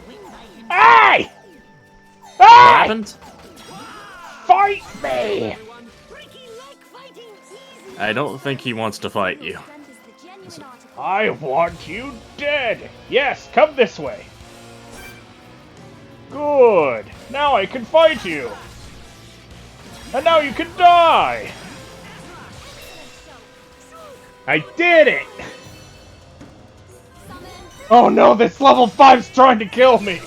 Hey! What happened? Fight me! I don't think he wants to fight you. I want you dead! Yes, come this way! Good! Now I can fight you! And now you can die! I did it! Oh no, this level 5's trying to kill me!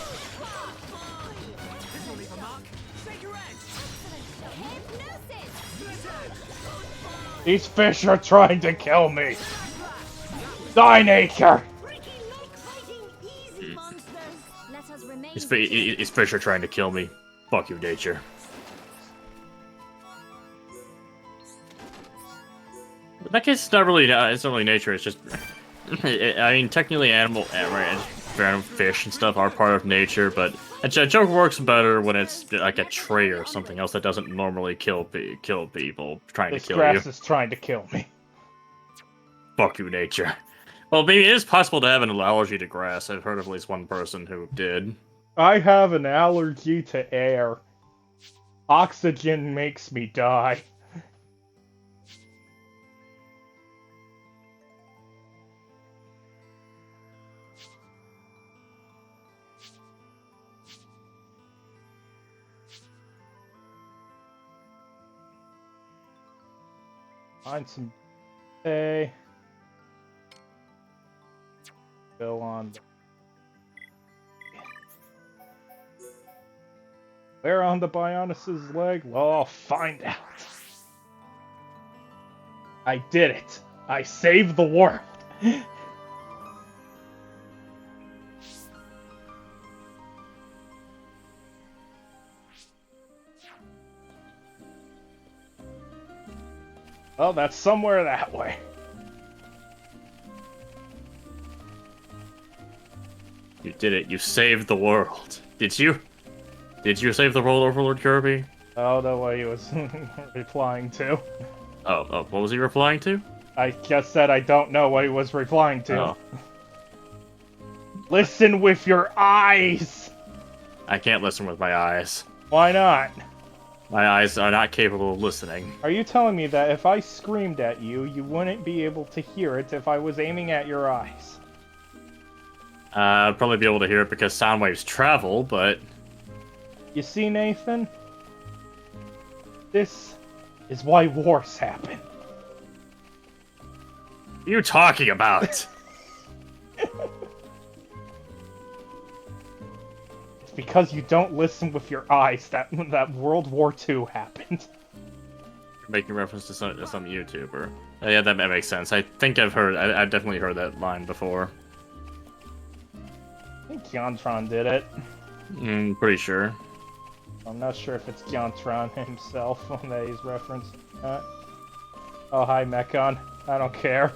These fish are trying to kill me! Die, nature! His fish are trying to kill me. Fuck you, nature. In that case, it's not really nature. It's just, I mean, technically, random fish and stuff are part of nature, but a joke works better when it's like a tree or something else that doesn't normally kill people trying to kill you. This grass is trying to kill me. Fuck you, nature. Well, maybe it is possible to have an allergy to grass. I've heard of at least one person who did. I have an allergy to air. Oxygen makes me die. Find some hay. Go on. Where on the Bionis' leg? Well, I'll find out. I did it. I saved the world. Well, that's somewhere that way. You did it. You saved the world. Did you? Did you save the world, Overlord Kirby? Oh, no way he was replying to. Oh, what was he replying to? I just said I don't know what he was replying to. Oh. Listen with your eyes! I can't listen with my eyes. Why not? My eyes are not capable of listening. Are you telling me that if I screamed at you, you wouldn't be able to hear it if I was aiming at your eyes? I'd probably be able to hear it because sound waves travel, but... You see, Nathan? This is why wars happen. What are you talking about? It's because you don't listen with your eyes that World War II happened. You're making reference to some YouTuber. Yeah, that makes sense. I think I've definitely heard that line before. I think Gyontron did it. Pretty sure. I'm not sure if it's Gyontron himself that he's referencing that. Oh, hi, Mechon. I don't care.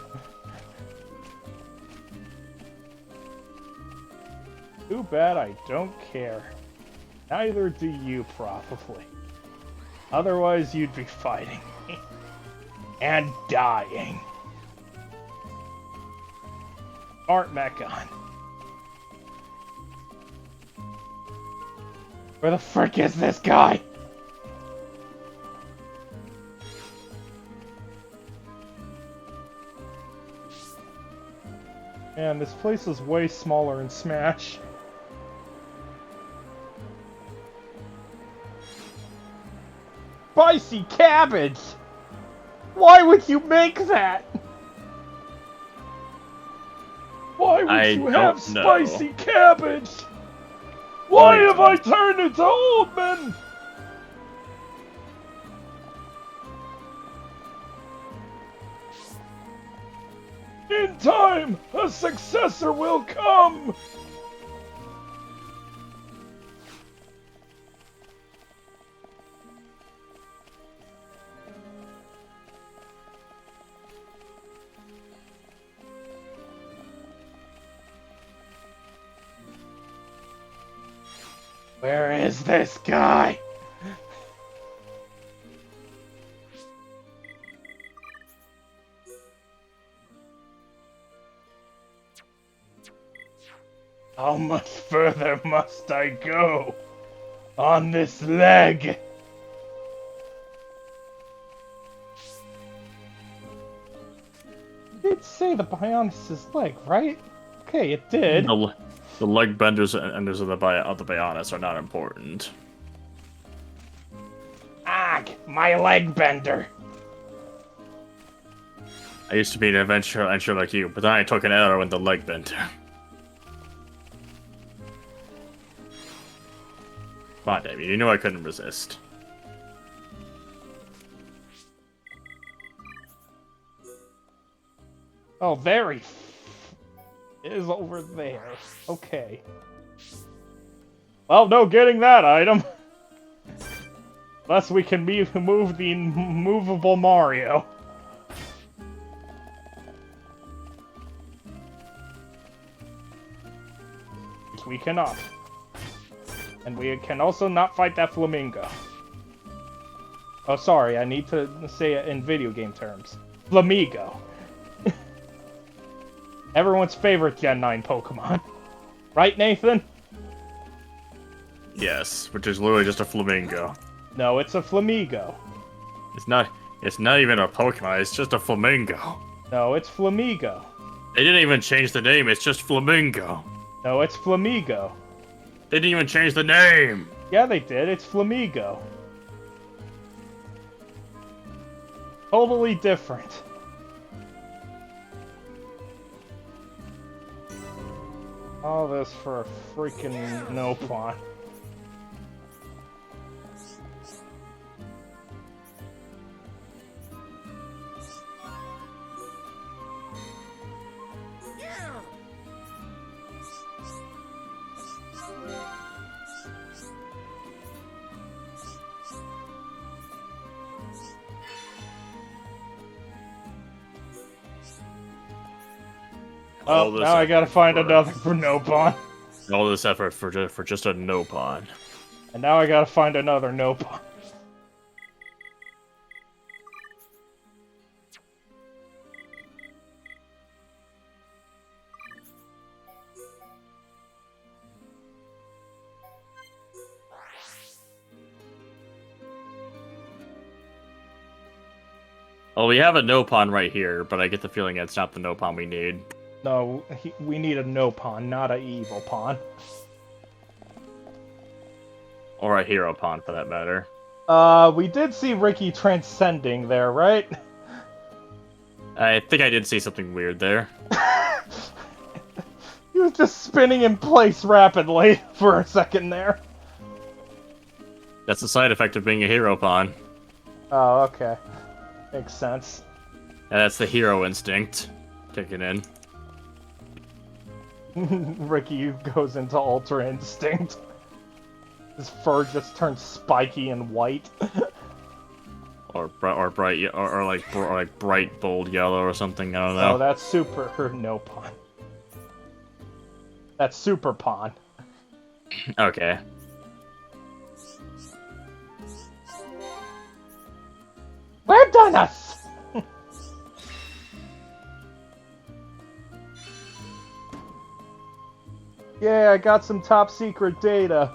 Too bad I don't care. Neither do you, probably. Otherwise, you'd be fighting me. And dying. Smart Mechon. Where the frick is this guy? Man, this place is way smaller in Smash. Spicy cabbage! Why would you make that? Why would you have spicy cabbage? Why have I turned into Oldman? In time, a successor will come! Where is this guy? How much further must I go? On this leg? It did say the Bionis' leg, right? Okay, it did. The leg benders and enders of the Bionis are not important. Ag, my leg bender. I used to be an adventurer like you, but then I took an arrow in the leg bender. Come on, Damien, you knew I couldn't resist. Oh, very is over there. Okay. Well, no getting that item. Unless we can move the movable Mario. We cannot. And we can also not fight that flamingo. Oh, sorry, I need to say it in video game terms. Flamigo. Everyone's favorite Gen 9 Pokemon. Right, Nathan? Yes, which is literally just a flamingo. No, it's a Flamigo. It's not even a Pokemon, it's just a flamingo. No, it's Flamigo. They didn't even change the name, it's just Flamingo. No, it's Flamigo. They didn't even change the name! Yeah, they did. It's Flamigo. Totally different. All this for a freaking no pawn. Oh, now I gotta find another for no pawn. All this effort for just a no pawn. And now I gotta find another no pawn. Well, we have a no pawn right here, but I get the feeling it's not the no pawn we need. No, we need a no pawn, not a evil pawn. Or a hero pawn, for that matter. We did see Ricky transcending there, right? I think I did see something weird there. He was just spinning in place rapidly for a second there. That's the side effect of being a hero pawn. Oh, okay. Makes sense. And that's the hero instinct kicking in. Ricky goes into Ultra Instinct. His fur just turns spiky and white. or bright, or like bright, bold yellow or something. I don't know. Oh, that's super no pawn. That's super pawn. Okay. We're done us. Yeah, I got some top secret data.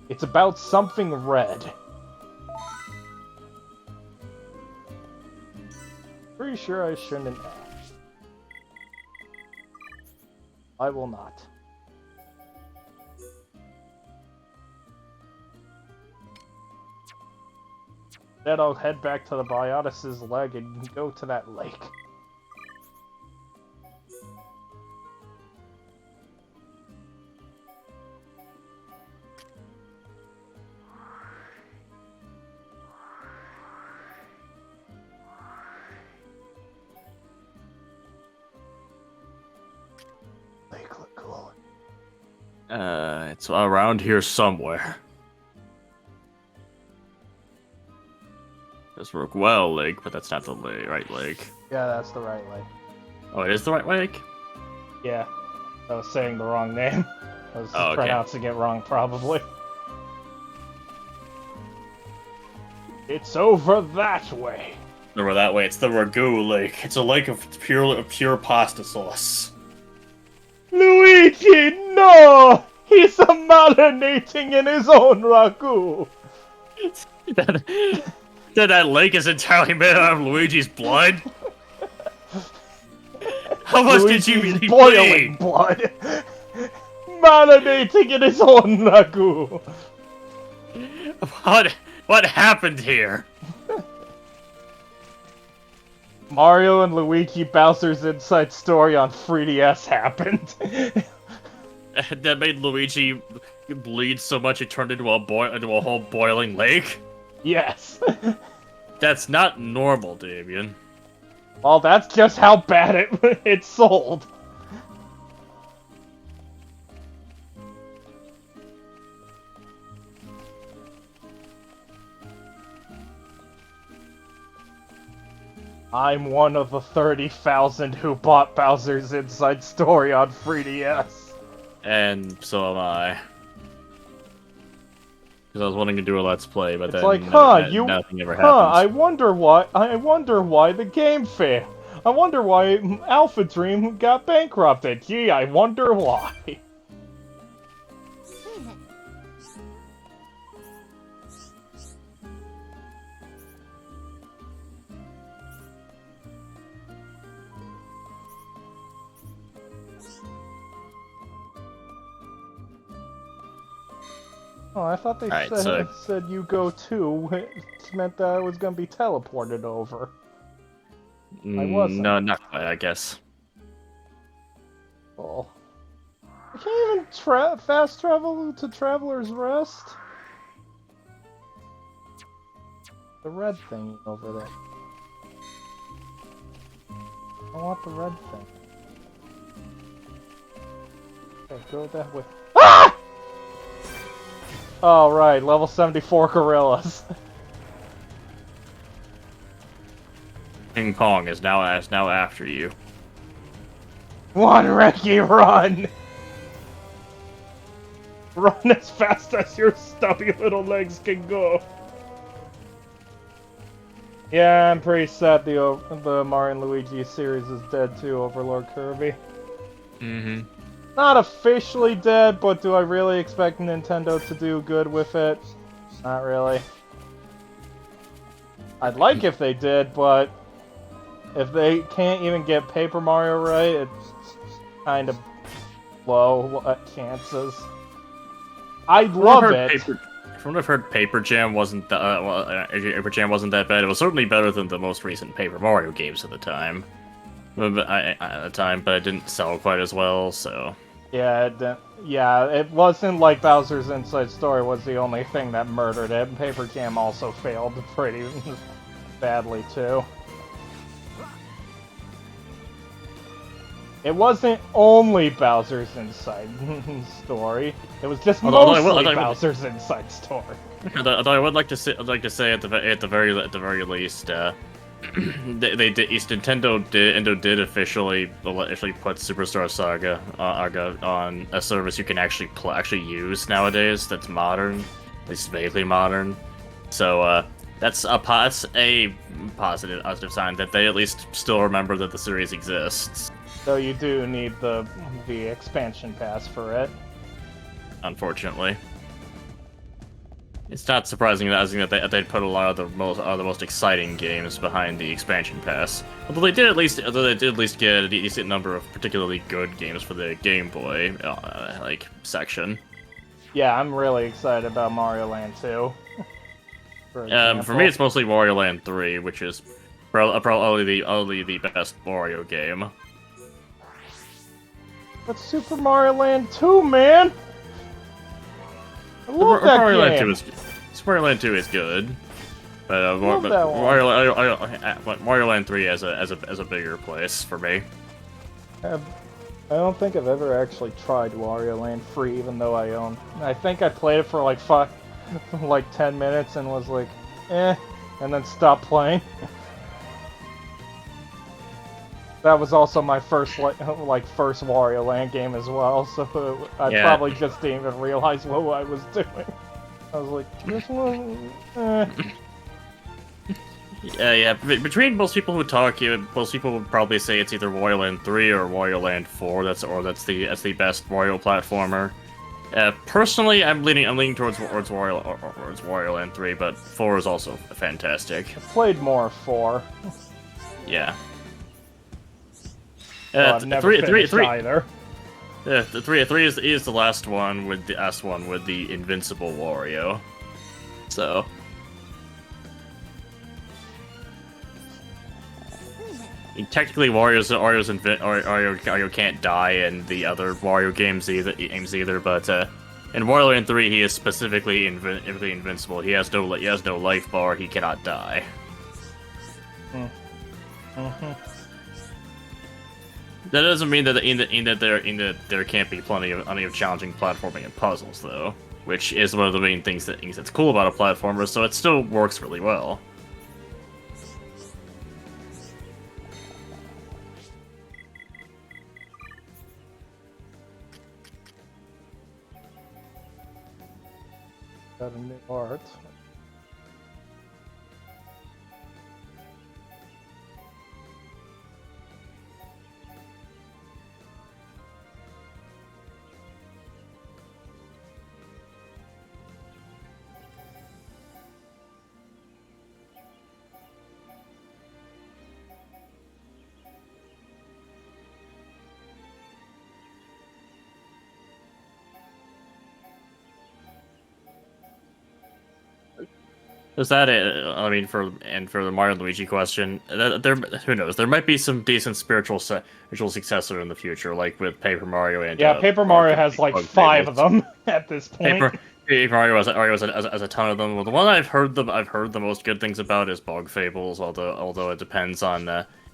It's about something red. Pretty sure I shouldn't ask. I will not. Then I'll head back to the Biotis's leg and go to that lake. It's around here somewhere. There's Rookwell Lake, but that's not the right lake. Yeah, that's the right lake. Oh, it is the right lake? Yeah. I was saying the wrong name. I was okay. pronouncing it wrong, probably. It's over that way. Over that way, it's the Ragu Lake. It's a lake of pure pasta sauce. Luigi, no! He's marinating in his own ragu. That lake is entirely made out of Luigi's blood? How much Luigi's did you really boiling bleed? blood. Marinating in his own ragu. What happened here? Mario and Luigi Bowser's Inside Story on 3DS happened. That made Luigi bleed so much it turned into a whole boiling lake? Yes. That's not normal, Damien. Well, that's just how bad it sold. I'm one of the 30,000 who bought Bowser's Inside Story on 3DS. And so am I. Because I was wanting to do a Let's Play, but It's then like, huh, nothing ever happened. I wonder why the game failed. I wonder why Alpha Dream got bankrupted. Gee, I wonder why. Oh, I thought they said you go too. It meant that I was gonna be teleported over. I wasn't. No, not quite, I guess. Oh. I can't even fast travel to Traveler's Rest. The red thing over there. I want the red thing. Okay, go that way. Ah! Oh, right, level 74 gorillas. King Kong is now after you. Run, Ricky, run! Run as fast as your stubby little legs can go. Yeah, I'm pretty sad the Mario and Luigi series is dead too, Overlord Kirby. Mm-hmm. Not officially dead, but do I really expect Nintendo to do good with it? Not really. I'd like if they did, but if they can't even get Paper Mario right, it's kind of low chances. I love it. From what I've heard, Paper Jam wasn't Paper Jam wasn't that bad. It was certainly better than the most recent Paper Mario games at the time. But it didn't sell quite as well. So yeah, it wasn't like Bowser's Inside Story was the only thing that murdered it. Paper Jam also failed pretty badly too. It wasn't only Bowser's Inside Story. It was just mostly Bowser's Inside Story. Although I would like to say at the very least, Nintendo did officially put Superstar Saga on a service you can actually use nowadays. That's modern, at least vaguely modern. So that's a positive sign that they at least still remember that the series exists. So you do need the expansion pass for it. Unfortunately, it's not surprising that they'd put a lot of the most exciting games behind the expansion pass. Although they did at least get a decent number of particularly good games for the Game Boy section. Yeah, I'm really excited about Mario Land 2. For me, it's mostly Wario Land 3, which is probably the best Wario game. But Super Mario Land 2, man! I love that Mario game! Land 2 is Super Mario Land 2 is good, but Mario Land 3 has a bigger place for me. I don't think I've ever actually tried Wario Land 3, even though I think I played it for like 10 minutes and was like, eh, and then stopped playing. That was also my first first Wario Land game as well, so I probably just didn't even realize what I was doing. I was like, this one, Yeah. Between most people who talk, most people would probably say it's either Wario Land 3 or Wario Land 4. That's the best Wario platformer. Personally, I'm leaning towards Wario Land 3, but 4 is also fantastic. I played more 4. Yeah. I've never finished either. Yeah, the 3 is the last one with the Invincible Wario. So. Technically, Wario can't die in the other Wario games either, but in Wario Land 3 he is specifically invincible. He has no life bar. He cannot die. That doesn't mean that there can't be plenty of challenging platforming and puzzles, though, which is one of the main things that's cool about a platformer. So it still works really well. Got a new art. Is that it? I mean, for the Mario and Luigi question, who knows? There might be some decent spiritual successor in the future, like with Paper Mario and yeah, Paper Mario has like 5 of them at this point. Paper Mario has a ton of them. Well, the one I've heard the most good things about is Bog Fables, although it depends on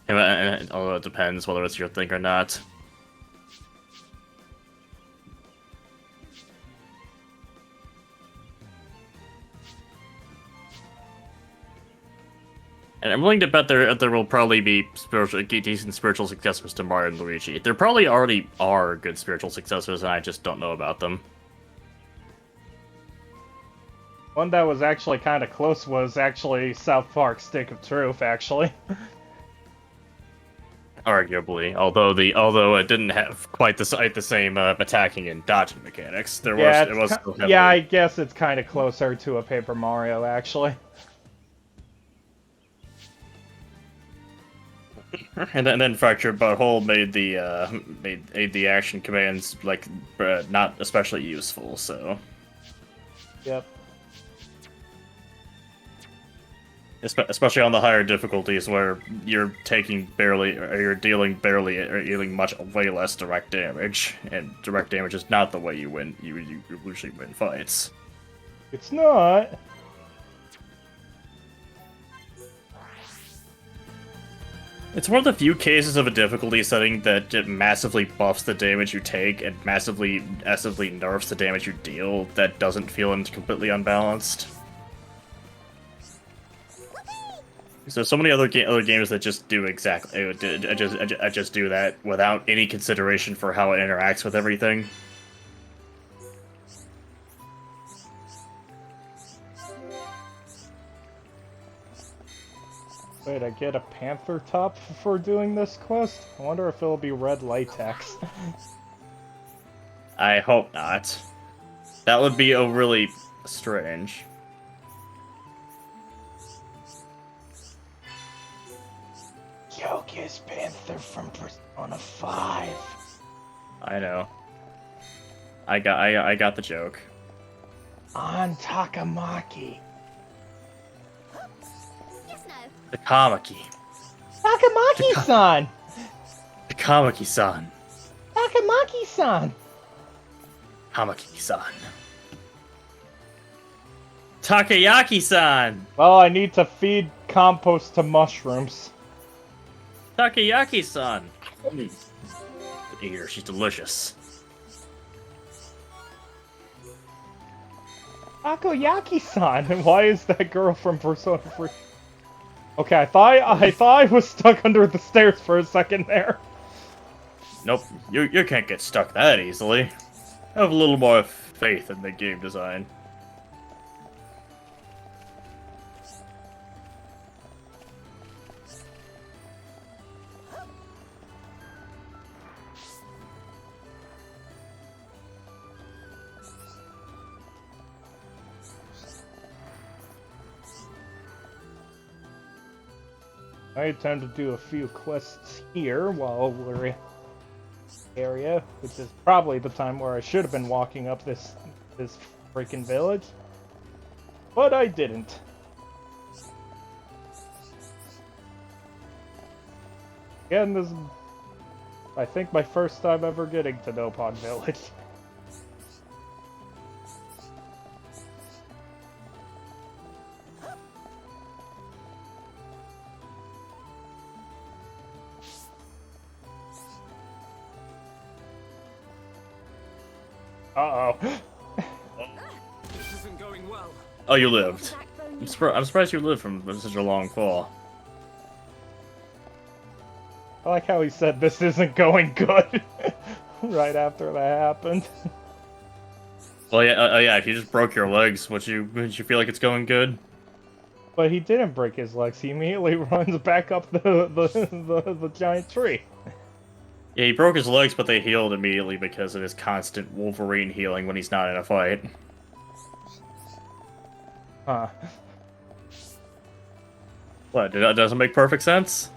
although it depends whether it's your thing or not. And I'm willing to bet there will probably be decent spiritual successors to Mario and Luigi. There probably already are good spiritual successors, and I just don't know about them. One that was actually kind of close was actually South Park Stick of Truth, actually. Arguably, although it didn't have quite the same attacking and dodging mechanics. Yeah, I guess it's kind of closer to a Paper Mario, actually. And then Fractured Butthole made the action commands like not especially useful. So. Yep. Especially on the higher difficulties where you're dealing much way less direct damage, and direct damage is not the way you win. You usually win fights. It's not. It's one of the few cases of a difficulty setting that massively buffs the damage you take and massively nerfs the damage you deal that doesn't feel completely unbalanced. So many other games that just do exactly just do that without any consideration for how it interacts with everything. Wait, I get a panther top for doing this quest? I wonder if it'll be red latex. I hope not. That would be really strange. Yogi's Panther from Persona 5. I know. I got the joke. On Takamaki. Takamaki. Takamaki-san! Takamaki-san. Takamaki-san! Takamaki-san. Takayaki-san! Well, I need to feed compost to mushrooms. Takayaki-san! Eat her, she's delicious. Takoyaki-san! Why is that girl from Persona 3? Okay, I thought I was stuck under the stairs for a second there. Nope, you can't get stuck that easily. Have a little more faith in the game design. I intend to do a few quests here while we're in the area, which is probably the time where I should have been walking up this freaking village. But I didn't. Again, this is, I think, my first time ever getting to Nopon Village. Uh-oh. This isn't going well. Oh, you lived. I'm surprised you lived from such a long fall. I like how he said this isn't going good right after that happened. Well, yeah, yeah. If you just broke your legs, would you feel like it's going good? But he didn't break his legs. He immediately runs back up the giant tree. Yeah, he broke his legs, but they healed immediately because of his constant Wolverine healing when he's not in a fight. Huh. What? That doesn't make perfect sense?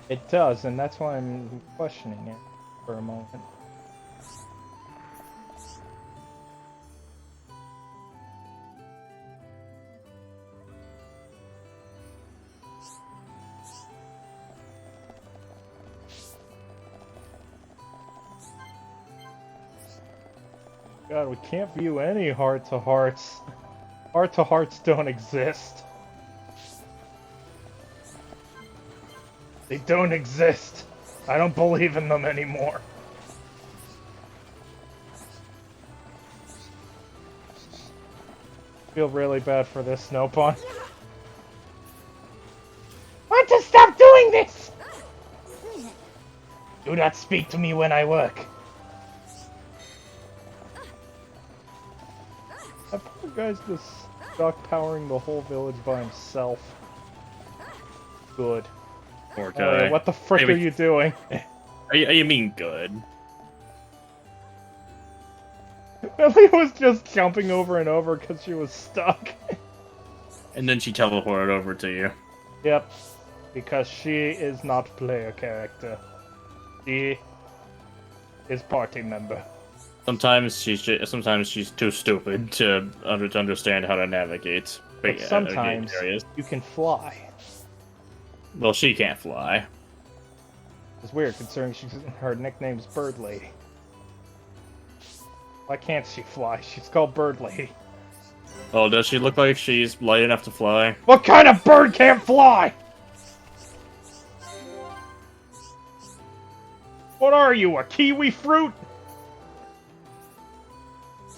It does, and that's why I'm questioning it for a moment. God, we can't view any heart-to-hearts. Heart-to-hearts don't exist. They don't exist. I don't believe in them anymore. I feel really bad for this, Snowpawn. Want to stop doing this? Do not speak to me when I work. That poor guy's just stuck powering the whole village by himself. Good. Poor guy. What the frick are you doing? You mean good? Ellie was just jumping over and over because she was stuck. And then she teleported over to you. Yep. Because she is not player character. She is party member. Sometimes she's too stupid to understand how to navigate. But sometimes you can fly. Well, she can't fly. It's weird considering her nickname's Bird Lady. Why can't she fly? She's called Bird Lady. Oh, does she look like she's light enough to fly? What kind of bird can't fly? What are you, a kiwi fruit?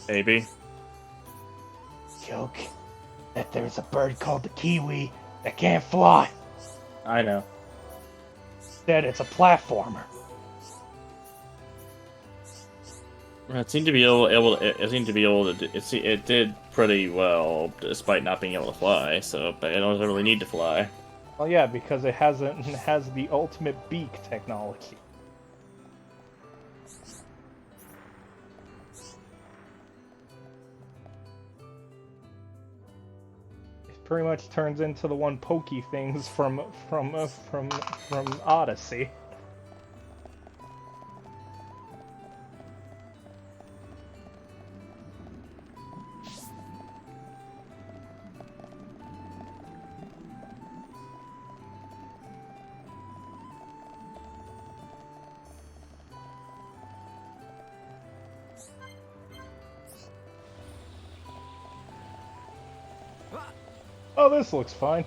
Maybe. Joke that there's a bird called the kiwi that can't fly. I know. Instead, it's a platformer. It seemed to be able. It seemed to be able to. It did pretty well, despite not being able to fly. So, but it doesn't really need to fly. Well, yeah, because it has the ultimate beak technology. It pretty much turns into the one pokey things from Odyssey. Oh, this looks fine.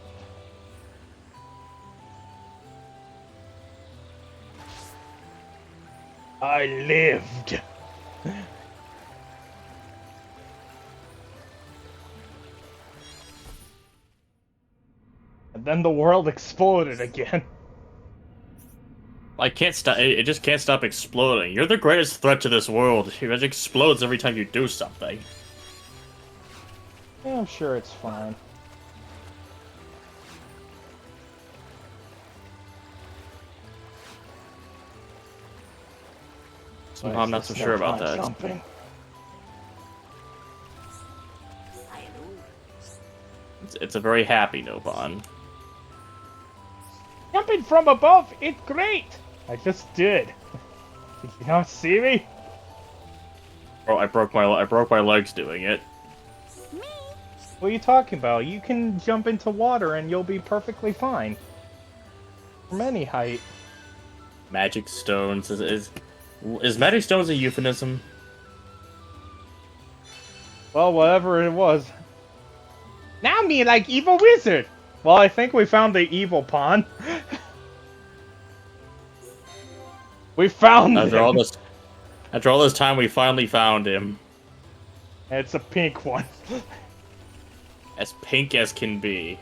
I lived. And then the world exploded again. I can't stop. It just can't stop exploding. You're the greatest threat to this world. It just explodes every time you do something. Yeah, I'm sure it's fine. Somehow I'm not so sure about that. Jumping? It's a very happy Nobon. Jumping from above, it's great! I just did. Did you not see me? Oh, I broke my legs doing it. What are you talking about? You can jump into water and you'll be perfectly fine. From any height. Magic stones is magic stones a euphemism? Well, whatever it was. Now me like evil wizard! Well, I think we found the evil pawn. We found him! After all this time, we finally found him. It's a pink one. As pink as can be.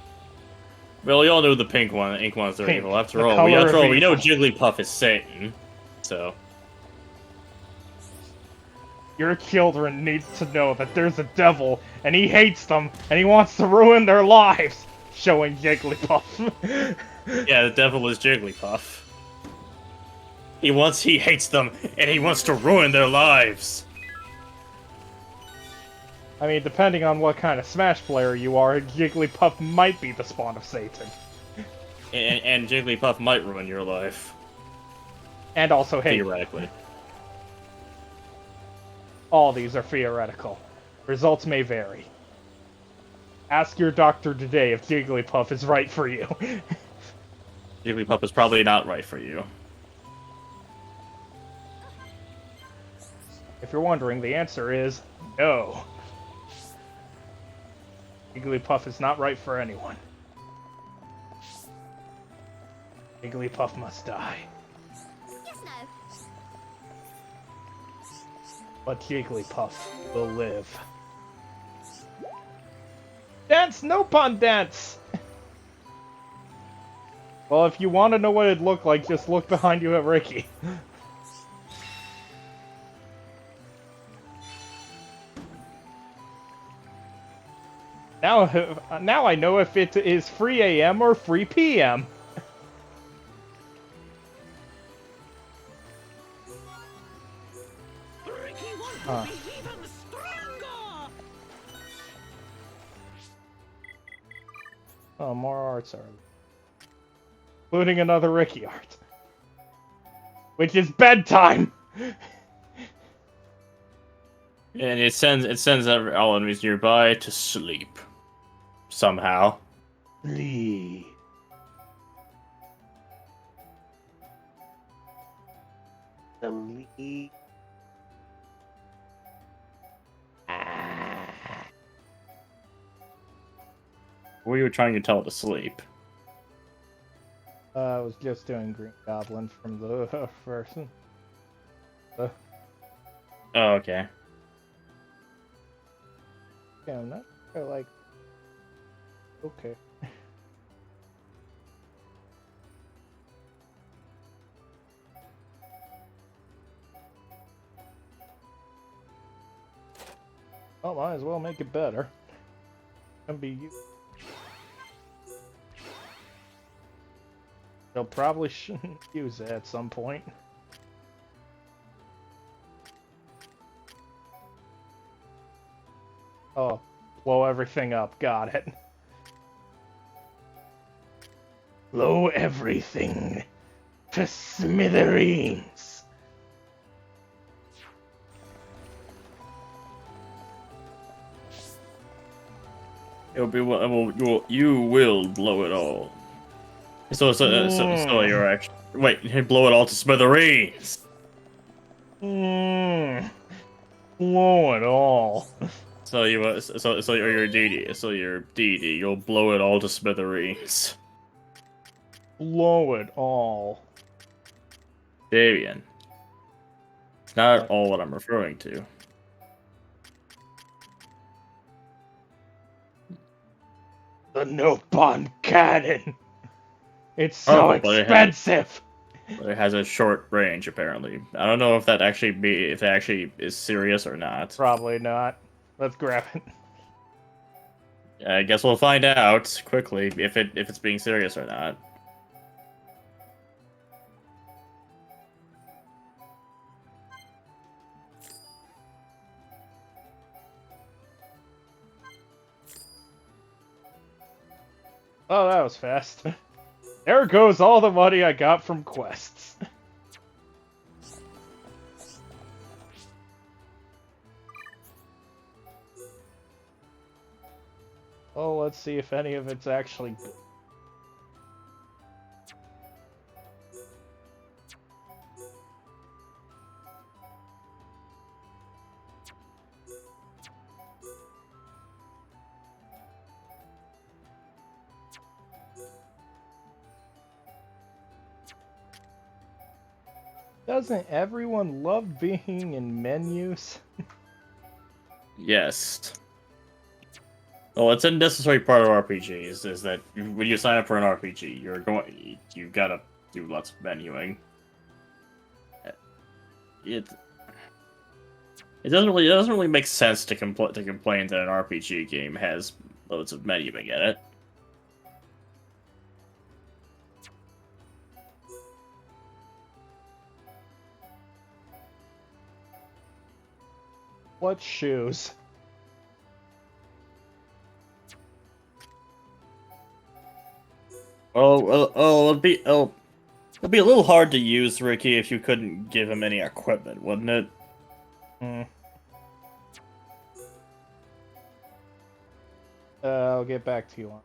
Well, we all knew the ink ones are evil. After all, we know Jigglypuff is Satan. So. Your children need to know that there's a devil, and he hates them, and he wants to ruin their lives. Showing Jigglypuff. Yeah, the devil is Jigglypuff. He hates them, and he wants to ruin their lives. I mean, depending on what kind of Smash player you are, Jigglypuff might be the spawn of Satan. And Jigglypuff might ruin your life. And also hate. Theoretically. All these are theoretical. Results may vary. Ask your doctor today if Jigglypuff is right for you. Jigglypuff is probably not right for you. If you're wondering, the answer is no. Jigglypuff is not right for anyone. Jigglypuff must die. Yes, no. But Jigglypuff will live. Dance! No pun dance! Well, if you want to know what it'd look like, just look behind you at Ricky. Now I know if it is free AM or free PM. Huh. Oh, more arts are... Including another Ricky art. Which is bedtime! And it sends all enemies nearby to sleep. Somehow. Sleep. Sleep. What were you trying to tell it to sleep? I was just doing Green Goblin from the first one. Oh, okay. Yeah, I'm not sure, like... Okay. Oh, might as well make it better. Can be you. They'll probably shouldn't use it at some point. Oh, blow everything up. Got it. Blow everything to smithereens. You will blow it all. So you're actually you blow it all to smithereens. Blow it all. So you're DD. So you're DD. You'll blow it all to smithereens. Blow it all. Davian. It's not at all what I'm referring to. The Nopon cannon. It's so expensive. It has a short range, apparently. I don't know if that actually is serious or not. Probably not. Let's grab it. I guess we'll find out quickly if it's being serious or not. Oh, that was fast. There goes all the money I got from quests. Oh, let's see if any of it's actually good. Doesn't everyone love being in menus? Yes. Well, it's a necessary part of RPGs, is that when you sign up for an RPG, you gotta do lots of menuing. It's it doesn't really make sense to complain that an RPG game has loads of menuing in it. What shoes? It'd be a little hard to use Ricky if you couldn't give him any equipment, wouldn't it? Hmm. I'll get back to you on.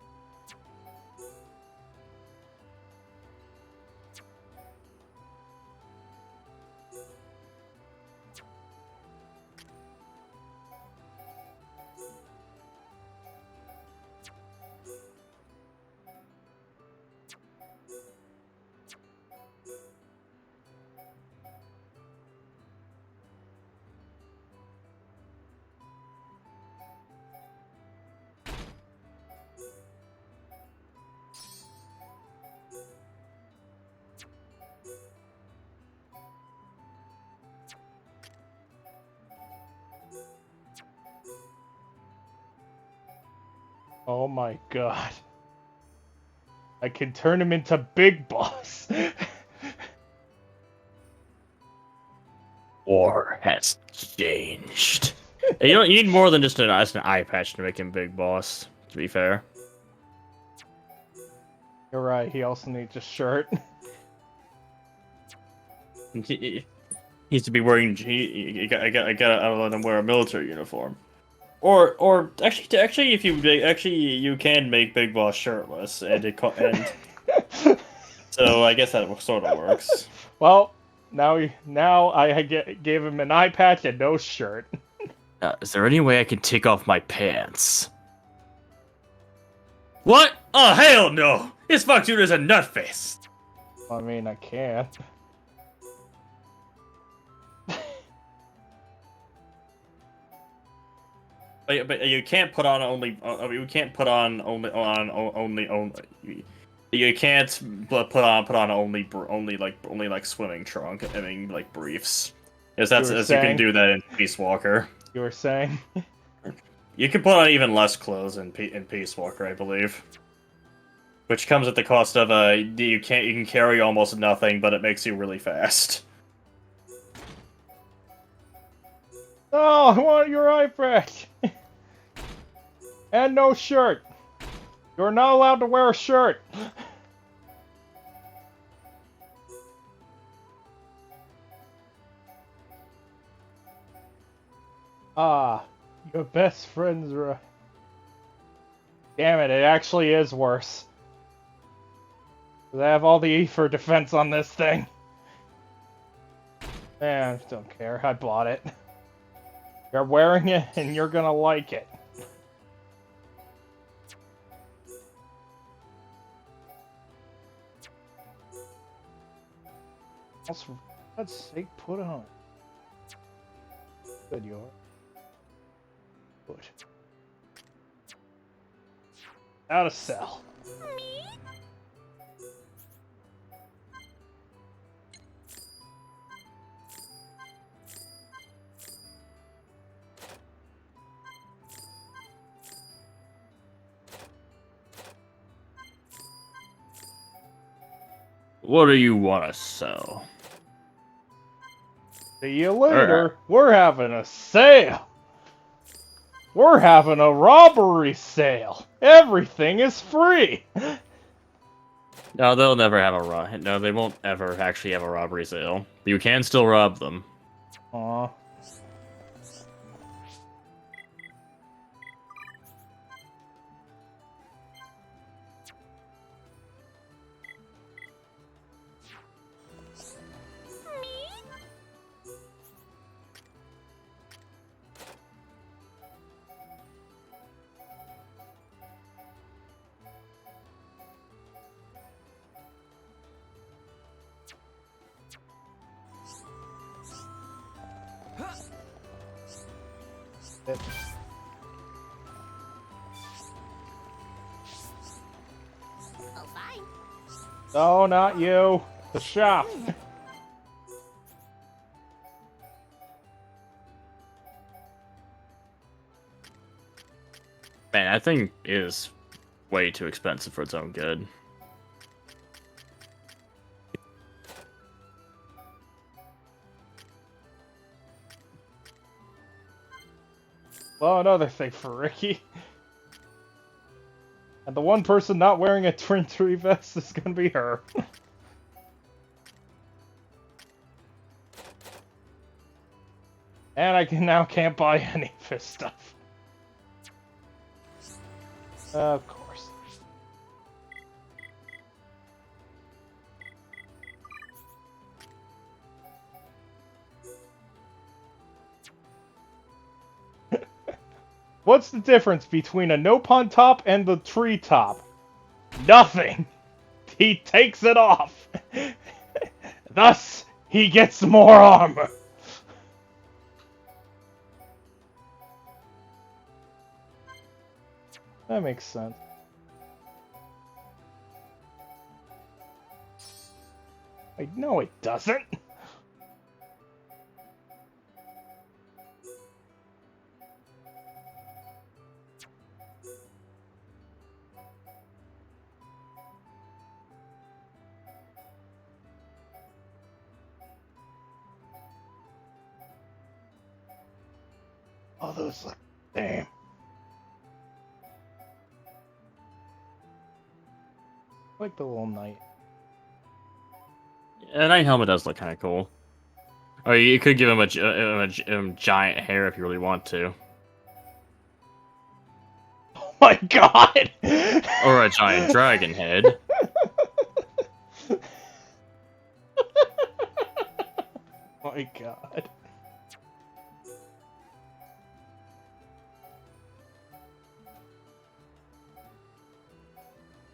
Oh my god. I can turn him into Big Boss. War has changed. You need more than just an eye patch to make him Big Boss, to be fair. You're right, he also needs a shirt. He needs to be wearing. I gotta let him wear a military uniform. Or actually, if you can make Big Boss shirtless, and so I guess that sort of works. Well, now I gave him an eye patch and no shirt. Is there any way I can take off my pants? What? Oh hell no! This fuck dude is a nutface. I mean, I can't. But you can't put on only. You can't put on only. You can't put on only like swimming trunk. I mean like briefs. As you can do that in Peace Walker. You were saying. You can put on even less clothes in Peace Walker, I believe. Which comes at the cost of you can carry almost nothing, but it makes you really fast. Oh, I want your eye patch. And no shirt. You're not allowed to wear a shirt. Ah, your best friends are... Damn it, it actually is worse. I have all the E for defense on this thing. Man, I don't care. I bought it. You're wearing it, and you're gonna like it. Also, for God's sake, put it on. Good, you are. Good. Out of cell. What do you want to sell? See you later. We're having a sale. We're having a robbery sale. Everything is free. No, they'll never have a No, they won't ever actually have a robbery sale. You can still rob them. Aw. Oh, fine. No, not you. The shop. Man, that thing is way too expensive for its own good. Well, another thing for Ricky. And the one person not wearing a Twin Tree vest is gonna be her. And I can't buy any of his stuff. Of course. What's the difference between a Nopon top and the tree top? Nothing! He takes it off! Thus, he gets more armor! That makes sense. Wait, no it doesn't! Oh, those look... Damn. I like the little knight. Yeah, Knight helmet does look kind of cool. Or you could give him a giant hair if you really want to. Oh my god! Or a giant dragon head. My god.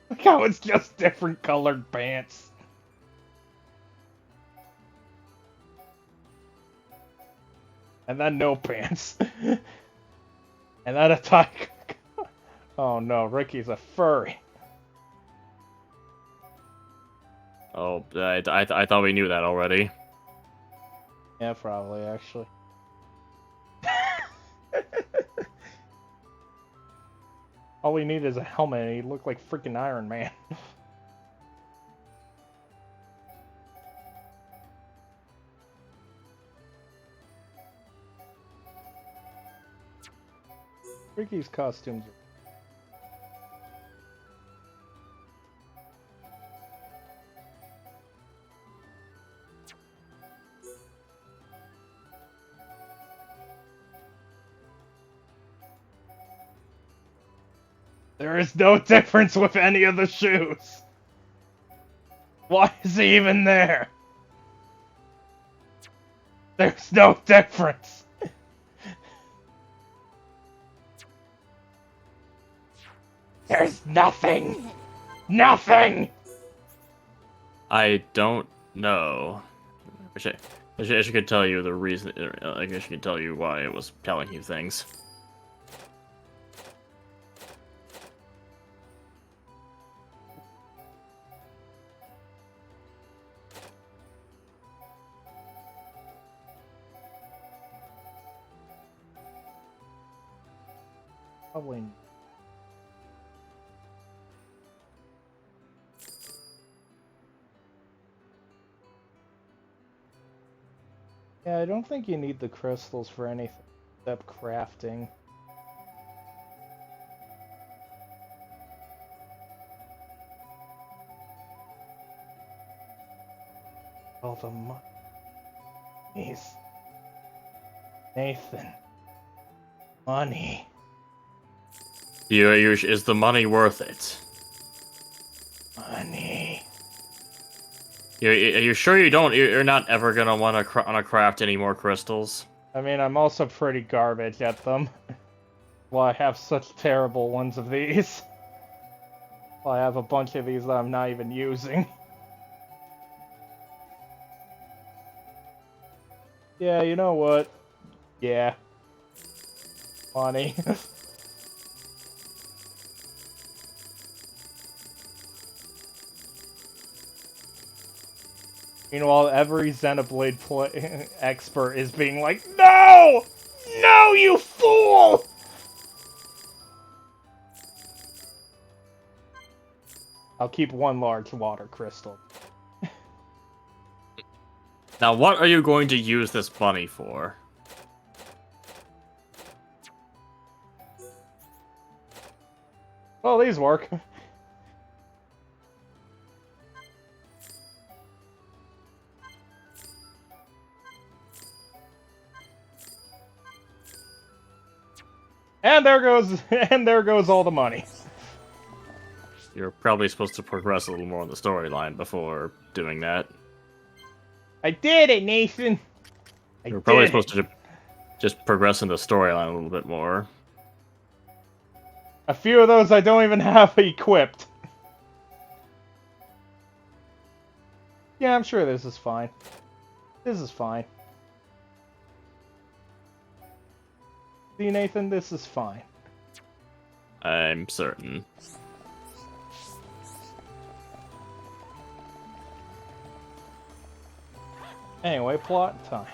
Look how it's just different colored pants. And then no pants. And then a tiger. Oh no, Ricky's a furry. Oh, I thought we knew that already. Yeah, probably, actually. All we need is a helmet and he'd look like freaking Iron Man. Ricky's costumes are... There is no difference with any of the shoes. Why is he even there? There's no difference. There's nothing. Nothing. I don't know. I wish I could tell you the reason. I guess I could tell you why it was telling you things. Probably. Yeah, I don't think you need the crystals for anything except crafting. All the money. Nathan. Money. Is the money worth it? Money. Are you sure you're not ever gonna want to craft any more crystals? I mean, I'm also pretty garbage at them. Well, I have such terrible ones of these. Well, I have a bunch of these that I'm not even using. Yeah, you know what? Yeah. Money. Meanwhile, every Xenoblade expert is being like, no! No, you fool! I'll keep one large water crystal. Now, what are you going to use this bunny for? Well, these work. And there goes all the money. You're probably supposed to progress a little more in the storyline before doing that. I did it, Nathan! You're probably supposed to just progress in the storyline a little bit more. A few of those I don't even have equipped. Yeah, I'm sure this is fine. This is fine. See, Nathan, this is fine. I'm certain. Anyway, plot time.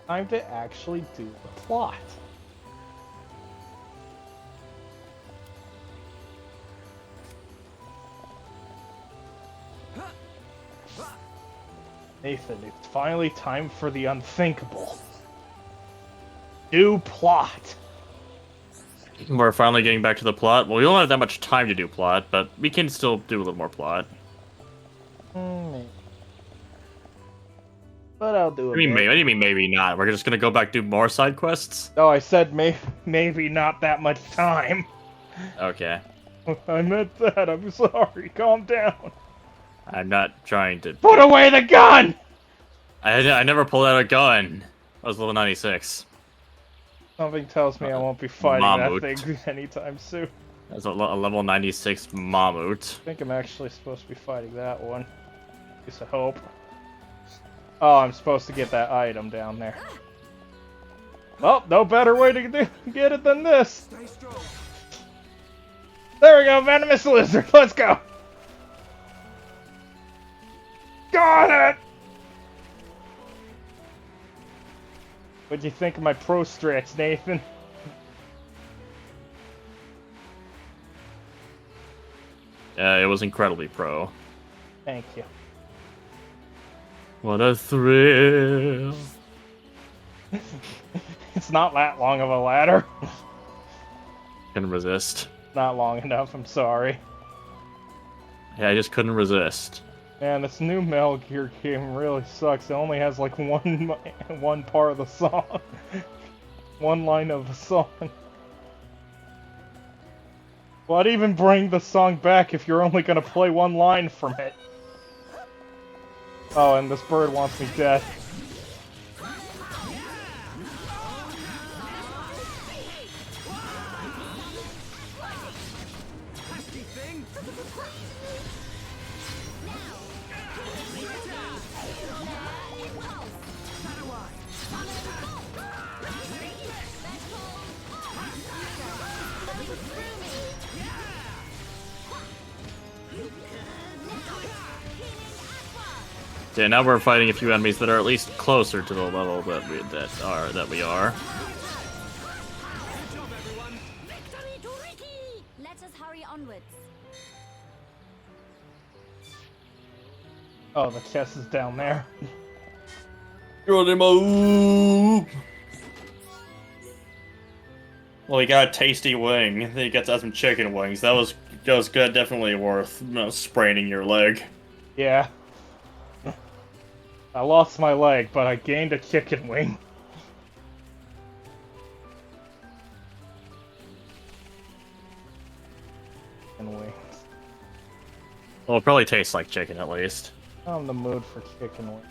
Time to actually do the plot. Nathan, it's finally time for the unthinkable. Do plot. We're finally getting back to the plot. Well, we don't have that much time to do plot, but we can still do a little more plot. Maybe. But I'll do it. What do you mean maybe not? We're just gonna go back and do more side quests? No, I said maybe not that much time. Okay. I meant that. I'm sorry. Calm down. I'm not trying to... Put away the gun! I never pulled out a gun. I was level 96. Something tells me I won't be fighting Mammut. that thing anytime soon. That's a level 96 Mammut. I think I'm actually supposed to be fighting that one. At least I hope. Oh, I'm supposed to get that item down there. Well, no better way to get it than this. There we go, venomous lizard. Let's go. Got it. What'd you think of my pro strats, Nathan? It was incredibly pro. Thank you. What a thrill. It's not that long of a ladder. Couldn't resist. Not long enough, I'm sorry. Yeah, I just couldn't resist. Man, this new Metal Gear game really sucks. It only has like one part of the song. One line of the song. Why'd even bring the song back if you're only gonna play one line from it? Oh, and this bird wants me dead. Yeah, now we're fighting a few enemies that are at least closer to the level that we are. Victory to Ricky! Let us hurry onwards. Oh, the chest is down there. Well, he got a tasty wing. Then he got some chicken wings. That was good. Definitely worth spraining your leg. Yeah. I lost my leg, but I gained a chicken wing. And wings. Well, it probably tastes like chicken at least. I'm in the mood for chicken wings.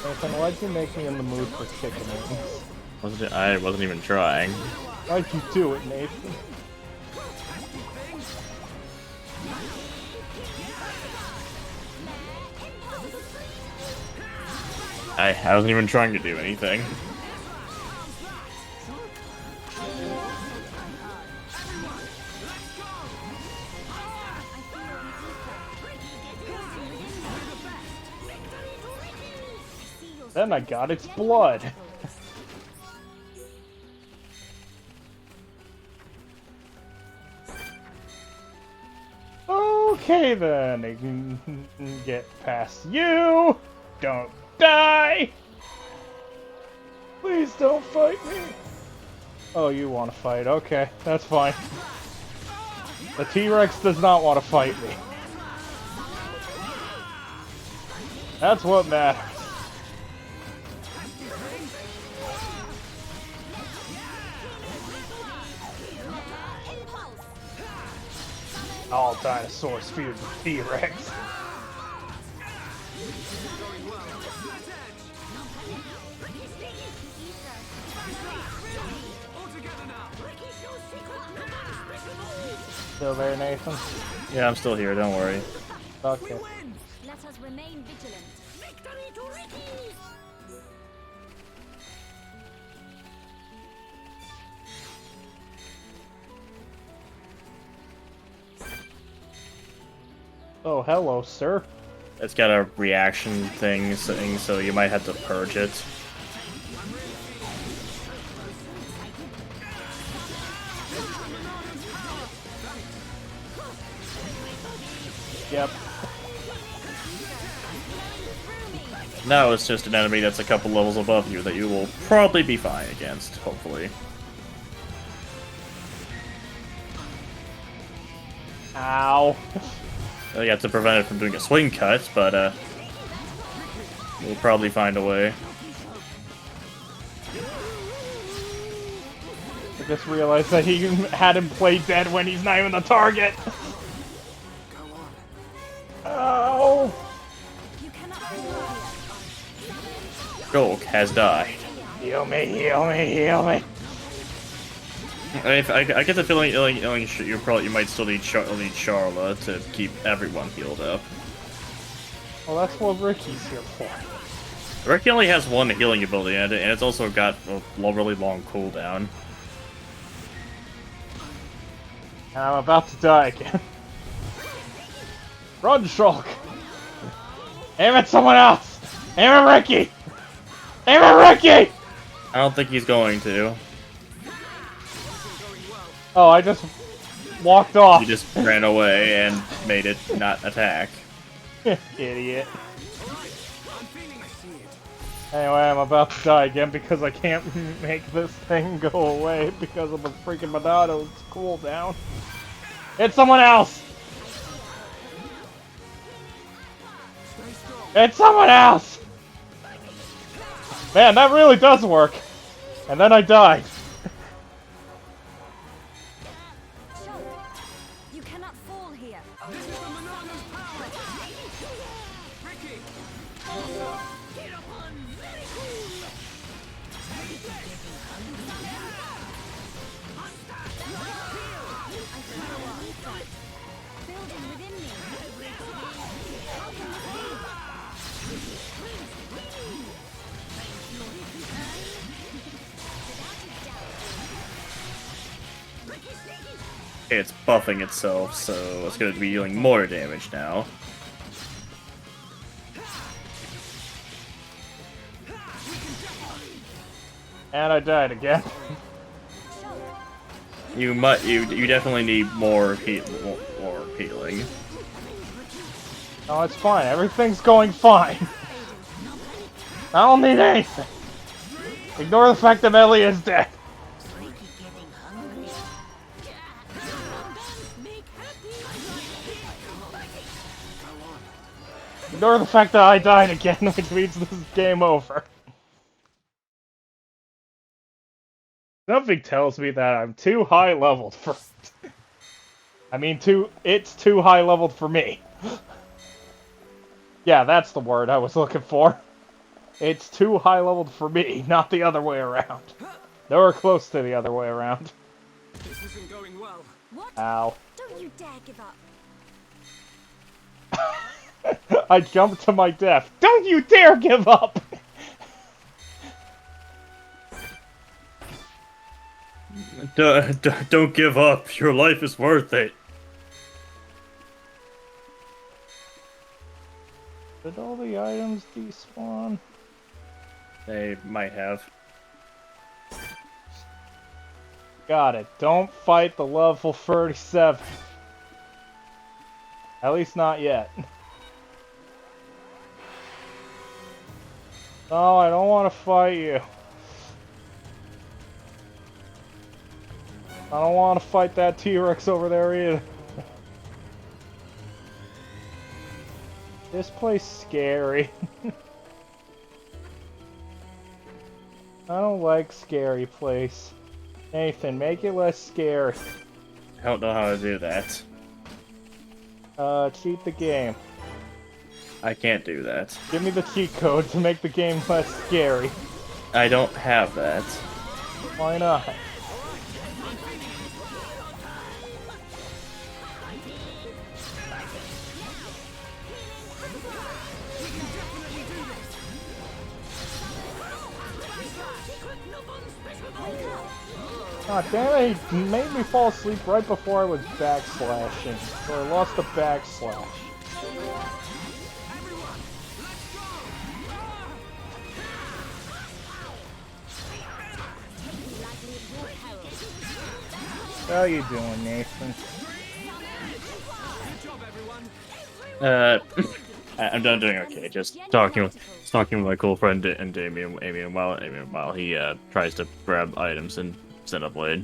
Nathan, why'd you make me in the mood for chicken wings? I wasn't even trying. Why'd you do it, Nathan? I wasn't even trying to do anything. Then I got its blood. Okay then, they can get past you. Don't die. Please don't fight me. Oh, you want to fight? Okay, that's fine. The T-Rex does not want to fight me. That's what matters. All dinosaurs fear the T-Rex. Still there, Nathan? Yeah, I'm still here, don't worry. Okay. Let us remain vigilant. Victory to Ricky! Oh, hello, sir. It's got a reaction thing, so you might have to purge it. Yep. Now it's just an enemy that's a couple levels above you that you will probably be fine against, hopefully. Ow. You have to prevent it from doing a swing cut, but we'll probably find a way. I just realized that he had him play dead when he's not even the target. Ow! Shulk has died. Heal me, heal me, heal me. I get the feeling you might still need Charla to keep everyone healed up. Well, that's what Ricky's here for. Ricky only has one healing ability, and it's also got a really long cooldown. And I'm about to die again. Run, Shulk! Aim at someone else! Aim at Ricky! Aim at Ricky! I don't think he's going to. Oh, I just walked off. He just ran away and made it not attack. Idiot. Anyway, I'm about to die again because I can't make this thing go away because of the freaking Monado's cooldown. It's someone else! It's someone else! Man, that really does work. And then I died. You cannot fall here. This is the Monada's power! Ricky! Get upon! Very cool! Building within me. It's buffing itself, so it's going to be dealing more damage now. And I died again. You definitely need more healing. Oh, it's fine. Everything's going fine. I don't need anything. Ignore the fact that Ellie is dead. Ignore the fact that I died again, which means this is game over. Something tells me that I'm too high leveled for it. I mean, it's too high leveled for me. Yeah, that's the word I was looking for. It's too high leveled for me, not the other way around. Nowhere close to the other way around. This isn't going well. What? Ow. Don't you dare give up. I jumped to my death. Don't you dare give up! Don't give up. Your life is worth it. Did all the items despawn? They might have. Got it. Don't fight the level 37. At least not yet. No, I don't want to fight you. I don't want to fight that T-Rex over there either. This place scary. I don't like scary place. Nathan, make it less scary. I don't know how to do that. Cheat the game. I can't do that. Give me the cheat code to make the game less scary. I don't have that. Why not? God damn it, he made me fall asleep right before I was backslashing. So I lost the backslash. How you doing, Nathan? I'm done doing okay. Just talking with my cool friend and Damien while he tries to grab items in Xenoblade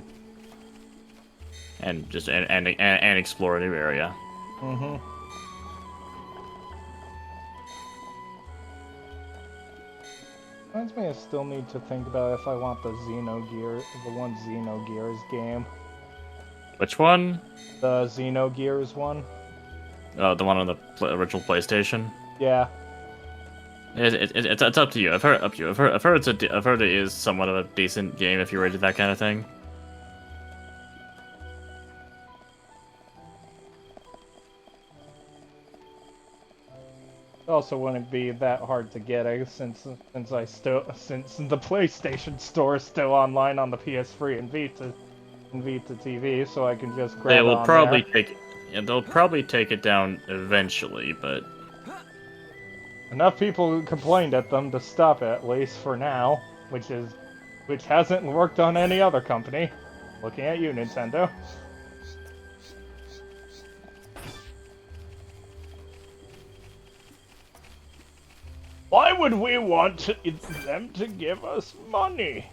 and just and explore a new area. Mm-hmm. Reminds me, I still need to think about if I want the one Xenogears game. Which one? The Xenogears one. The one on the original PlayStation. Yeah. It's up to you. I've heard it is somewhat of a decent game if you're into that kind of thing. Also wouldn't be that hard to get since the PlayStation Store is still online on the PS3 and Vita TV, so I can just grab it on there. They'll probably take it down eventually, but enough people complained at them to stop it, at least for now, which hasn't worked on any other company. Looking at you, Nintendo. Why would we want them to give us money?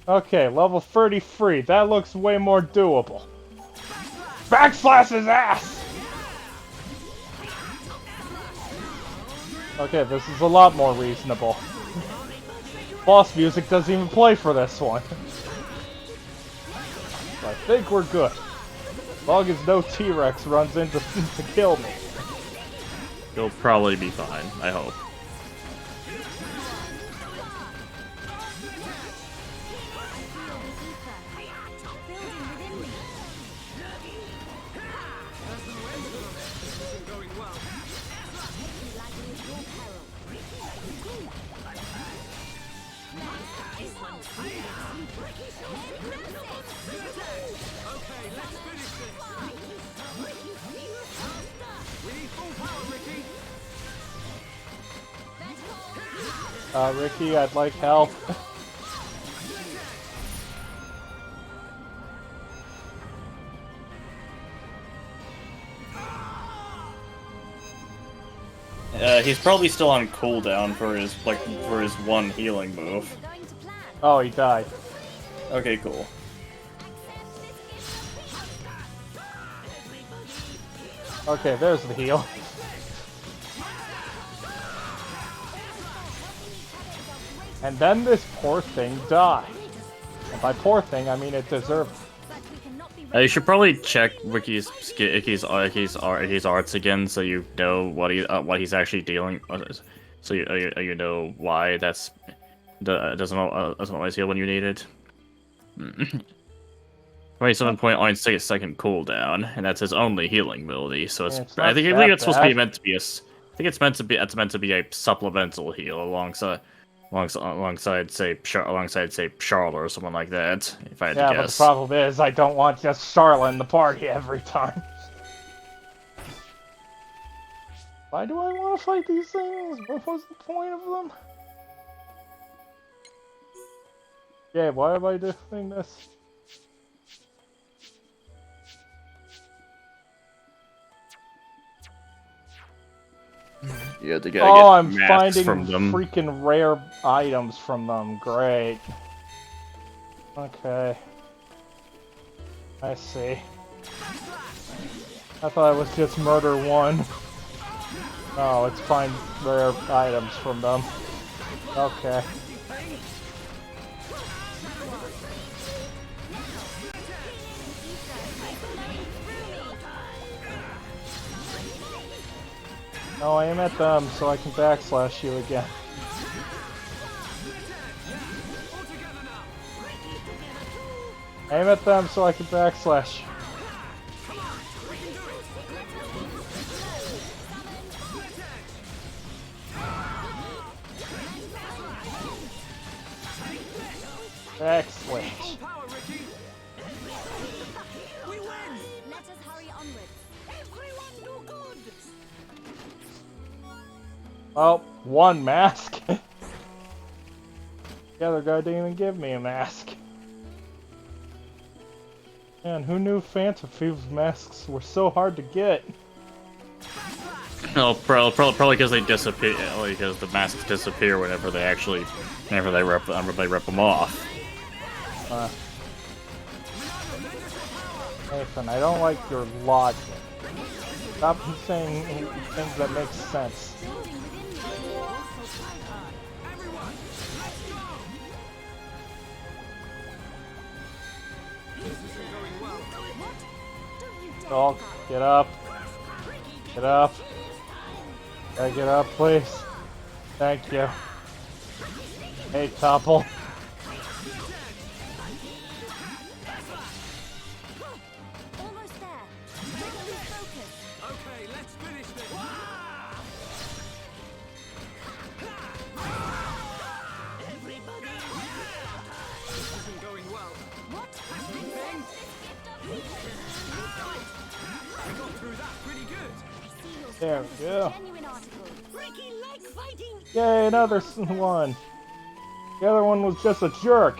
Okay, level 33. That looks way more doable. Backslash his ass! Okay, this is a lot more reasonable. Boss music doesn't even play for this one. I think we're good. As long as no T-Rex runs in to kill me. you'll probably be fine, I hope. Ricky, I'd like help. He's probably still on cooldown for his one healing move. Oh, he died. Okay, cool. Okay, there's the heal. And then this poor thing died. And by poor thing, I mean it deserved. You should probably check Ricky's arts again, so you know what he's actually dealing. So you know why doesn't always heal when you need it. 27.9 cooldown, and that's his only healing ability. So I think it's supposed to be meant to be it's meant to be a supplemental heal alongside say Charlotte or someone like that. If I had to guess. But the problem is I don't want just Charlotte in the party every time. Why do I want to fight these things? What was the point of them? Yeah, why am I doing this? Yeah, to get I'm masks finding from them. freaking rare items from them. Great. Okay. I see. I thought it was just murder one. Oh, it's find rare items from them. Okay. No, aim at them so I can backslash you again. Aim at them so I can backslash. Backslash. Let us hurry onwards. Everyone do good. Oh, one mask. The other guy didn't even give me a mask. Man, who knew Phantom Thieves masks were so hard to get? No, probably because they disappear. Because the masks disappear whenever they rip them off. Nathan, I don't like your logic. Stop saying things that make sense. Hulk, get up. Get up. Gotta get up, please. Thank you. Hey, Topple. Almost there. Don't lose focus. Okay, let's finish this. Everybody. This isn't going well. What? We got through that pretty good. There we go. Genuine article. Ricky likes fighting. Yay, another one. The other one was just a jerk.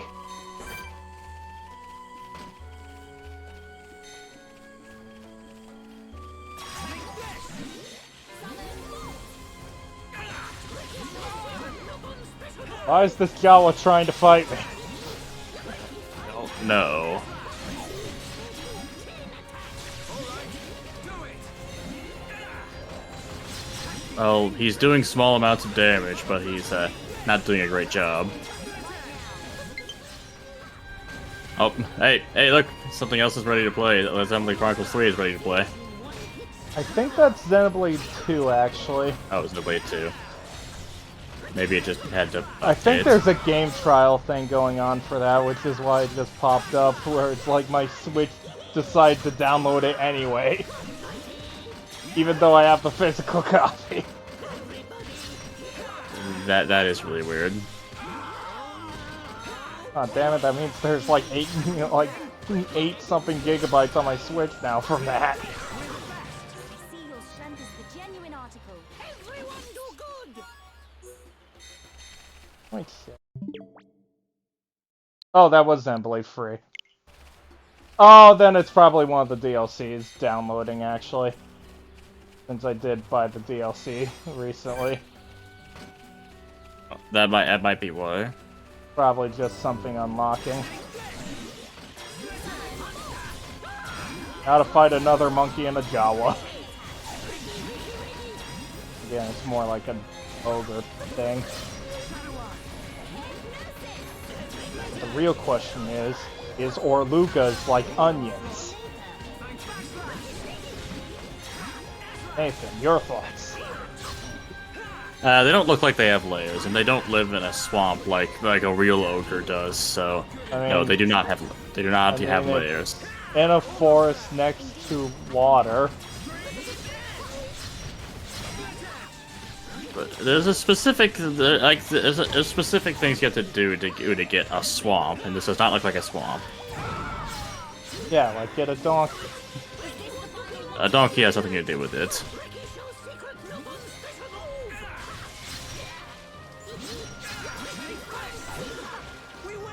Why is this Jawa trying to fight me? No. Well, he's doing small amounts of damage, but he's not doing a great job. Oh, hey, look! Something else is ready to play. Xenoblade Chronicles 3 is ready to play. I think that's Xenoblade 2, actually. Oh, Xenoblade 2. Maybe it just had to update. I think there's a game trial thing going on for that, which is why it just popped up, where it's like my Switch decides to download it anyway. Even though I have the physical copy. That is really weird. Oh damn it! That means there's like 8 something gigabytes on my Switch now from that. See your strength is the genuine article. Everyone do good. Wait, shit. Oh, that was Xenoblade free. Oh, then it's probably one of the DLCs downloading, actually. Since I did buy the DLC recently. That might be why. Probably just something unlocking. Gotta fight another monkey and a Jawa. Again, it's more like an ogre thing. The real question is Orlugas like onions? Nathan, your thoughts? They don't look like they have layers, and they don't live in a swamp like a real ogre does. So no, they do not have layers. In a forest next to water. But there's a specific there's specific things you have to do to get a swamp, and this does not look like a swamp. Yeah, like get a donkey. A donkey has nothing to do with it.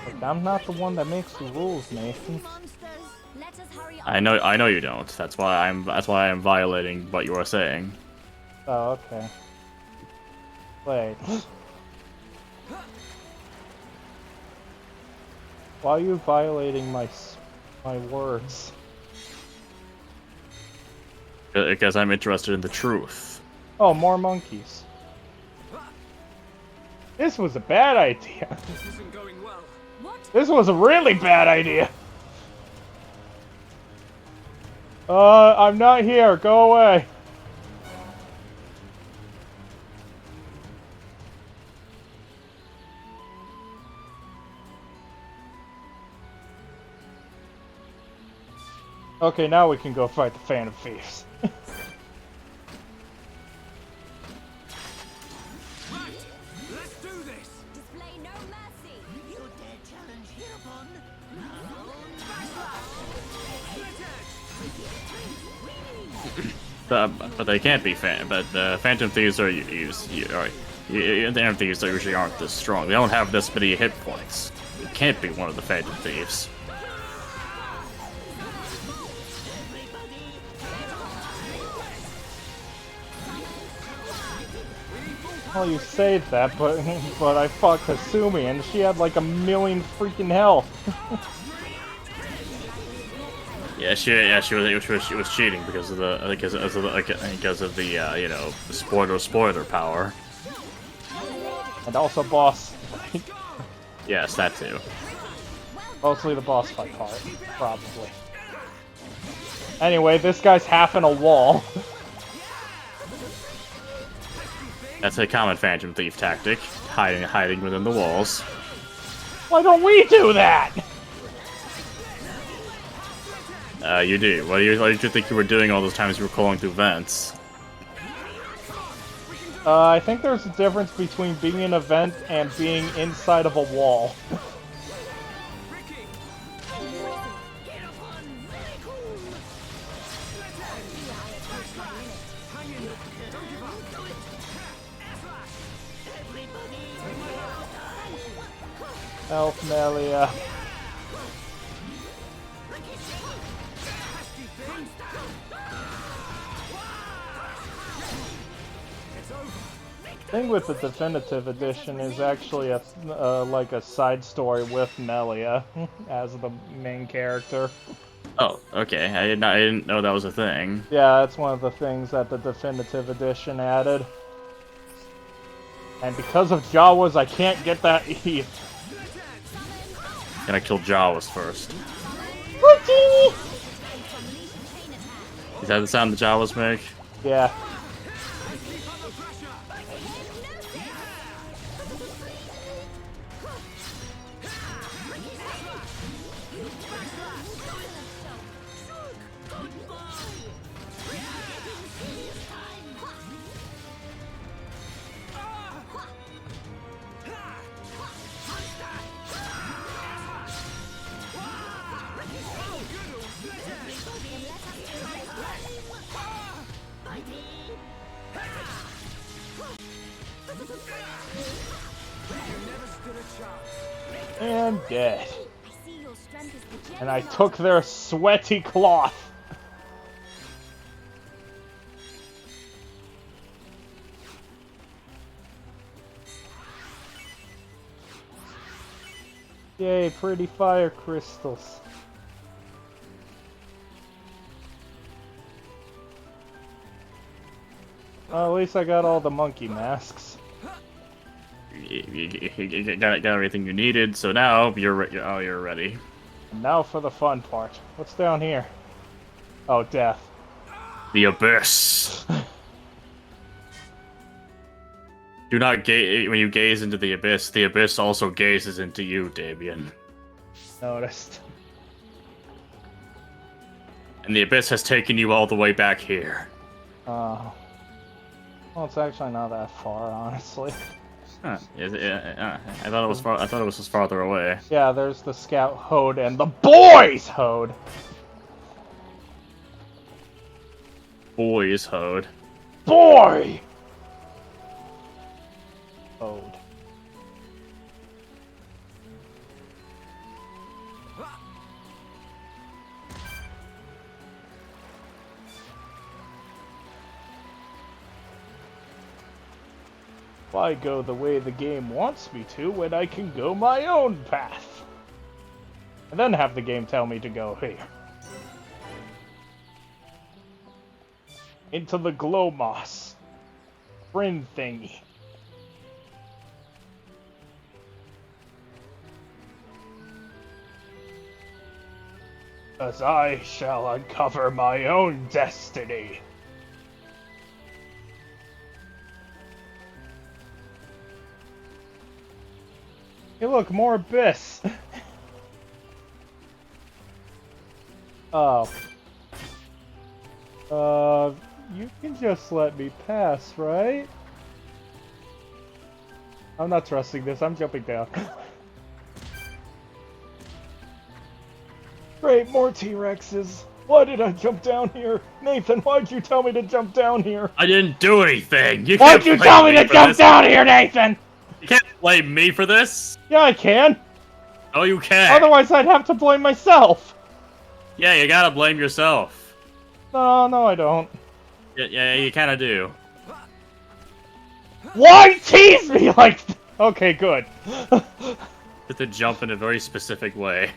Look, I'm not the one that makes the rules, Nathan. I know you don't. That's why I'm violating what you are saying. Oh, okay. Wait. Why are you violating my words? Because I'm interested in the truth. Oh, more monkeys. This was a bad idea. This isn't going well. This was a really bad idea. I'm not here. Go away. Okay, now we can go fight the Phantom Thieves. Let's do this. Display no mercy. You dare challenge hereupon? But they can't be Phantom Thieves are Phantom Thieves usually aren't this strong. They don't have this many hit points. It can't be one of the Phantom Thieves. Well, you say that, but I fought Kasumi and she had like 1,000,000 freaking health. Yeah, she was cheating because of the you know, spoiler power. And also boss. Yes, that too. Mostly the boss fight part, probably. Anyway, this guy's half in a wall. That's a common Phantom Thief tactic, hiding within the walls. Why don't we do that? You do. What did you think you were doing all those times you were calling through vents? I think there's a difference between being in a vent and being inside of a wall. Help, Melia. The thing with the definitive edition is actually a like a side story with Melia as the main character. Oh, okay. I didn't know that was a thing. Yeah, that's one of the things that the definitive edition added. And because of Jawas, I can't get that E. Gotta kill Jawas first. Is that the sound the Jawas make? Yeah. And dead. And I took their sweaty cloth. Yay, pretty fire crystals. Well, at least I got all the monkey masks. You got everything you needed, so now you're ready. And now for the fun part. What's down here? Oh, death. The abyss. Do not gaze when you gaze into the abyss also gazes into you, Damien. Noticed. And the abyss has taken you all the way back here. Well, it's actually not that far, honestly. Huh. I thought it was far. I thought it was just farther away. Yeah, there's the scout Hode and the boys Hode. Boys Hode. Boy. Hode. I go the way the game wants me to when I can go my own path? And then have the game tell me to go here. Into the glow moss. Friend thingy. As I shall uncover my own destiny. Hey look, more abyss! Oh. You can just let me pass, right? I'm not trusting this, I'm jumping down. Great, more T-Rexes! Why did I jump down here? Nathan, why'd you tell me to jump down here? I didn't do anything! Why'd you tell me to jump down here, Nathan? You can't blame me for this! Yeah, I can! Oh, you can! Otherwise, I'd have to blame myself! Yeah, you gotta blame yourself. No, I don't. Yeah, you kinda do. Why tease me like th Okay, good. Have to jump in a very specific way.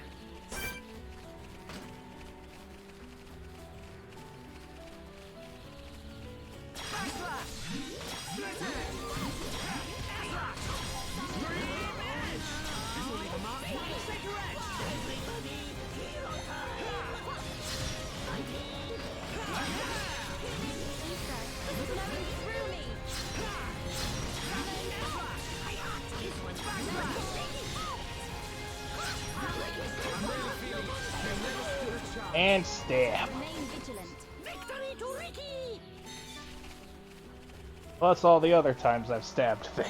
And stab. Plus all the other times I've stabbed things.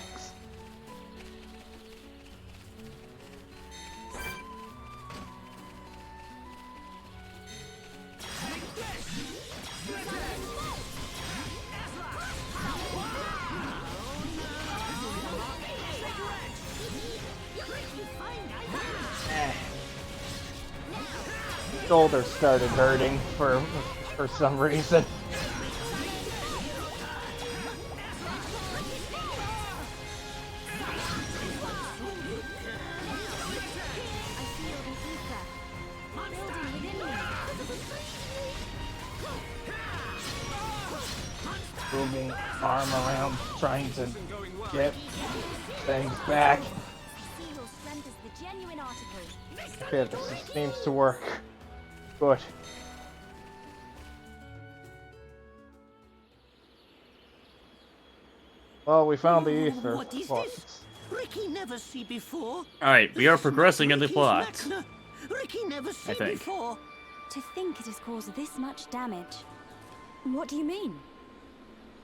Shoulder started hurting for some reason. Moving arm around, trying to get things back. Okay, this seems to work. Good. Well, we found the ether. What is this? Ricky never see before. Alright, we are progressing in the plot. Ricky never see I think. before. To think it has caused this much damage. What do you mean?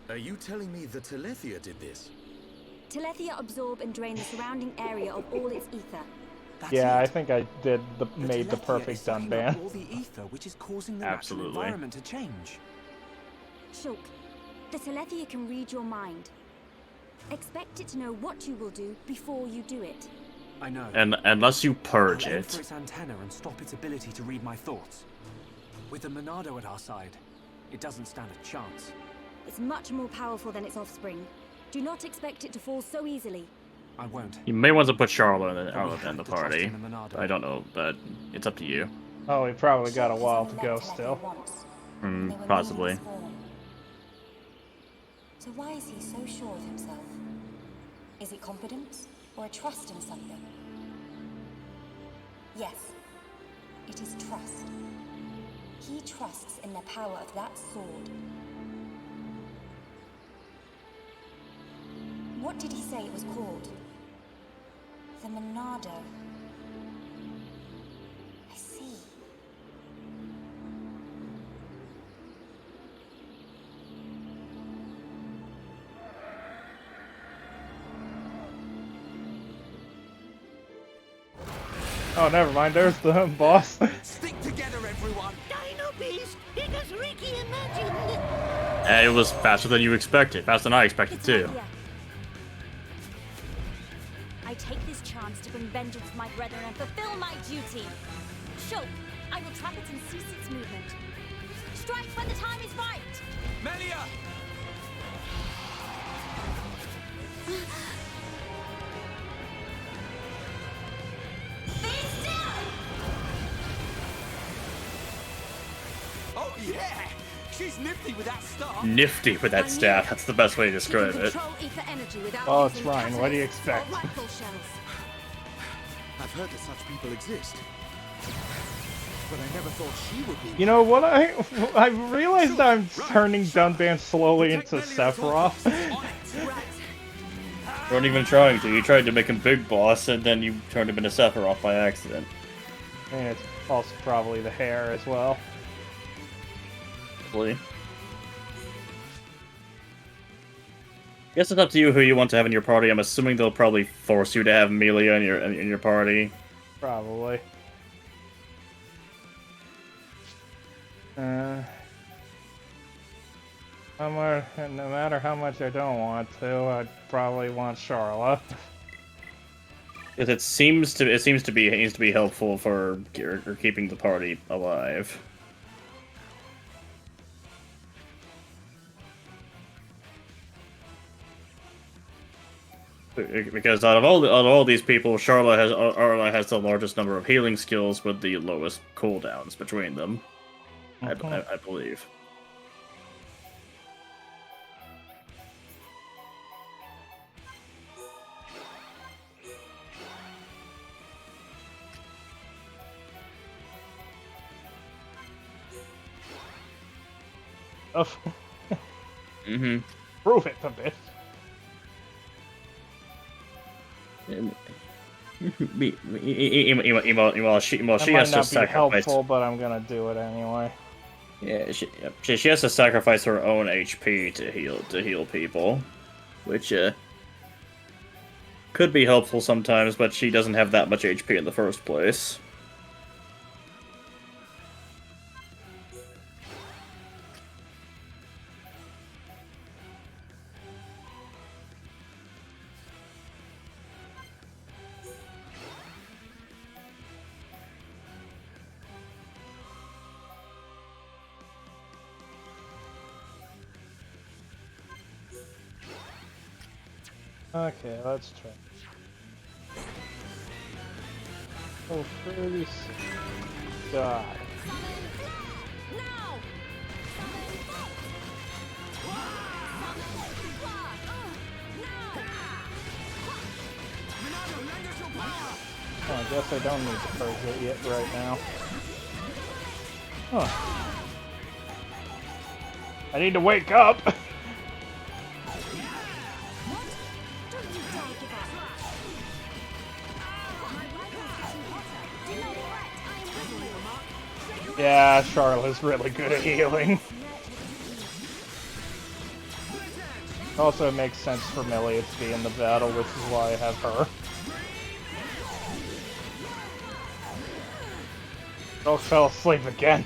Are you telling me the Telethia did this? Telethia absorb and drain the surrounding area of all its ether. I think I did made the Telethia perfect is sucking up unban. all the ether, which is causing the Absolutely. natural environment to change. Shulk, the Telethia can read your mind. Expect it to know what you will do before you do it. I know. And unless you purge I'll aim for it. its antenna and stop its ability to read my thoughts. With the Monado at our side, it doesn't stand a chance. It's much more powerful than its offspring. Do not expect it to fall so easily. I won't. You may want to put Charlotte in the to trust party. in the Monado. I don't know, but it's up to you. Oh, we probably got a while to go still. Possibly. So why is he so sure of himself? Is it confidence or a trust in something? Yes, it is trust. He trusts in the power of that sword. What did he say it was called? The Monado. I see. Oh, never mind. There's the boss. Stick together, everyone. Dino Beast, it is Ricky imagined. It was faster than you expected. Faster than I expected too. I take this chance to bring vengeance to my brethren and fulfill my duty. Shulk, I will trap it and cease its movement. Strike when the time is right. Melia! Oh yeah! She's nifty with that staff. Nifty with that staff. That's the best way to describe it. Oh, it's Ryan. What do you expect? I've heard that such people exist. But I never thought she would be. You know what? I realized I'm turning Dunban slowly into Sephiroth. You weren't even trying to. You tried to make him Big Boss, and then you turned him into Sephiroth by accident. And it's also probably the hair as well. Probably. Guess it's up to you who you want to have in your party. I'm assuming they'll probably force you to have Melia in your party. Probably. No matter how much I don't want to, I'd probably want Charla. Because it seems to be helpful for keeping the party alive. Because out of all these people, Charla has the largest number of healing skills with the lowest cooldowns between them. I believe. Mm-hmm. Prove it a bit. She has to sacrifice. Helpful, but I'm gonna do it anyway. Yeah, she has to sacrifice her own HP to heal people, which could be helpful sometimes, but she doesn't have that much HP in the first place. Okay, let's try. Oh, 36. Die. Oh, I guess I don't need to purge it yet right now. Huh. I need to wake up! Yeah, Charlotte's really good at healing. Also, it makes sense for Melia to be in the battle, which is why I have her. Oh, fell asleep again.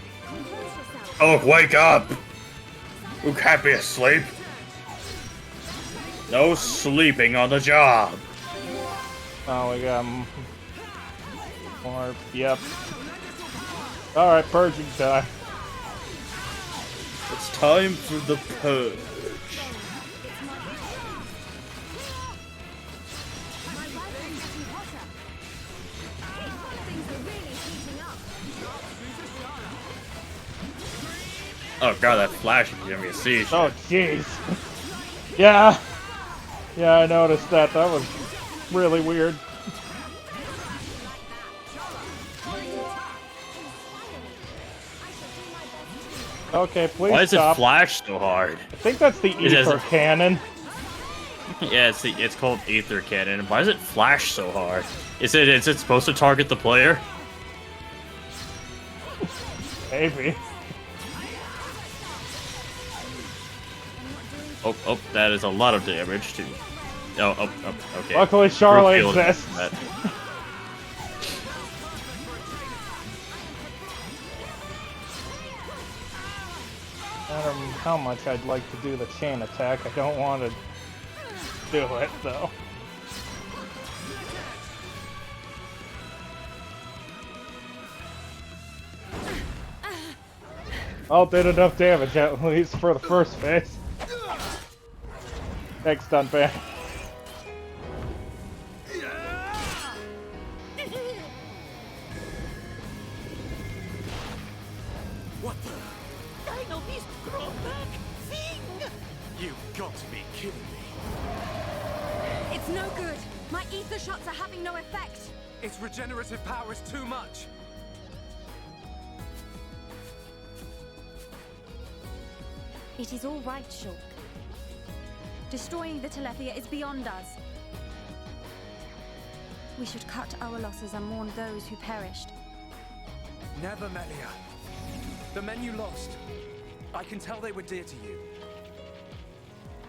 Oh, wake up! You can't be asleep. No sleeping on the job. Oh, we got more. Yep. Alright, purging time. It's time for the purge. Oh god, that flash is giving me a siege. Oh jeez. Yeah. Yeah, I noticed that. That was really weird. Okay, please Why does stop. it flash so hard? I think that's the ether cannon. Yeah, it's called ether cannon. Why does it flash so hard? Is it supposed to target the player? Maybe. Oh, that is a lot of damage too. Oh, okay. Luckily, Charlotte exists. No matter how much I'd like to do the chain attack, I don't want to do it, though. Oh, did enough damage, at least for the first phase. Thanks, Dunban. What the? Dino Beast grown back thing! You've got to be kidding me. It's no good. My ether shots are having no effect. Its regenerative power is too much. It is all right, Shulk. Destroying the Telethia is beyond us. We should cut our losses and mourn those who perished. Never, Melia. The men you lost, I can tell they were dear to you.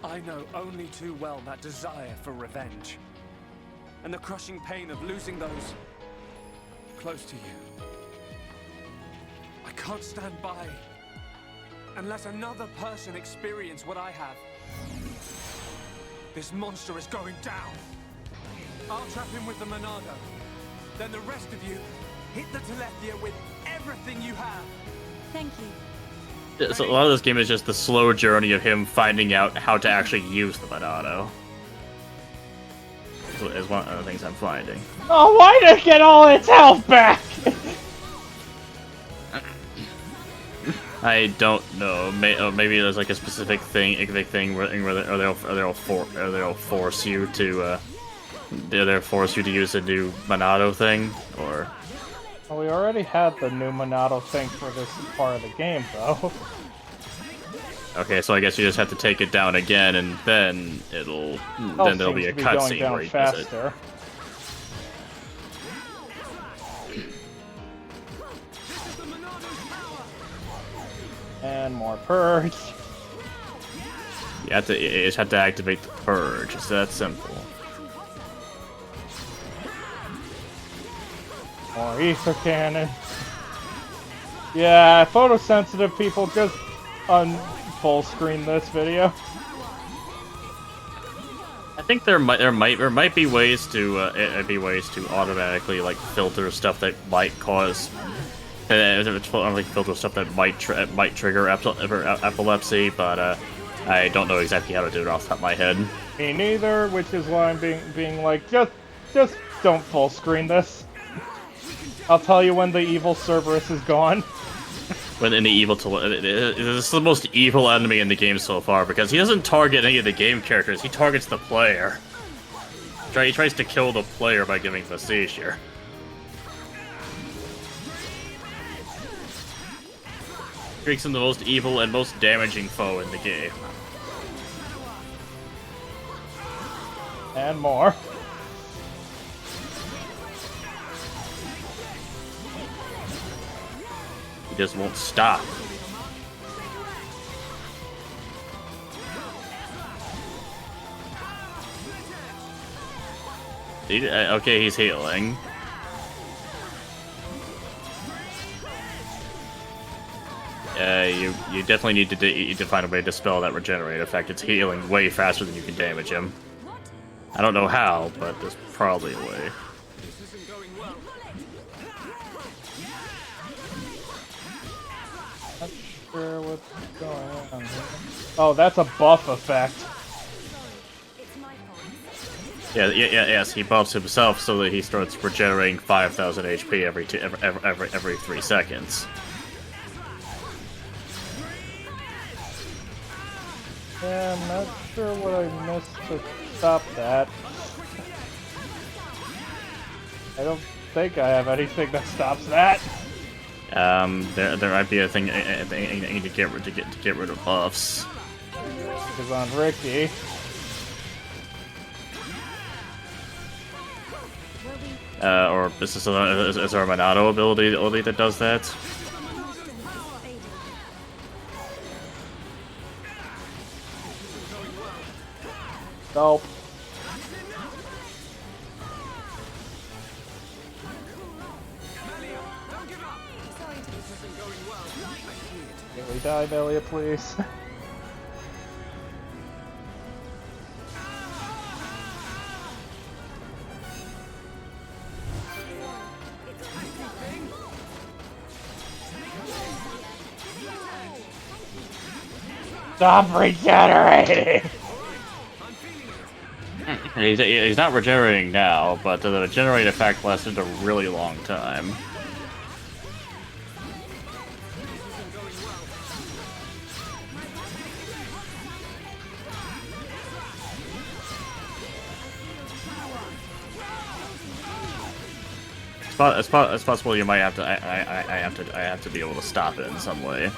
I know only too well that desire for revenge. And the crushing pain of losing those close to you. I can't stand by and let another person experience what I have. This monster is going down. I'll trap him with the Monado. Then the rest of you, hit the Telethia with everything you have. Thank you. So a lot of this game is just the slow journey of him finding out how to actually use the Monado. Is one of the things I'm finding. Oh, why did it get all its health back? I don't know. Maybe there's like a specific thing where they'll force you to use a new Monado thing, or. Well, we already had the new Monado thing for this part of the game, though. Okay, so I guess you just have to take it down again, and then then there'll be a cutscene where you use it. And more purge. You just have to activate the purge. It's that simple. More ether cannon. Yeah, photosensitive people, just full screen this video. I think there might be ways to automatically like filter stuff that might cause filter stuff that might trigger epilepsy, but I don't know exactly how to do it off the top of my head. Me neither, which is why I'm being like, just don't full screen this. I'll tell you when the evil Cerberus is gone. When any evil this is the most evil enemy in the game so far, because he doesn't target any of the game characters, he targets the player. He tries to kill the player by giving the seizure. Makes him the most evil and most damaging foe in the game. And more. He just won't stop. Okay, he's healing. You definitely need to find a way to dispel that regenerate effect. It's healing way faster than you can damage him. I don't know how, but there's probably a way. Not sure what's going on here. Oh, that's a buff effect. Yes, he buffs himself so that he starts regenerating 5,000 HP every 3 seconds. Yeah, I'm not sure what I missed to stop that. I don't think I have anything that stops that. There might be a thing I need to get rid of buffs. Because on Ricky. Or is there a Monado ability that does that? Nope. Can we die, Melia, please? Stop regenerating! He's not regenerating now, but the regenerate effect lasted a really long time. It's possible you might have to. I have to be able to stop it in some way.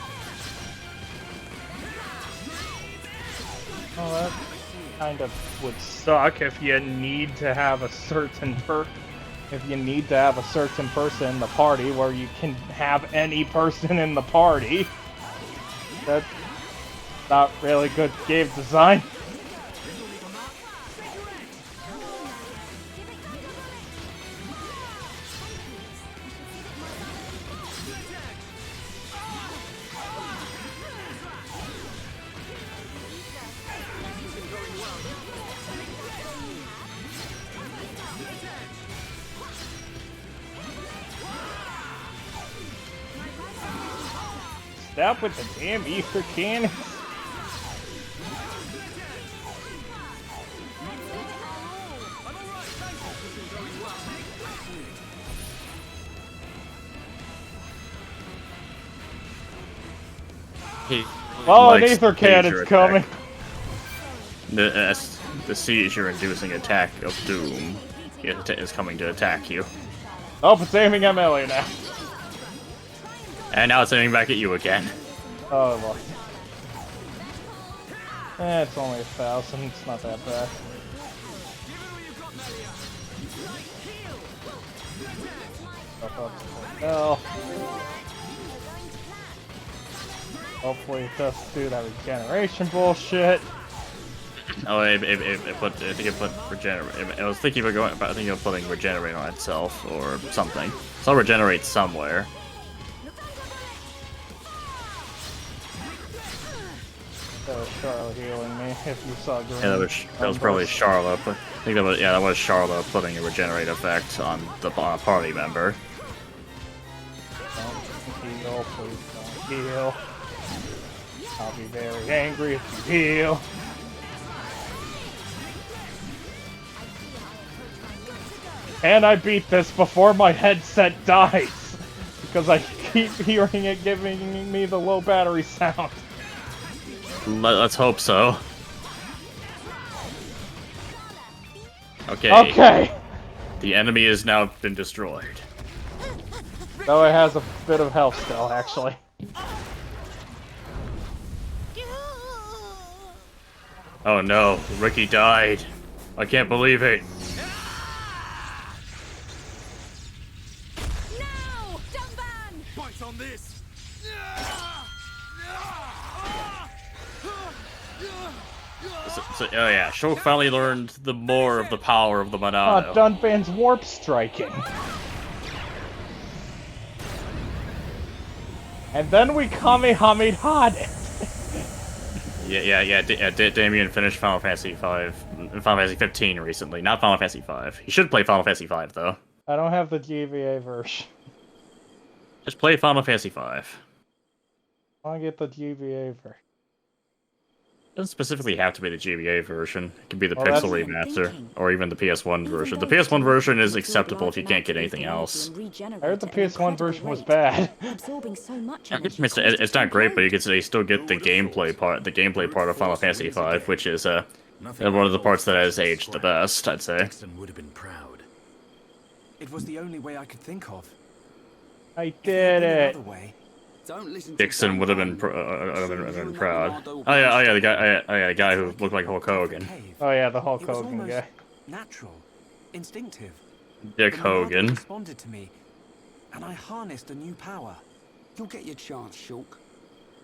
Well, that kind of would suck if you need to have a certain person in the party where you can have any person in the party. That's not really good game design. Stop with the damn ether cannon. Oh, an ether cannon's coming. The seizure-inducing attack of Doom is coming to attack you. Oh, it's aiming at Melee now. And now it's aiming back at you again. Oh, boy. It's only 1,000. It's not that bad. Hell. Hopefully it doesn't do that regeneration bullshit. Oh, I think it put regenerate. I was thinking of putting regenerate on itself or something. So I'll regenerate somewhere. That was Charlotte healing me. If you saw green. Yeah, that was probably Charlotte. But I think that was Charlotte putting a regenerate effect on a party member. Don't heal, please don't heal. I'll be very angry if you heal. And I beat this before my headset dies, because I keep hearing it giving me the low battery sound. Let's hope so. Okay. Okay. The enemy has now been destroyed. Though it has a bit of health still, actually. Oh no, Ricky died. I can't believe it. No! Dumban! Bite on this! Oh yeah, Shulk finally learned the more of the power of the Monado. Oh, Dunban's warp striking. And then we Kamehameha'd it. Yeah. Damien finished Final Fantasy 15 recently, not Final Fantasy 5. He should play Final Fantasy 5 though. I don't have the GBA version. Just play Final Fantasy 5. I want to get the GBA version. It doesn't specifically have to be the GBA version. It can be the Pixel Remaster, or even the PS1 version. The PS1 version is acceptable if you can't get anything else. I heard the PS1 version was bad. It's not great, but you can still get the gameplay part of Final Fantasy V, which is one of the parts that has aged the best, I'd say. Would have been proud. It was the only way I could think of. I did it. Dixon would have been proud. Oh yeah, the guy who looked like Hulk Hogan. Oh yeah, the Hulk Hogan guy. Natural, instinctive. Dick Hogan. Responded to me, and I harnessed a new power. You'll get your chance, Shulk.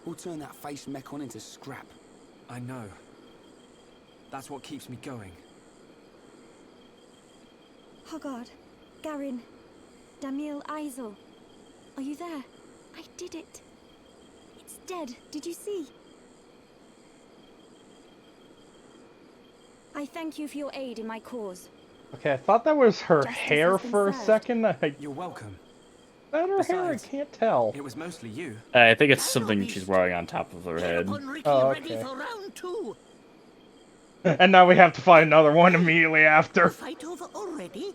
We'll turn that face mech on into scrap. I know. That's what keeps me going. Hogard, Garin, Damil Aizel, are you there? I did it. It's dead. Did you see? I thank you for your aid in my cause. Okay, I thought that was her hair for a second. You're welcome. Is that her hair? I can't tell. It was mostly you. I think it's something she's wearing on top of her head. Oh, okay. And now we have to fight another one immediately after. Fight over already?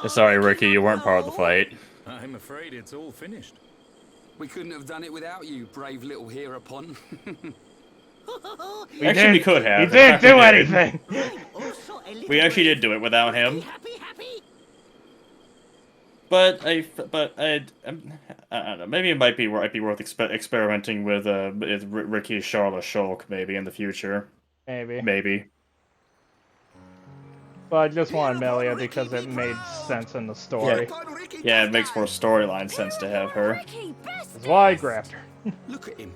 Sorry, Ricky, you weren't part of the fight. I'm afraid it's all finished. We couldn't have done it without you, brave little Hereupon. Actually, we could have. He didn't do anything! We actually did do it without him. I don't know. Maybe it might be worth experimenting with Ricky Charlotte Shulk maybe in the future. Maybe. Maybe. But I just wanted Melia because it made sense in the story. Yeah, it makes more storyline sense to have her. That's why I grabbed her. Look at him.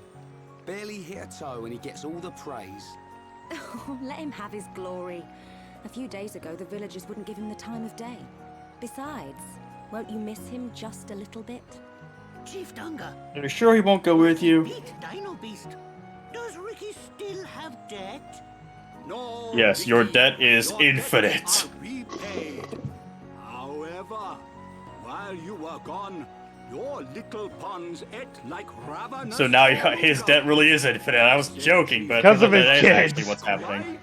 Barely hit a toe and he gets all the praise. Oh, let him have his glory. A few days ago, the villagers wouldn't give him the time of day. Besides, won't you miss him just a little bit? Chief Dunga. Are you sure he won't go with you? Beat Dino Beast. Does Ricky still have debt? No. Yes, your debt is infinite. However, while you were gone, your little pawns ate like ravenous. So now his debt really is infinite. I was joking, but because of his that is kids. actually what's happening.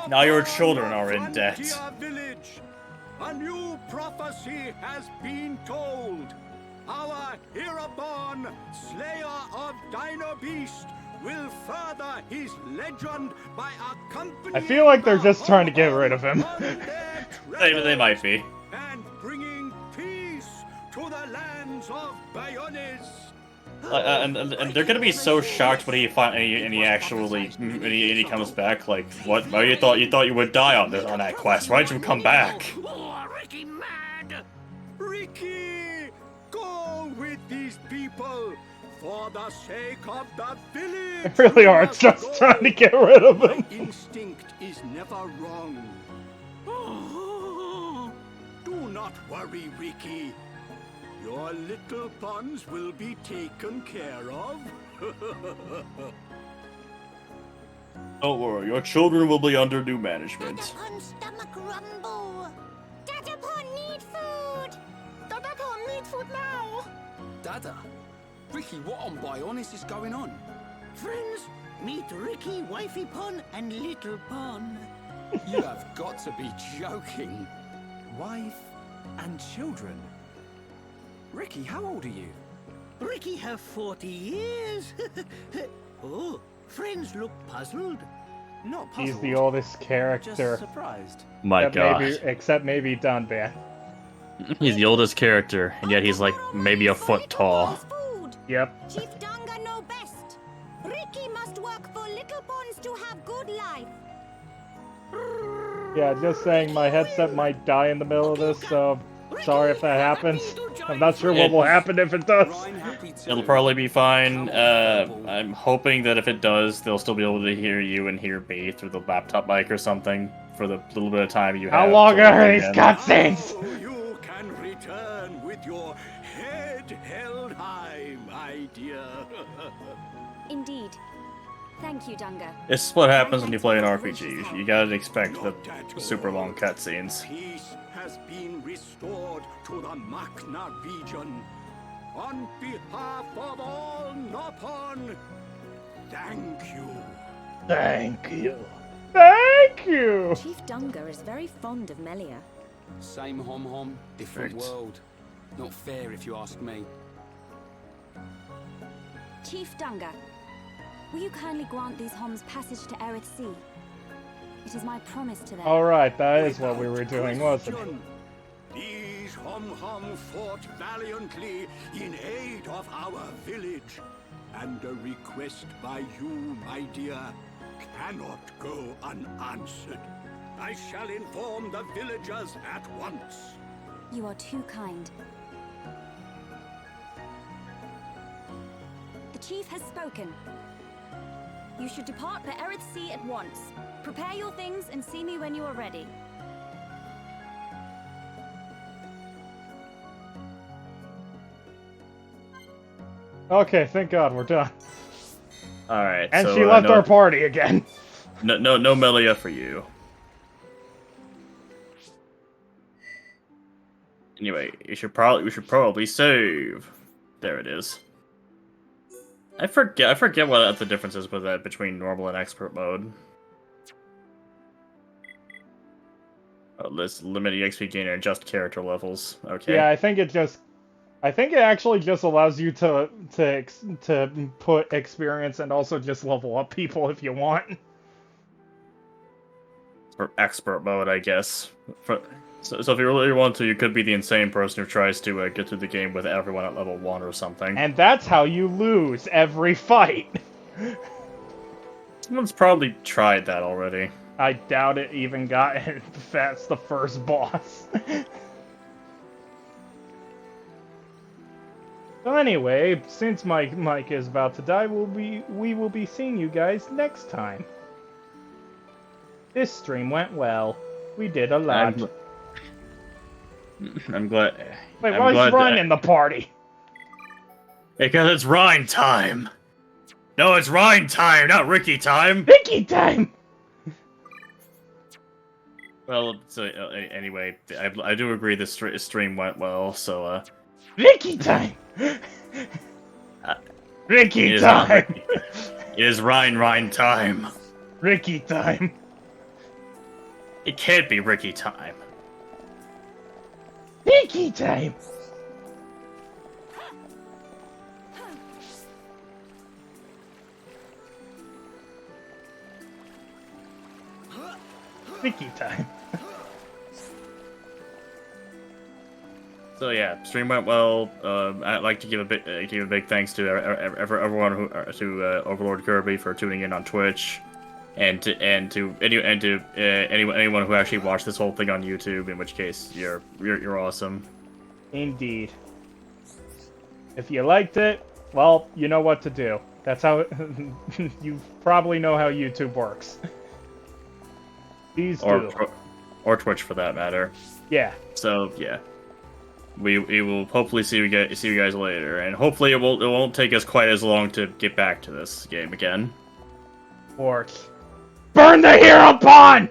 Now your children are in debt. Village. A new prophecy has been told. Our Hereborn, Slayer of Dino Beast, will further his legend by accompanying. I feel like they're just trying to get rid of him. They might be. And bringing peace to the lands of Bionis. And they're gonna be so shocked when he comes back. Like, what? Oh, you thought you would die on that quest? Why'd you come back? Oh, Ricky mad! Ricky, go with these people for the sake of the village. They really are just trying to get rid of him. My instinct is never wrong. Do not worry, Ricky. Your little pawns will be taken care of. Don't worry, your children will be under new management. Dadapon stomach rumble. Dadapon need food. Dadapon need food now. Dada? Ricky, what on Bionis is going on? Friends, meet Ricky, Wifey Pon, and Little Pon. You have got to be joking. Wife and children? Ricky, how old are you? Ricky have 40 years. Oh, friends look puzzled. Not puzzled. He's the oldest character. Just surprised. My God. Except maybe Dunban. He's the oldest character, and yet he's like maybe a foot tall. Yep. Chief Dunga know best. Ricky must work for little pawns to have good life. Yeah, just saying my headset might die in the middle of this, so sorry if that happens. I'm not sure what will happen if it does. It'll probably be fine. I'm hoping that if it does, they'll still be able to hear you and hear me through the laptop mic or something for the little bit of time you have. How long are these cutscenes? You can return with your head held high, my dear. Indeed. Thank you, Dunga. This is what happens when you play an RPG. You gotta expect the super long cutscenes. Peace has been restored to the Makna region. On behalf of all Nopon, thank you. Thank you. Thank you! Chief Dunga is very fond of Melia. Same hom-hom, different Right. world. Not fair if you ask me. Chief Dunga, will you kindly grant these homs passage to Erith Sea? It is my promise to them. Alright, that is what we were doing, wasn't it? These hom-hom fought valiantly in aid of our village. And a request by you, my dear, cannot go unanswered. I shall inform the villagers at once. You are too kind. The chief has spoken. You should depart for Erith Sea at once. Prepare your things and see me when you are ready. Okay, thank God we're done. Alright, And so, she left no, our party again. No Melia for you. Anyway, we should probably save. There it is. I forget what the difference is with that between normal and expert mode. Oh, let's limit EXP gain and adjust character levels. Okay. Yeah, I think it actually just allows you to put experience and also just level up people if you want. For expert mode, I guess. So if you really want to, you could be the insane person who tries to get through the game with everyone at level 1 or something. And that's how you lose every fight. Someone's probably tried that already. I doubt it even got if that's the first boss. So anyway, since Mike is about to die, we will be seeing you guys next time. This stream went well. We did a lot. I'm glad. Wait, why is Ryan in the party? Because it's Ryan time. No, it's Ryan time, not Ricky time. Ricky time. Well, so anyway, I do agree this stream went well. So Ricky time. Ricky time. It is Ryan time. Ricky time. It can't be Ricky time. Ricky time. Ricky time. So yeah, stream went well. I'd like to give a big thanks to everyone who to Overlord Kirby for tuning in on Twitch, and to anyone who actually watched this whole thing on YouTube. In which case, you're awesome. Indeed. If you liked it, well, you know what to do. That's how you probably know how YouTube works. Please do. Or Twitch for that matter. Yeah. So yeah. We will hopefully see you guys later, and hopefully it won't take us quite as long to get back to this game again. Or burn the hero pawn!